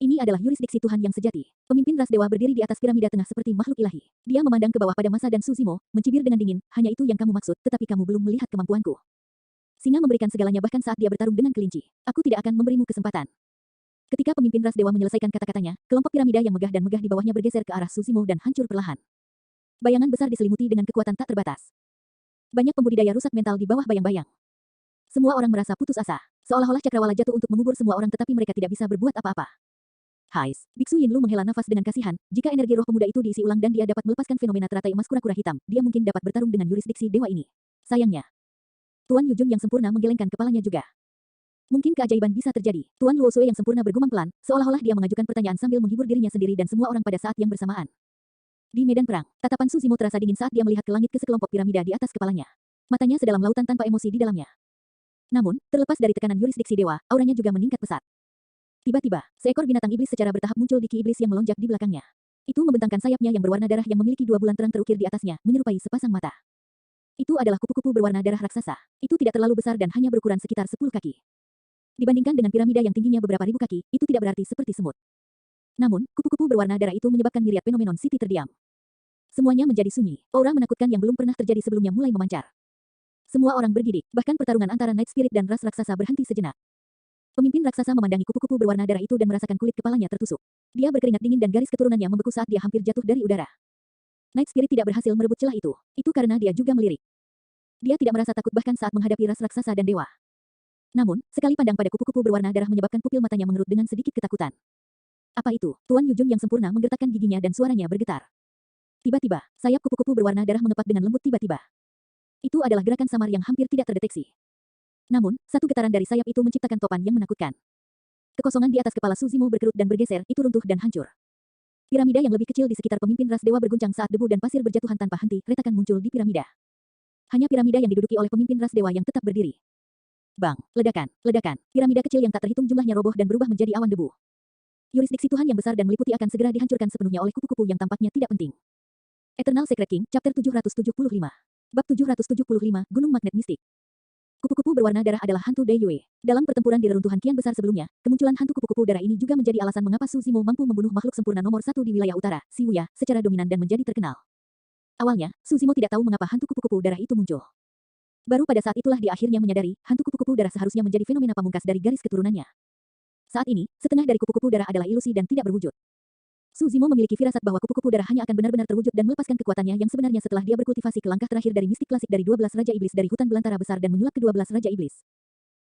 Ini adalah yurisdiksi Tuhan yang sejati. Pemimpin ras dewa berdiri di atas piramida tengah seperti makhluk ilahi. Dia memandang ke bawah pada Masa dan Suzimo, mencibir dengan dingin, "Hanya itu yang kamu maksud, tetapi kamu belum melihat kemampuanku." Singa memberikan segalanya bahkan saat dia bertarung dengan kelinci. "Aku tidak akan memberimu kesempatan." Ketika pemimpin ras dewa menyelesaikan kata-katanya, kelompok piramida yang megah dan megah di bawahnya bergeser ke arah Suzimo dan hancur perlahan. Bayangan besar diselimuti dengan kekuatan tak terbatas. Banyak pembudidaya rusak mental di bawah bayang-bayang. Semua orang merasa putus asa. Seolah-olah cakrawala jatuh untuk mengubur semua orang tetapi mereka tidak bisa berbuat apa-apa. Hais, Biksu Yinlu menghela nafas dengan kasihan, jika energi roh pemuda itu diisi ulang dan dia dapat melepaskan fenomena teratai emas kura-kura hitam, dia mungkin dapat bertarung dengan yurisdiksi dewa ini. Sayangnya, Tuan Yujun yang sempurna menggelengkan kepalanya juga. Mungkin keajaiban bisa terjadi. Tuan Luosue yang sempurna bergumam pelan, seolah-olah dia mengajukan pertanyaan sambil menghibur dirinya sendiri dan semua orang pada saat yang bersamaan. Di medan perang, tatapan Suzimo terasa dingin saat dia melihat ke langit ke sekelompok piramida di atas kepalanya. Matanya sedalam lautan tanpa emosi di dalamnya. Namun, terlepas dari tekanan yurisdiksi dewa, auranya juga meningkat pesat. Tiba-tiba, seekor binatang iblis secara bertahap muncul di ki iblis yang melonjak di belakangnya. Itu membentangkan sayapnya yang berwarna darah yang memiliki 2 bulan terang terukir di atasnya, menyerupai sepasang mata. Itu adalah kupu-kupu berwarna darah raksasa. Itu tidak terlalu besar dan hanya berukuran sekitar 10 kaki. Dibandingkan dengan piramida yang tingginya beberapa ribu kaki, itu tidak berarti seperti semut. Namun, kupu-kupu berwarna darah itu menyebabkan myriad fenomenon Siti terdiam. Semuanya menjadi sunyi. Aura menakutkan yang belum pernah terjadi sebelumnya mulai memancar. Semua orang bergidik, bahkan pertarungan antara Night Spirit dan ras raksasa berhenti sejenak. Pemimpin raksasa memandangi kupu-kupu berwarna darah itu dan merasakan kulit kepalanya tertusuk. Dia berkeringat dingin dan garis keturunannya membeku saat dia hampir jatuh dari udara. Night Spirit tidak berhasil merebut celah itu. Itu karena dia juga melirik. Dia tidak merasa takut bahkan saat menghadapi ras raksasa dan dewa. Namun, sekali pandang pada kupu-kupu berwarna darah menyebabkan pupil matanya mengerut dengan sedikit ketakutan. Apa itu? Tuan Yujun yang sempurna menggertakkan giginya dan suaranya bergetar. Tiba-tiba, sayap kupu-kupu berwarna darah mengepak dengan lembut tiba-tiba. Itu adalah gerakan samar yang hampir tidak terdeteksi. Namun, satu getaran dari sayap itu menciptakan topan yang menakutkan. Kekosongan di atas kepala Suzimo berkerut dan bergeser, itu runtuh dan hancur. Piramida yang lebih kecil di sekitar pemimpin ras dewa berguncang saat debu dan pasir berjatuhan tanpa henti, retakan muncul di piramida. Hanya piramida yang diduduki oleh pemimpin ras dewa yang tetap berdiri. Bang, ledakan, ledakan. Piramida kecil yang tak terhitung jumlahnya roboh dan berubah menjadi awan debu. Yurisdiksi Tuhan yang besar dan meliputi akan segera dihancurkan sepenuhnya oleh kupu-kupu yang tampaknya tidak penting. Eternal Secret King, Chapter 775. Bab 775, Gunung Magnet Mistik. Kupu-kupu berwarna darah adalah hantu Deiyue. Dalam pertempuran di reruntuhan kian besar sebelumnya, kemunculan hantu kupu-kupu darah ini juga menjadi alasan mengapa Suzimo mampu membunuh makhluk sempurna nomor 1 di wilayah utara, Shibuya, secara dominan dan menjadi terkenal. Awalnya, Suzimo tidak tahu mengapa hantu kupu-kupu darah itu muncul. Baru pada saat itulah dia akhirnya menyadari, hantu kupu-kupu darah seharusnya menjadi fenomena pamungkas dari garis keturunannya. Saat ini, setengah dari kupu-kupu darah adalah ilusi dan tidak berwujud. Suzimo memiliki firasat bahwa kupu-kupu darah hanya akan benar-benar terwujud dan melepaskan kekuatannya yang sebenarnya setelah dia berkultivasi ke langkah terakhir dari mistik klasik dari 12 Raja Iblis dari hutan belantara besar dan menyulap ke-12 Raja Iblis.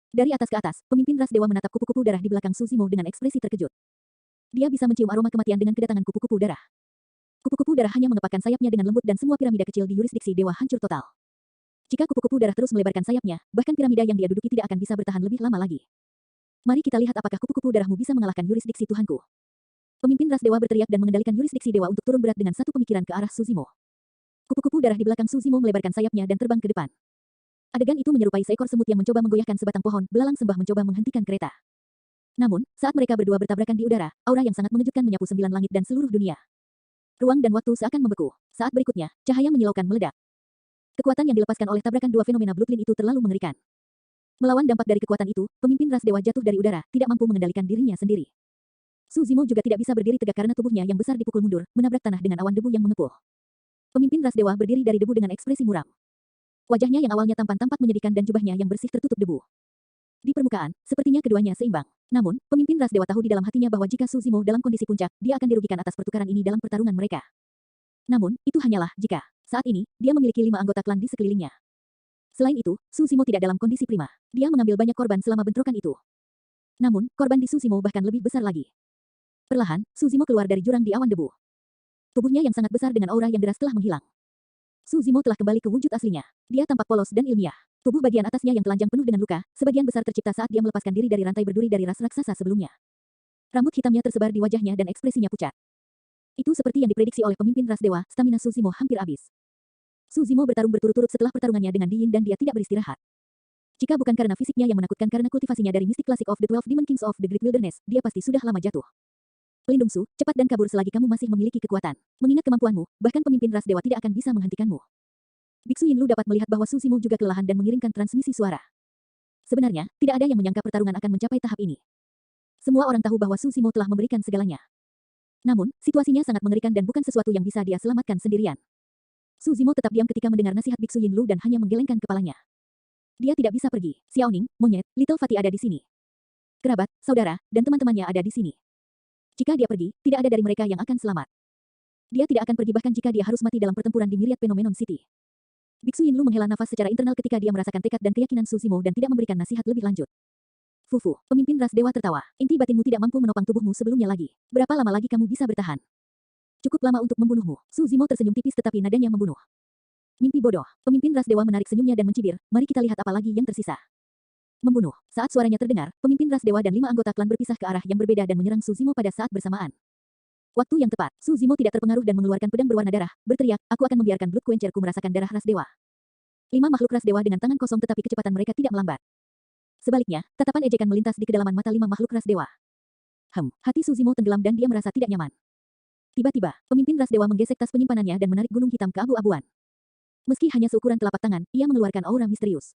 Dari atas ke atas, pemimpin ras dewa menatap kupu-kupu darah di belakang Suzimo dengan ekspresi terkejut. Dia bisa mencium aroma kematian dengan kedatangan kupu-kupu darah. Kupu-kupu darah hanya mengepakkan sayapnya dengan lembut dan semua piramida kecil di yurisdiksi dewa hancur total. Jika kupu-kupu darah terus melebarkan sayapnya, bahkan piramida yang dia duduki tidak akan bisa bertahan lebih lama lagi. Mari kita lihat apakah kupu-kupu darahmu bisa mengalahkan yurisdiksi Tuhanku. Pemimpin ras dewa berteriak dan mengendalikan yurisdiksi dewa untuk turun berat dengan satu pemikiran ke arah Suzimo. Kupu-kupu darah di belakang Suzimo melebarkan sayapnya dan terbang ke depan. Adegan itu menyerupai seekor semut yang mencoba menggoyahkan sebatang pohon, belalang sembah mencoba menghentikan kereta. Namun, saat mereka berdua bertabrakan di udara, aura yang sangat mengejutkan menyapu 9 langit dan seluruh dunia. Ruang dan waktu seakan membeku. Saat berikutnya, cahaya menyilaukan meledak. Kekuatan yang dilepaskan oleh tabrakan dua fenomena Bloodline itu terlalu mengerikan. Melawan dampak dari kekuatan itu, pemimpin ras dewa jatuh dari udara, tidak mampu mengendalikan dirinya sendiri. Suzimo juga tidak bisa berdiri tegak karena tubuhnya yang besar dipukul mundur, menabrak tanah dengan awan debu yang mengepul. Pemimpin ras dewa berdiri dari debu dengan ekspresi muram. Wajahnya yang awalnya tampan tampak menyedihkan dan jubahnya yang bersih tertutup debu. Di permukaan, sepertinya keduanya seimbang. Namun, pemimpin ras dewa tahu di dalam hatinya bahwa jika Suzimo dalam kondisi puncak, dia akan dirugikan atas pertukaran ini dalam pertarungan mereka. Namun, itu hanyalah jika. Saat ini, dia memiliki 5 anggota klan di sekelilingnya. Selain itu, Suzimo tidak dalam kondisi prima. Dia mengambil banyak korban selama bentrokan itu. Namun, korban di Suzimo bahkan lebih besar lagi. Perlahan, Suzimo keluar dari jurang di awan debu. Tubuhnya yang sangat besar dengan aura yang deras telah menghilang. Suzimo telah kembali ke wujud aslinya. Dia tampak polos dan ilmiah. Tubuh bagian atasnya yang telanjang penuh dengan luka, sebagian besar tercipta saat dia melepaskan diri dari rantai berduri dari ras raksasa sebelumnya. Rambut hitamnya tersebar di wajahnya dan ekspresinya pucat. Itu seperti yang diprediksi oleh pemimpin ras dewa, stamina Suzimo hampir habis. Suzimo bertarung berturut-turut setelah pertarungannya dengan Di Yin dan dia tidak beristirahat. Jika bukan karena fisiknya yang menakutkan karena kultivasinya dari mistik klasik of the 12 Demon Kings of the Great Wilderness, dia pasti sudah lama jatuh. Pelindung Su, cepat dan kabur selagi kamu masih memiliki kekuatan. Mengingat kemampuanmu, bahkan pemimpin ras dewa tidak akan bisa menghentikanmu. Biksu Yinlu dapat melihat bahwa Suzimo juga kelelahan dan mengirimkan transmisi suara. Sebenarnya, tidak ada yang menyangka pertarungan akan mencapai tahap ini. Semua orang tahu bahwa Suzimo telah memberikan segalanya. Namun, situasinya sangat mengerikan dan bukan sesuatu yang bisa dia selamatkan sendirian. Suzimo tetap diam ketika mendengar nasihat Biksu Yinlu dan hanya menggelengkan kepalanya. Dia tidak bisa pergi. Xiaoning, monyet, Little Fatty ada di sini. Kerabat, saudara, dan teman-temannya ada di sini. Jika dia pergi, tidak ada dari mereka yang akan selamat. Dia tidak akan pergi bahkan jika dia harus mati dalam pertempuran di Myriad Phenomenon City. Biksu Yinlu menghela nafas secara internal ketika dia merasakan tekad dan keyakinan Suzimo dan tidak memberikan nasihat lebih lanjut. Fufu, pemimpin ras dewa tertawa. Inti batinmu tidak mampu menopang tubuhmu sebelumnya lagi. Berapa lama lagi kamu bisa bertahan? Cukup lama untuk membunuhmu. Suzimo tersenyum tipis tetapi nadanya membunuh. Mimpi bodoh. Pemimpin ras dewa menarik senyumnya dan mencibir. Mari kita lihat apa lagi yang tersisa. Membunuh. Saat suaranya terdengar, pemimpin ras dewa dan 5 anggota klan berpisah ke arah yang berbeda dan menyerang Su Zimo pada saat bersamaan. Waktu yang tepat, Su Zimo tidak terpengaruh dan mengeluarkan pedang berwarna darah, berteriak, aku akan membiarkan Blood Quencher-ku merasakan darah ras dewa. 5 makhluk ras dewa dengan tangan kosong tetapi kecepatan mereka tidak melambat. Sebaliknya, tatapan ejekan melintas di kedalaman mata 5 makhluk ras dewa. Hati Su Zimo tenggelam dan dia merasa tidak nyaman. Tiba-tiba, pemimpin ras dewa menggesek tas penyimpanannya dan menarik gunung hitam ke abu-abuan. Meski hanya seukuran telapak tangan, ia mengeluarkan aura misterius.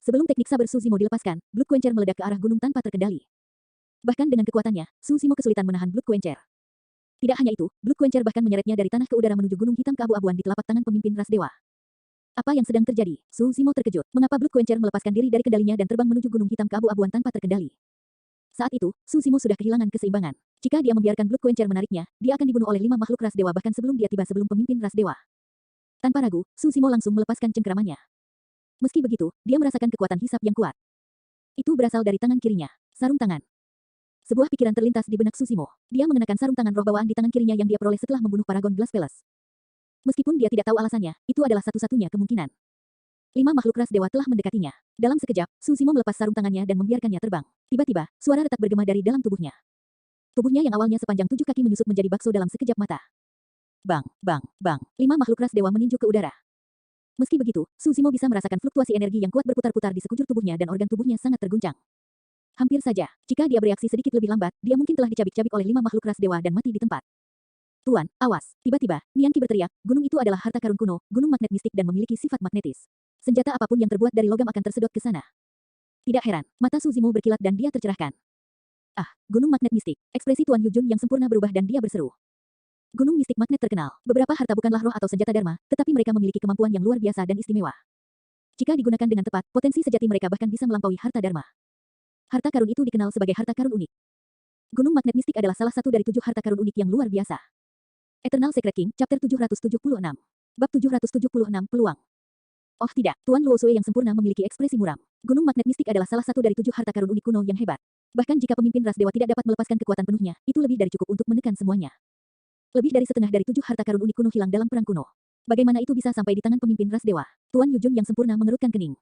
Sebelum teknik saber Su Zimo dilepaskan, Blood Quencher meledak ke arah gunung tanpa terkendali. Bahkan dengan kekuatannya, Su Zimo kesulitan menahan Blood Quencher. Tidak hanya itu, Blood Quencher bahkan menyeretnya dari tanah ke udara menuju gunung hitam ke abu-abuan di telapak tangan pemimpin ras dewa. Apa yang sedang terjadi? Su Zimo terkejut. Mengapa Blood Quencher melepaskan diri dari kendalinya dan terbang menuju gunung hitam ke abu-abuan tanpa terkendali? Saat itu, Su Zimo sudah kehilangan keseimbangan. Jika dia membiarkan Blood Quencher menariknya, dia akan dibunuh oleh 5 makhluk ras dewa bahkan sebelum dia tiba sebelum pemimpin ras dewa. Tanpa ragu, Su Zimo langsung melepaskan cengkeramannya. Meski begitu, dia merasakan kekuatan hisap yang kuat. Itu berasal dari tangan kirinya. Sarung tangan. Sebuah pikiran terlintas di benak Su Zimo. Dia mengenakan sarung tangan roh bawaan di tangan kirinya yang dia peroleh setelah membunuh Paragon Glass Palace. Meskipun dia tidak tahu alasannya, itu adalah satu-satunya kemungkinan. 5 makhluk ras dewa telah mendekatinya. Dalam sekejap, Su Zimo melepas sarung tangannya dan membiarkannya terbang. Tiba-tiba, suara retak bergema dari dalam tubuhnya. Tubuhnya yang awalnya sepanjang 7 kaki menyusut menjadi bakso dalam sekejap mata. Bang, bang, bang. 5 makhluk ras dewa meninju ke udara. Meski begitu, Su Zimo bisa merasakan fluktuasi energi yang kuat berputar-putar di sekujur tubuhnya dan organ tubuhnya sangat terguncang. Hampir saja, jika dia bereaksi sedikit lebih lambat, dia mungkin telah dicabik-cabik oleh 5 makhluk ras dewa dan mati di tempat. Tuan, awas. Tiba-tiba, Nianqi berteriak, gunung itu adalah harta karun kuno, gunung magnet mistik dan memiliki sifat magnetis. Senjata apapun yang terbuat dari logam akan tersedot ke sana. Tidak heran, mata Su Zimo berkilat dan dia tercerahkan. Ah, gunung magnet mistik. Ekspresi Tuan Yujun yang sempurna berubah dan dia berseru. Gunung mistik magnet terkenal. Beberapa harta bukanlah roh atau senjata dharma, tetapi mereka memiliki kemampuan yang luar biasa dan istimewa. Jika digunakan dengan tepat, potensi sejati mereka bahkan bisa melampaui harta dharma. Harta karun itu dikenal sebagai harta karun unik. Gunung magnet mistik adalah salah satu dari 7 harta karun unik yang luar biasa. Eternal Secret King, Chapter 776. Bab 776 Peluang. Oh tidak, Tuan Luo Sui yang sempurna memiliki ekspresi muram. Gunung magnet mistik adalah salah satu dari 7 harta karun unik kuno yang hebat. Bahkan jika pemimpin ras dewa tidak dapat melepaskan kekuatan penuhnya, itu lebih dari cukup untuk menekan semuanya. Lebih dari setengah dari 7 harta karun unik kuno hilang dalam perang kuno. Bagaimana itu bisa sampai di tangan pemimpin ras dewa? Tuan Yujun yang sempurna mengerutkan kening.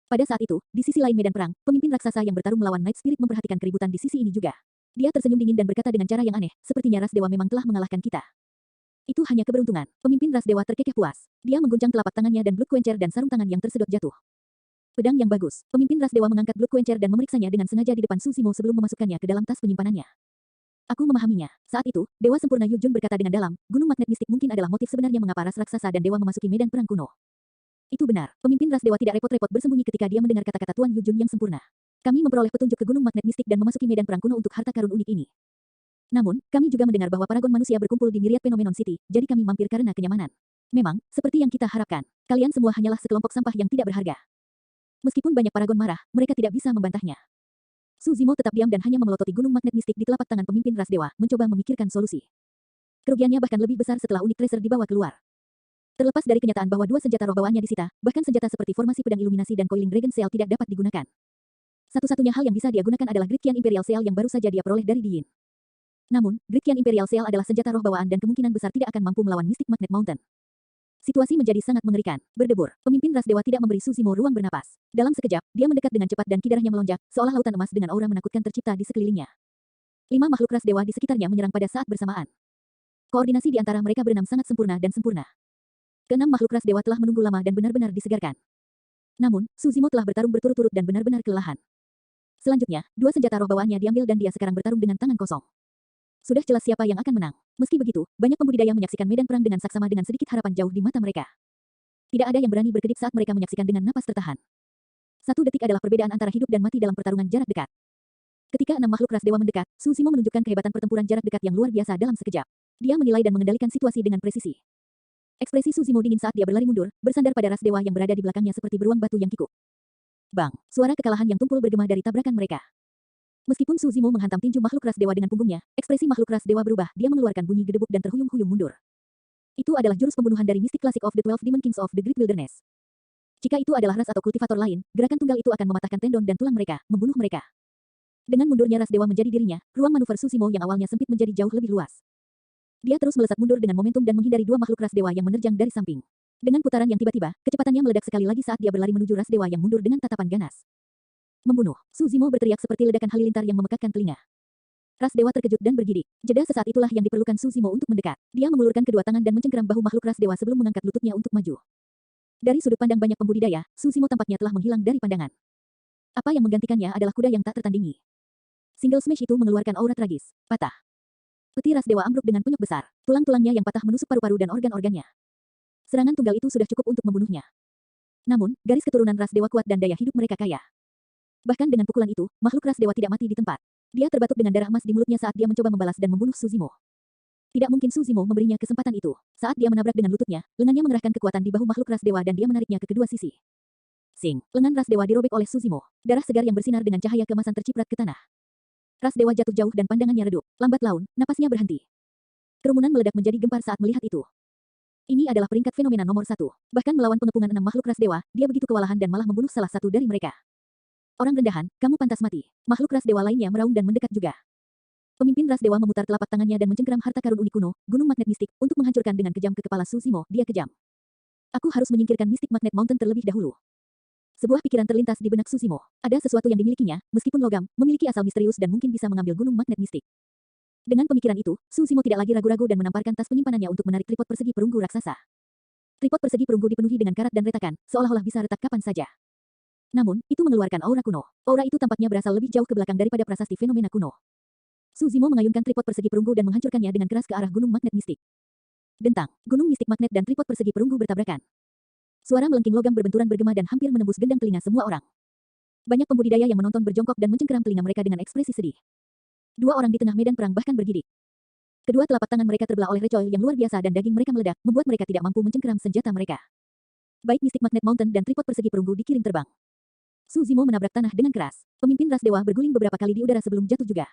Pada saat itu, di sisi lain medan perang, pemimpin raksasa yang bertarung melawan Night Spirit memperhatikan keributan di sisi ini juga. Dia tersenyum dingin dan berkata dengan cara yang aneh, sepertinya ras dewa memang telah mengalahkan kita. Itu hanya keberuntungan. Pemimpin ras dewa terkekeh puas. Dia mengguncang telapak tangannya dan Blood Quencher dan sarung tangan yang tersedot jatuh. Pedang yang bagus. Pemimpin ras dewa mengangkat Blood Quencher dan memeriksanya dengan sengaja di depan Su Zimo sebelum memasukkannya ke dalam tas penyimpanannya. Aku memahaminya. Saat itu, Dewa Sempurna Yujun berkata dengan dalam, gunung magnet mistik mungkin adalah motif sebenarnya mengapa ras raksasa dan dewa memasuki medan perang kuno. Itu benar. Pemimpin ras dewa tidak repot-repot bersembunyi ketika dia mendengar kata-kata Tuan Yujun yang sempurna. Kami memperoleh petunjuk ke gunung magnet mistik dan memasuki medan perang kuno untuk harta karun unik ini. Namun, kami juga mendengar bahwa paragon manusia berkumpul di Myriad Phenomenon City, jadi kami mampir karena kenyamanan. Memang, seperti yang kita harapkan, kalian semua hanyalah sekelompok sampah yang tidak berharga. Meskipun banyak paragon marah, mereka tidak bisa membantahnya. Su Zimo tetap diam dan hanya memelototi gunung magnet mistik di telapak tangan pemimpin ras dewa, mencoba memikirkan solusi. Kerugiannya bahkan lebih besar setelah unik tracer dibawa keluar. Terlepas dari kenyataan bahwa 2 senjata roh bawaannya disita, bahkan senjata seperti formasi pedang iluminasi dan coiling dragon sail tidak dapat digunakan. Satu-satunya hal yang bisa dia gunakan adalah Gridkian Imperial Sail yang baru saja dia peroleh dari Diin. Namun, Gridkian Imperial Sail adalah senjata roh bawaan dan kemungkinan besar tidak akan mampu melawan Mystic Magnet Mountain. Situasi menjadi sangat mengerikan. Berdebur, pemimpin ras dewa tidak memberi Su Zimo ruang bernapas. Dalam sekejap, dia mendekat dengan cepat dan kidarnya melonjak, seolah lautan emas dengan aura menakutkan tercipta di sekelilingnya. 5 makhluk ras dewa di sekitarnya menyerang pada saat bersamaan. Koordinasi di antara mereka berenam sangat sempurna dan sempurna. Keenam makhluk ras dewa telah menunggu lama dan benar-benar disegarkan. Namun, Su Zimo telah bertarung berturut-turut dan benar-benar kelelahan. Selanjutnya, 2 senjata roh bawaannya diambil dan dia sekarang bertarung dengan tangan kosong. Sudah jelas siapa yang akan menang. Meski begitu, banyak pembudidaya menyaksikan medan perang dengan saksama dengan sedikit harapan jauh di mata mereka. Tidak ada yang berani berkedip saat mereka menyaksikan dengan napas tertahan. 1 detik adalah perbedaan antara hidup dan mati dalam pertarungan jarak dekat. Ketika 6 makhluk ras dewa mendekat, Su Zimo menunjukkan kehebatan pertempuran jarak dekat yang luar biasa dalam sekejap. Dia menilai dan mengendalikan situasi dengan presisi. Ekspresi Su Zimo dingin saat dia berlari mundur, bersandar pada ras dewa yang berada di belakangnya seperti beruang batu yang kikuk. Bang! Suara kekalahan yang tumpul bergema dari tabrakan mereka. Meskipun Su Zimo menghantam tinju makhluk ras dewa dengan punggungnya, ekspresi makhluk ras dewa berubah, dia mengeluarkan bunyi gedebuk dan terhuyung-huyung mundur. Itu adalah jurus pembunuhan dari Mystic Classic of the 12 Demon Kings of the Great Wilderness. Jika itu adalah ras atau kultivator lain, gerakan tunggal itu akan mematahkan tendon dan tulang mereka, membunuh mereka. Dengan mundurnya ras dewa menjadi dirinya, ruang manuver Su Zimo yang awalnya sempit menjadi jauh lebih luas. Dia terus melesat mundur dengan momentum dan menghindari 2 makhluk ras dewa yang menerjang dari samping. Dengan putaran yang tiba-tiba, kecepatannya meledak sekali lagi saat dia berlari menuju ras dewa yang mundur dengan tatapan ganas. Membunuh. Suzimo berteriak seperti ledakan halilintar yang memekakkan telinga. Ras dewa terkejut dan bergidik. Jeda sesaat itulah yang diperlukan Suzimo untuk mendekat. Dia mengulurkan kedua tangan dan mencengkeram bahu makhluk ras dewa sebelum mengangkat lututnya untuk maju. Dari sudut pandang banyak pembudidaya, Suzimo tampaknya telah menghilang dari pandangan. Apa yang menggantikannya adalah kuda yang tak tertandingi. Single smash itu mengeluarkan aura tragis. Patah. Peti ras dewa ambruk dengan penyok besar. Tulang-tulangnya yang patah menusuk paru-paru dan organ-organnya. Serangan tunggal itu sudah cukup untuk membunuhnya. Namun, garis keturunan ras dewa kuat dan daya hidup mereka kaya. Bahkan dengan pukulan itu, makhluk ras dewa tidak mati di tempat. Dia terbatuk dengan darah emas di mulutnya saat dia mencoba membalas dan membunuh Suzimo. Tidak mungkin Suzimo memberinya kesempatan itu. Saat dia menabrak dengan lututnya, lengannya mengerahkan kekuatan di bahu makhluk ras dewa dan dia menariknya ke kedua sisi. Sing, lengan ras dewa dirobek oleh Suzimo. Darah segar yang bersinar dengan cahaya keemasan terciprat ke tanah. Ras dewa jatuh jauh dan pandangannya redup. Lambat laun, napasnya berhenti. Kerumunan meledak menjadi gempar saat melihat itu. Ini adalah peringkat fenomena nomor 1. Bahkan melawan pengepungan 6 makhluk ras dewa, dia begitu kewalahan dan malah membunuh salah satu dari mereka. Orang rendahan, kamu pantas mati. Makhluk ras dewa lainnya meraung dan mendekat juga. Pemimpin ras dewa memutar telapak tangannya dan mencengkeram harta karun unik kuno, gunung magnet mistik, untuk menghancurkan dengan kejam ke kepala Suzimo. Dia kejam. Aku harus menyingkirkan mistik magnet mountain terlebih dahulu. Sebuah pikiran terlintas di benak Suzimo. Ada sesuatu yang dimilikinya, meskipun logam, memiliki asal misterius dan mungkin bisa mengambil gunung magnet mistik. Dengan pemikiran itu, Suzimo tidak lagi ragu-ragu dan menamparkan tas penyimpanannya untuk menarik tripod persegi perunggu raksasa. Tripod persegi perunggu dipenuhi dengan karat dan retakan, seolah-olah bisa retak kapan saja. Namun, itu mengeluarkan aura kuno. Aura itu tampaknya berasal lebih jauh ke belakang daripada prasasti fenomena kuno. Suzimo mengayunkan tripod persegi perunggu dan menghancurkannya dengan keras ke arah gunung magnet mistik. Dentang, gunung mistik magnet dan tripod persegi perunggu bertabrakan. Suara melengking logam berbenturan bergema dan hampir menembus gendang telinga semua orang. Banyak pembudidaya yang menonton berjongkok dan mencengkeram telinga mereka dengan ekspresi sedih. Dua orang di tengah medan perang bahkan bergidik. Kedua telapak tangan mereka terbelah oleh recoil yang luar biasa dan daging mereka meledak, membuat mereka tidak mampu mencengkeram senjata mereka. Baik mistik magnet mountain dan tripod persegi perunggu dikirim terbang. Suzimo menabrak tanah dengan keras. Pemimpin ras dewa berguling beberapa kali di udara sebelum jatuh juga.